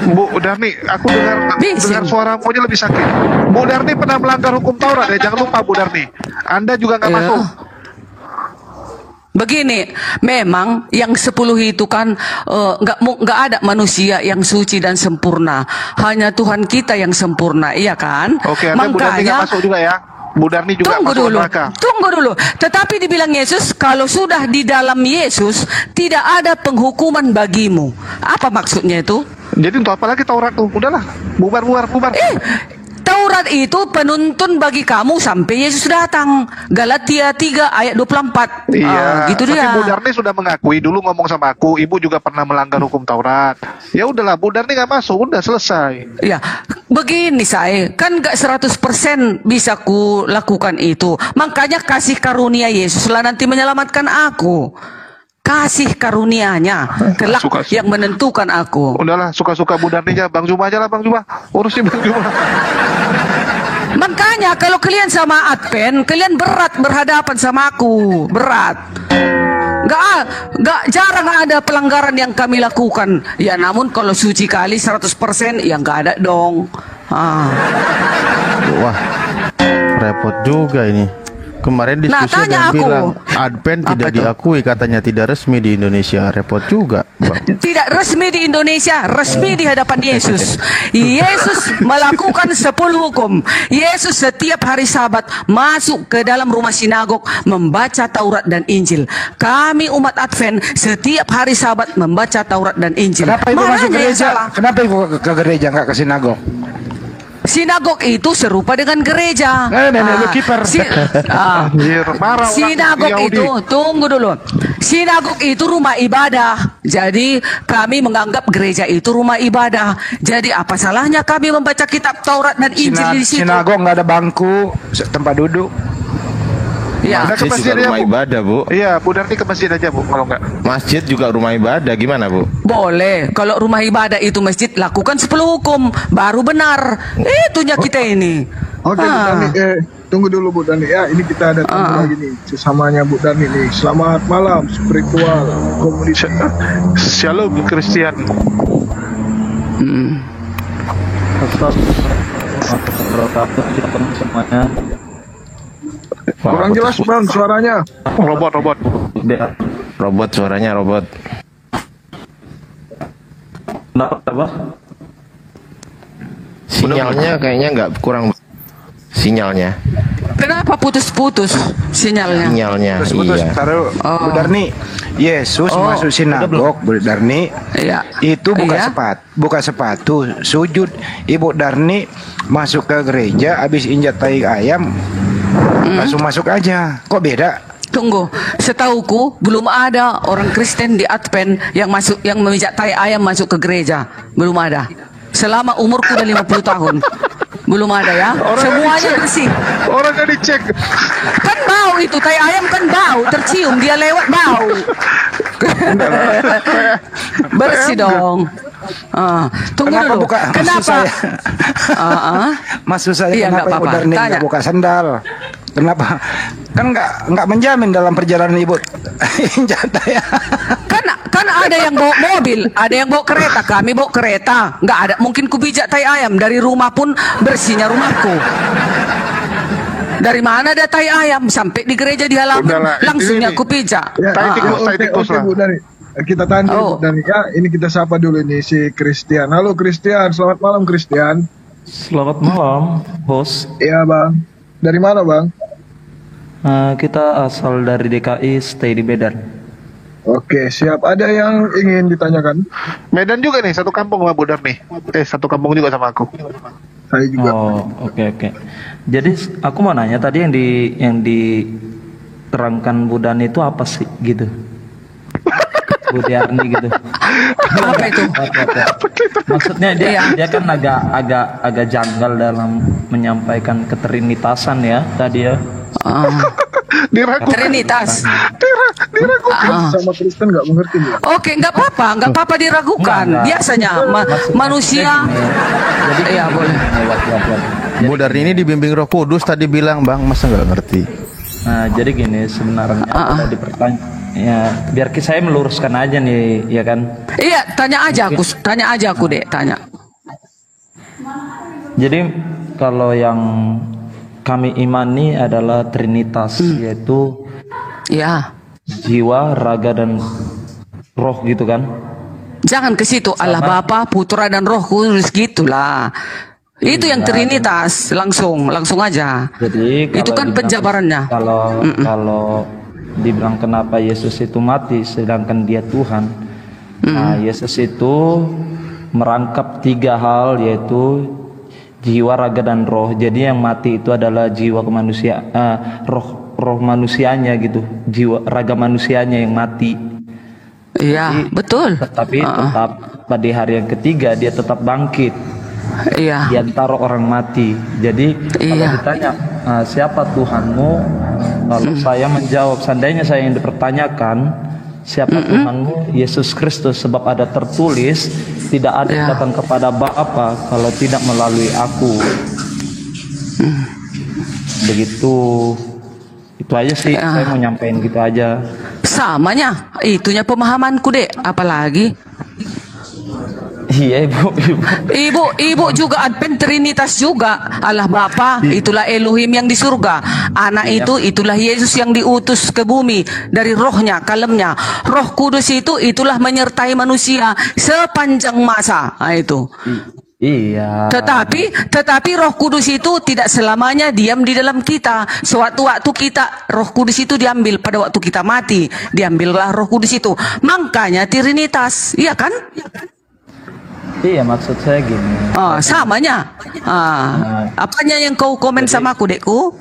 Bu Darni, aku dengar suaramu aja lebih sakit. Bu Darni pernah melanggar hukum Taurat ya, jangan lupa Bu Darni. Anda juga nggak masuk. Begini, memang yang 10 itu kan nggak ada manusia yang suci dan sempurna. Hanya Tuhan kita yang sempurna, iya kan? Oke, Bu Darni nggak masuk juga ya. Bu Darni juga masuk neraka. Tunggu dulu. Tetapi dibilang Yesus, kalau sudah di dalam Yesus tidak ada penghukuman bagimu. Apa maksudnya itu? Jadi untuk apa lagi Taurat tuh? Udahlah, bubar. Taurat itu penuntun bagi kamu sampai Yesus datang. Galatia 3 ayat 24. Iya, gitu dia. tapi Bu Darni sudah mengakui dulu ngomong sama aku, Ibu juga pernah melanggar hukum Taurat. Ya udahlah, Bu Darni nggak masuk, udah selesai. Ya, begini saya, kan nggak 100% bisa ku lakukan itu. Makanya kasih karunia Yesus lah nanti menyelamatkan aku. Kasih karunia-Nya kelak yang menentukan aku. Udahlah, suka-suka Bu Darni aja, Bang Juma aja lah, Bang Juma. Urusin Bang Juma. Makanya kalau kalian sama Advent, kalian berat berhadapan sama aku, berat. Nggak jarang ada pelanggaran yang kami lakukan. Ya namun kalau suci kali 100% ya nggak ada dong. Wah, repot juga ini. Kemarin diskusi ada tanya yang aku. bilang Advent tidak diakui, katanya tidak resmi di Indonesia. Repot juga, Bang. Tidak resmi di Indonesia, resmi di hadapan Yesus. Yesus melakukan 10 hukum. Yesus setiap hari Sabat masuk ke dalam rumah sinagog membaca Taurat dan Injil. Kami umat Advent setiap hari Sabat membaca Taurat dan Injil. Kenapa ibu masuk Mananya yang gereja? salah? Kenapa ibu ke gereja nggak ke sinagog? Sinagog itu serupa dengan gereja. Nenek lu kiper. Sinagog itu, tunggu dulu. Sinagog itu rumah ibadah. Jadi kami menganggap gereja itu rumah ibadah. Jadi apa salahnya kami membaca kitab Taurat dan Injil di situ? Sinagog nggak ada bangku, tempat duduk. Ya. Masjid juga rumah ibadah, Bu. Iya, Bu Darni ke masjid aja, Bu, kalau enggak. Masjid juga rumah ibadah, gimana, Bu? Boleh. Kalau rumah ibadah itu masjid, lakukan 10 hukum, baru benar. Itunya kita ini. Oke, Bu Dani, tunggu dulu Bu Dani ya. Ini kita ada tamu lagi nih, sesamanya Bu Dani nih. Selamat malam, spiritual komunitas. Shalom Christian. Semuanya. Kurang jelas Bang suaranya. Robot suaranya robot. Kenapa? Sinyalnya kayaknya nggak kurang. Sinyalnya. Kenapa putus-putus sinyalnya? Sinyalnya, Putus-putus. iya. Taruh Bu Darni. Yesus masuk sinagog, Bu Darni. Iya. Itu buka sepatu, sujud. Ibu Darni masuk ke gereja, habis injak tai ayam, langsung masuk aja. Kok beda? Tunggu, setauku belum ada orang Kristen di Advent yang memijak tai ayam masuk ke gereja. Belum ada. Selama umurku udah 50 tahun. Belum ada ya. Semuanya bersih. Orang gak dicek. Kan bau itu, tai ayam kan bau, tercium dia lewat bau. Bersih dong. Tunggu dulu. Kenapa? Maksud saya iya, kenapa Ibu Darni nggak buka sandal? Kenapa? Kan nggak menjamin dalam perjalanan Ibu. Kan ada yang bawa mobil, ada yang bawa kereta. Kami bawa kereta, nggak ada. Mungkin ku bijak tai ayam dari rumah pun bersihnya rumahku. Dari mana ada tai ayam sampai di gereja di halaman langsungnya ku pijak. Oke Bu Dani. Kita tahan dulu Bu Dani ya. Ini kita sapa dulu nih si Christian. Halo Christian, selamat malam Christian. Selamat malam, host. Iya Bang. Dari mana Bang? Kita asal dari DKI, stay di Medan. Oke, siap. Ada yang ingin ditanyakan? Medan juga nih, satu kampung sama Bu Darni. Satu kampung juga sama aku. Saya juga. Oh, oke. Jadi aku mau nanya tadi yang diterangkan Bu Dani itu apa sih gitu? Bu Darni gitu. Apa itu? Maksudnya dia kan agak janggal dalam menyampaikan ketrinitasan ya tadi ya. Diragukan. Trinitas. Diragukan sama Kristen nggak mengerti ya? Oke, nggak apa-apa diragukan. Biasanya manusia. Jadi ya boleh. Bu Darni ini dibimbing Roh Kudus tadi bilang Bang, masa nggak ngerti? Nah, jadi gini sebenarnya tadi pertanyaan ya biar saya meluruskan aja nih, ya kan? Iya, tanya aja aku deh, tanya. Jadi kalau yang kami imani adalah Trinitas, yaitu jiwa, raga dan roh gitu kan? Jangan ke situ. Allah Bapa, Putra dan Roh Kudus gitulah. Itu yang Trinitas, langsung aja. Jadi itu kan penjabarannya. Kalau dibilang kenapa Yesus itu mati sedangkan dia Tuhan. Nah, Yesus itu merangkap 3 hal, yaitu jiwa, raga dan roh. Jadi yang mati itu adalah jiwa kemanusiaan, roh manusianya gitu, jiwa raga manusianya yang mati. Iya, betul. Tapi tetap pada hari yang ketiga dia tetap bangkit. Iya. Di antara orang mati. Jadi kalau ditanya siapa Tuhanmu, kalau saya menjawab, seandainya saya yang dipertanyakan siapa Tuhanmu, Yesus Kristus, sebab ada tertulis tidak ada yang datang kepada Bapa kalau tidak melalui aku. Begitu. Itu aja sih, saya mau nyampein gitu aja. Samanya, itunya pemahamanku dek, apalagi. Iya Ibu juga Advent Trinitas juga. Allah Bapa itulah Elohim yang di surga. Anak itulah Yesus yang diutus ke bumi dari rohnya, kalemnya. Roh Kudus itulah menyertai manusia sepanjang masa. Nah, itu. Iya. Tetapi Roh Kudus itu tidak selamanya diam di dalam kita. Sewaktu-waktu kita Roh Kudus itu diambil, pada waktu kita mati diambillah Roh Kudus itu. Makanya Trinitas, iya kan? Iya, maksud saya gini. Samanya. Apanya yang kau komen sama aku, dekku?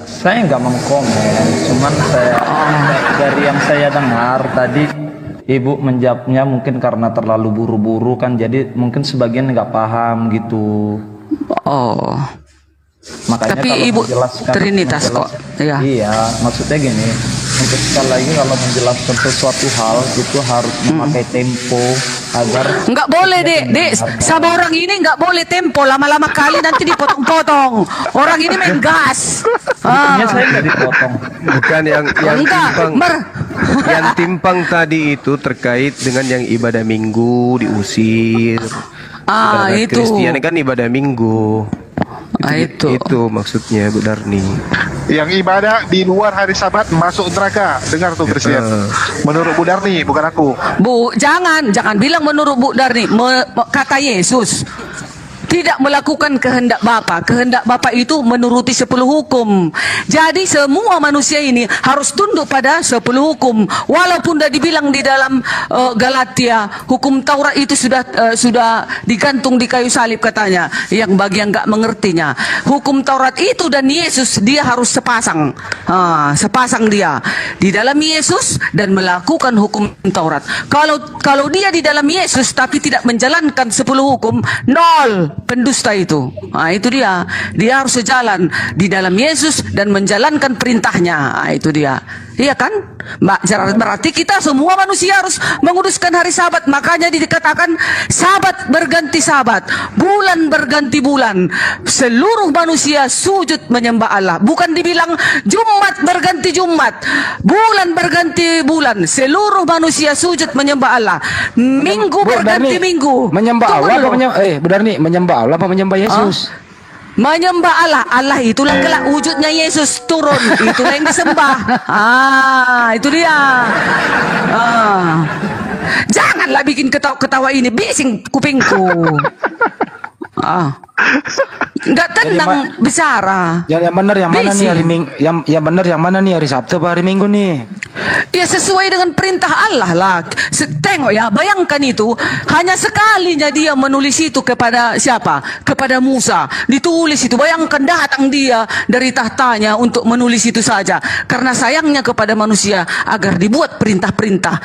Saya nggak mau komen, cuman saya dari yang saya dengar tadi Ibu menjawabnya mungkin karena terlalu buru-buru kan, jadi mungkin sebagian nggak paham gitu. Makanya tapi kalau Ibu menjelaskan Trinitas kok. Iya, maksudnya gini. Untuk sekali lagi kalau menjelaskan sesuatu hal itu harus memakai tempo agar nggak boleh dek sama orang ini nggak boleh tempo, lama-lama kali nanti dipotong-potong. Orang ini main gas. Saya nggak dipotong. Bukan yang timpang. Yang timpang tadi itu terkait dengan yang ibadah minggu diusir. Itu Kristiani kan ibadah minggu. Itu maksudnya Bu Darni. Yang ibadah di luar hari Sabat masuk neraka. Dengar tuh Christian. Menurut Bu Darni, bukan aku. Bu, jangan bilang menurut Bu Darni. Kata Yesus tidak melakukan kehendak Bapa. Kehendak Bapa itu menuruti 10 hukum. Jadi semua manusia ini harus tunduk pada 10 hukum. Walaupun sudah dibilang di dalam Galatia, hukum Taurat itu sudah digantung di kayu salib katanya. Yang bagi yang nggak mengertinya, hukum Taurat itu dan Yesus dia harus sepasang. Sepasang dia di dalam Yesus dan melakukan hukum Taurat. Kalau dia di dalam Yesus tapi tidak menjalankan 10 hukum, nol. Pendusta itu. Itu dia harus sejalan di dalam Yesus dan menjalankan perintahnya. Itu dia. Iya kan? Berarti kita semua manusia harus menguduskan hari Sabat. Makanya dikatakan Sabat berganti Sabat, bulan berganti bulan. Seluruh manusia sujud menyembah Allah. Bukan dibilang Jumat berganti Jumat, bulan berganti bulan. Seluruh manusia sujud menyembah Allah. Minggu berganti minggu. Menyembah Allah apa menyembah Allah apa menyembah Yesus? Menyembah Allah. Allah itulah kelak wujudnya Yesus turun. Itulah yang disembah. Itu dia. Janganlah bikin ketawa-ketawa ini, bising kupingku. Nggak tenang bicara. Yang benar yang mana nih hari Minggu? Yang benar yang mana nih, hari Sabtu apa hari Minggu nih? Ya sesuai dengan perintah Allah lah. Tengok ya, bayangkan itu hanya sekalinya dia menulis itu kepada siapa? Kepada Musa. Ditulis itu, bayangkan datang dia dari tahtanya untuk menulis itu saja. Karena sayangnya kepada manusia agar dibuat perintah-perintah.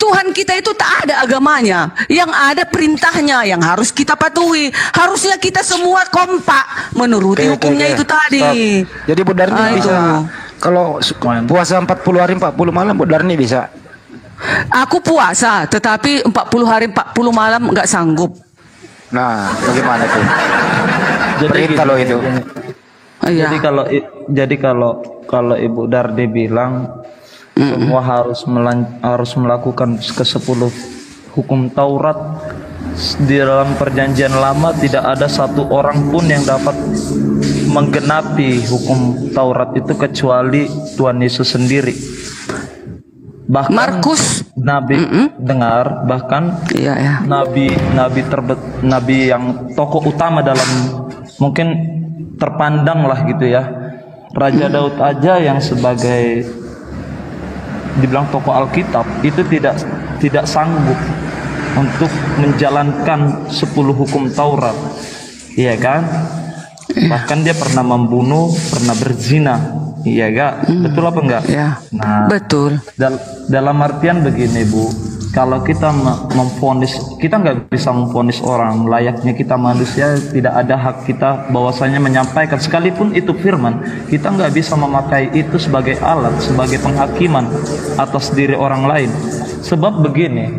Tuhan kita itu tak ada agamanya, yang ada perintahnya yang harus kita patuhi. Harusnya kita semua kompak menuruti hukumnya itu tadi. Stop. Jadi Bu Darni bisa kalau puasa 40 hari 40 malam Bu Darni bisa. Aku puasa, tetapi 40 hari 40 malam nggak sanggup. Nah, bagaimana tuh? Perintah lo itu. Jadi kalau Ibu Darni bilang semua harus melakukan ke-10 hukum Taurat, di dalam perjanjian lama tidak ada satu orang pun yang dapat menggenapi hukum Taurat itu kecuali Tuhan Yesus sendiri. Bahkan Markus dengar bahkan nabi yang tokoh utama dalam mungkin terpandang lah gitu ya, Raja Daud aja yang sebagai dibilang tokoh Alkitab itu tidak sanggup untuk menjalankan 10 hukum Taurat, iya kan? Bahkan dia pernah membunuh, pernah berzina, iya gak? Betul apa enggak? Ya, nah, betul. Dalam artian begini Bu, kalau kita memvonis, kita nggak bisa memvonis orang. Layaknya kita manusia, tidak ada hak kita bahwasanya menyampaikan, sekalipun itu firman, kita nggak bisa memakai itu sebagai alat, sebagai penghakiman atas diri orang lain. Sebab begini,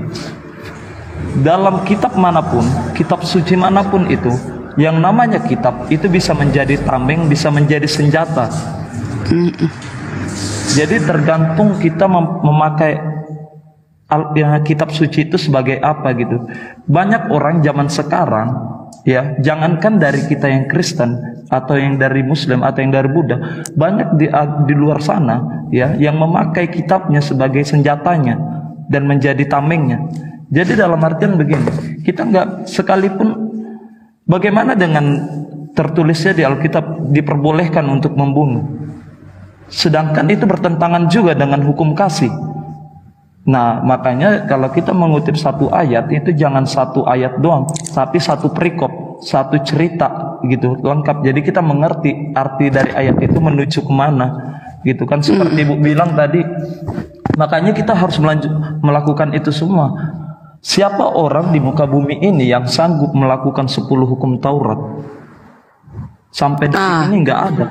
dalam kitab manapun, kitab suci manapun itu, yang namanya kitab itu bisa menjadi tameng, bisa menjadi senjata. Jadi tergantung kita memakai kitab suci itu sebagai apa gitu. Banyak orang zaman sekarang ya, jangankan dari kita yang Kristen atau yang dari Muslim atau yang dari Buddha, banyak di luar sana ya yang memakai kitabnya sebagai senjatanya dan menjadi tamengnya. Jadi dalam artian begini, kita nggak sekalipun bagaimana dengan tertulisnya di Alkitab diperbolehkan untuk membunuh, sedangkan itu bertentangan juga dengan hukum kasih. Nah, makanya kalau kita mengutip satu ayat itu jangan satu ayat doang, tapi satu perikop, satu cerita gitu lengkap. Jadi kita mengerti arti dari ayat itu menuju kemana gitu kan, seperti Ibu bilang tadi. Makanya kita harus melakukan itu semua. Siapa orang di muka bumi ini yang sanggup melakukan 10 hukum Taurat? Sampai detik ini nggak ada.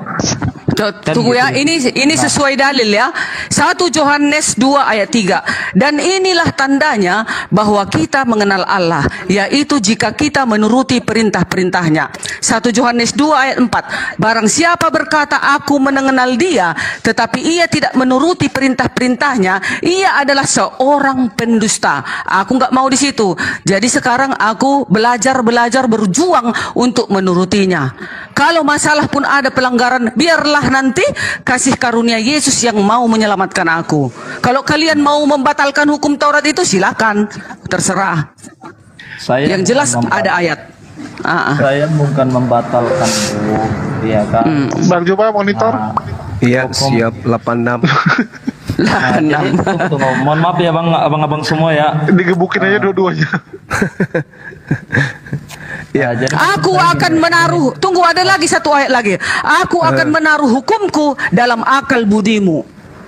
Tunggu ya, ini sesuai dalil ya. 1 Yohanes 2 ayat 3. Dan inilah tandanya bahwa kita mengenal Allah, yaitu jika kita menuruti perintah-perintahnya. 1 Yohanes 2 ayat 4. Barang siapa berkata aku mengenal Dia, tetapi ia tidak menuruti perintah-perintahnya, ia adalah seorang pendusta. Aku nggak mau di situ. Jadi sekarang aku belajar berjuang untuk menurutinya. Kalau masalah pun ada pelanggaran, biarlah nanti kasih karunia Yesus yang mau menyelamatkan aku. Kalau kalian mau membatalkan hukum Taurat itu silakan, terserah. Yang jelas ada ayat. Saya bukan membatalkan, Bu. Iya kan. Bang Juma monitor. Iya, siap 86. Mohon maaf ya Bang, abang-abang semua ya. Digebukin aja dua-duanya. Ya, aku akan menaruh, tunggu ada lagi satu ayat lagi. Aku akan menaruh hukumku dalam akal budimu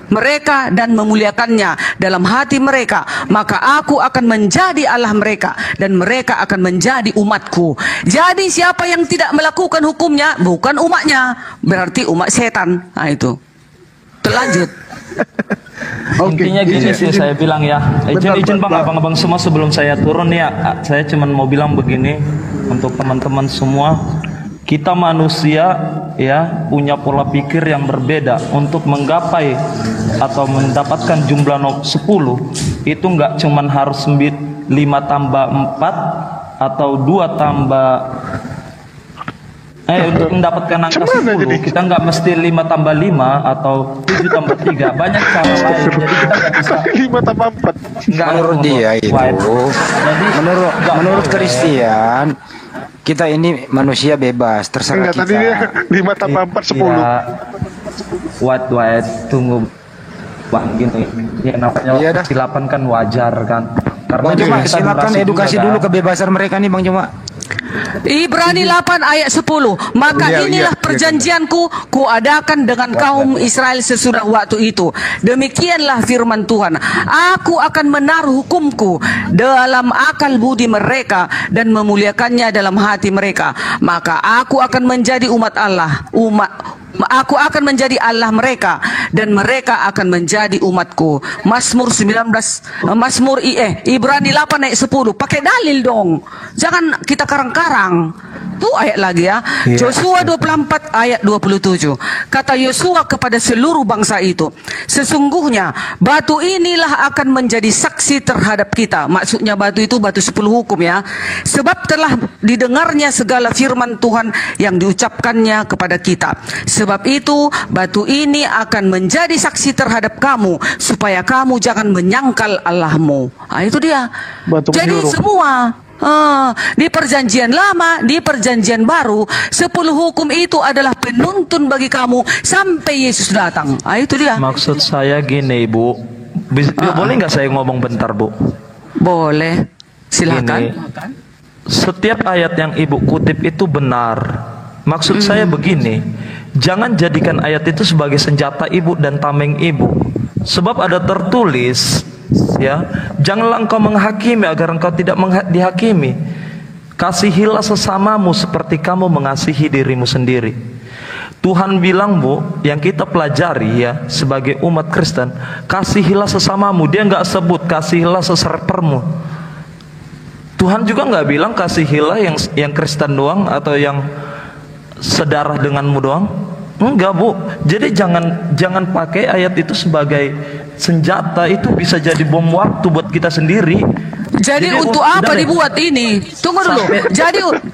mereka dan memuliakannya dalam hati mereka, maka aku akan menjadi Allah mereka dan mereka akan menjadi umatku. Jadi siapa yang tidak melakukan hukumnya bukan umatnya, berarti umat setan. Nah itu terlanjut. Intinya gini sih saya bilang ya, izin Bang, abang-abang semua sebelum saya turun ya, saya cuma mau bilang begini untuk teman-teman semua. Kita manusia ya punya pola pikir yang berbeda. Untuk menggapai atau mendapatkan jumlah 10 itu nggak cuman harus 5 tambah 4 atau 2 tambah untuk mendapatkan angka 10 kita nggak mesti 5 tambah 5 atau 7 tambah 3. Banyak cara lain. Jadi kita nggak bisa 5 tambah 4. Menurut dia itu, menurut Kristen, kita ini manusia bebas, terserah kita. Tadi dia 5 tambah 4 10. White tunggu Bang gini. Ya namanya kesilapan kan wajar kan. Karena Bang Juma, silakan edukasi dulu kebebasan mereka nih Bang Juma. Ibrani 8 ayat 10. Maka inilah perjanjianku kuadakan dengan kaum Israel sesudah waktu itu. Demikianlah firman Tuhan. Aku akan menaruh hukumku dalam akal budi mereka dan memuliakannya dalam hati mereka. Maka aku akan menjadi umat Allah. Aku akan menjadi Allah mereka dan mereka akan menjadi umatku. Mazmur 19 Ibrani 8 ayat 10. Pakai dalil dong. Jangan kita karang-karang. Tuh ayat lagi ya. Yosua 24 ayat 27. Kata Yosua kepada seluruh bangsa itu, sesungguhnya batu inilah akan menjadi saksi terhadap kita. Maksudnya batu itu batu 10 hukum ya. Sebab telah didengarnya segala firman Tuhan yang diucapkannya kepada kita. Sebab itu batu ini akan menjadi saksi terhadap kamu supaya kamu jangan menyangkal Allahmu. Nah, itu dia. Jadi semua di perjanjian lama, di perjanjian baru, 10 hukum itu adalah penuntun bagi kamu sampai Yesus datang. Nah, itu dia. Maksud saya gini Bu, boleh nggak saya ngomong bentar Bu? Boleh, silakan. Setiap ayat yang Ibu kutip itu benar. Maksud saya begini, jangan jadikan ayat itu sebagai senjata Ibu dan tameng Ibu. Sebab ada tertulis, ya, janganlah engkau menghakimi agar engkau tidak dihakimi. Kasihilah sesamamu seperti kamu mengasihi dirimu sendiri. Tuhan bilang Bu, yang kita pelajari ya sebagai umat Kristen, kasihilah sesamamu. Dia nggak sebut kasihilah seserpermu. Tuhan juga nggak bilang kasihilah yang Kristen doang atau yang sedarah denganmu doang. Enggak, Bu. Jadi jangan pakai ayat itu sebagai senjata. Itu bisa jadi bom waktu buat kita sendiri. Jadi untuk apa dibuat ini? Tunggu dulu.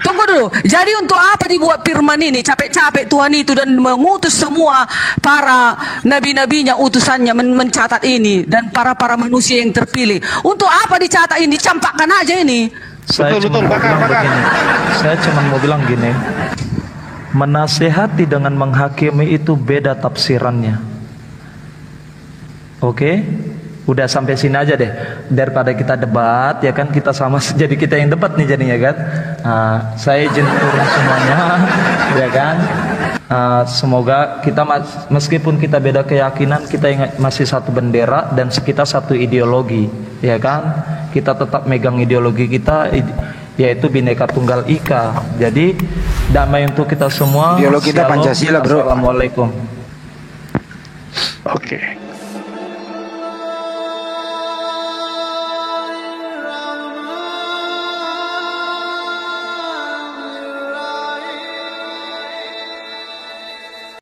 Tunggu dulu. Jadi untuk apa dibuat firman ini? Capek-capek Tuhan itu dan mengutus semua para nabi-nabinya, utusannya mencatat ini, dan para manusia yang terpilih. Untuk apa dicatat ini? Campakkan aja ini. Saya cuma mau bilang gini. Menasehati dengan menghakimi itu beda tafsirannya. Oke? Udah sampai sini aja deh. Daripada kita debat, ya kan, kita sama jadi kita yang debat nih jadinya kan. Saya izin turun semuanya, ya kan. Semoga kita meskipun kita beda keyakinan, kita ingat masih satu bendera dan kita satu ideologi, ya kan. Kita tetap megang ideologi kita, yaitu Bhinneka Tunggal Ika. Jadi damai untuk kita semua. Ideologi kita Pancasila, bro. Assalamualaikum. Oke.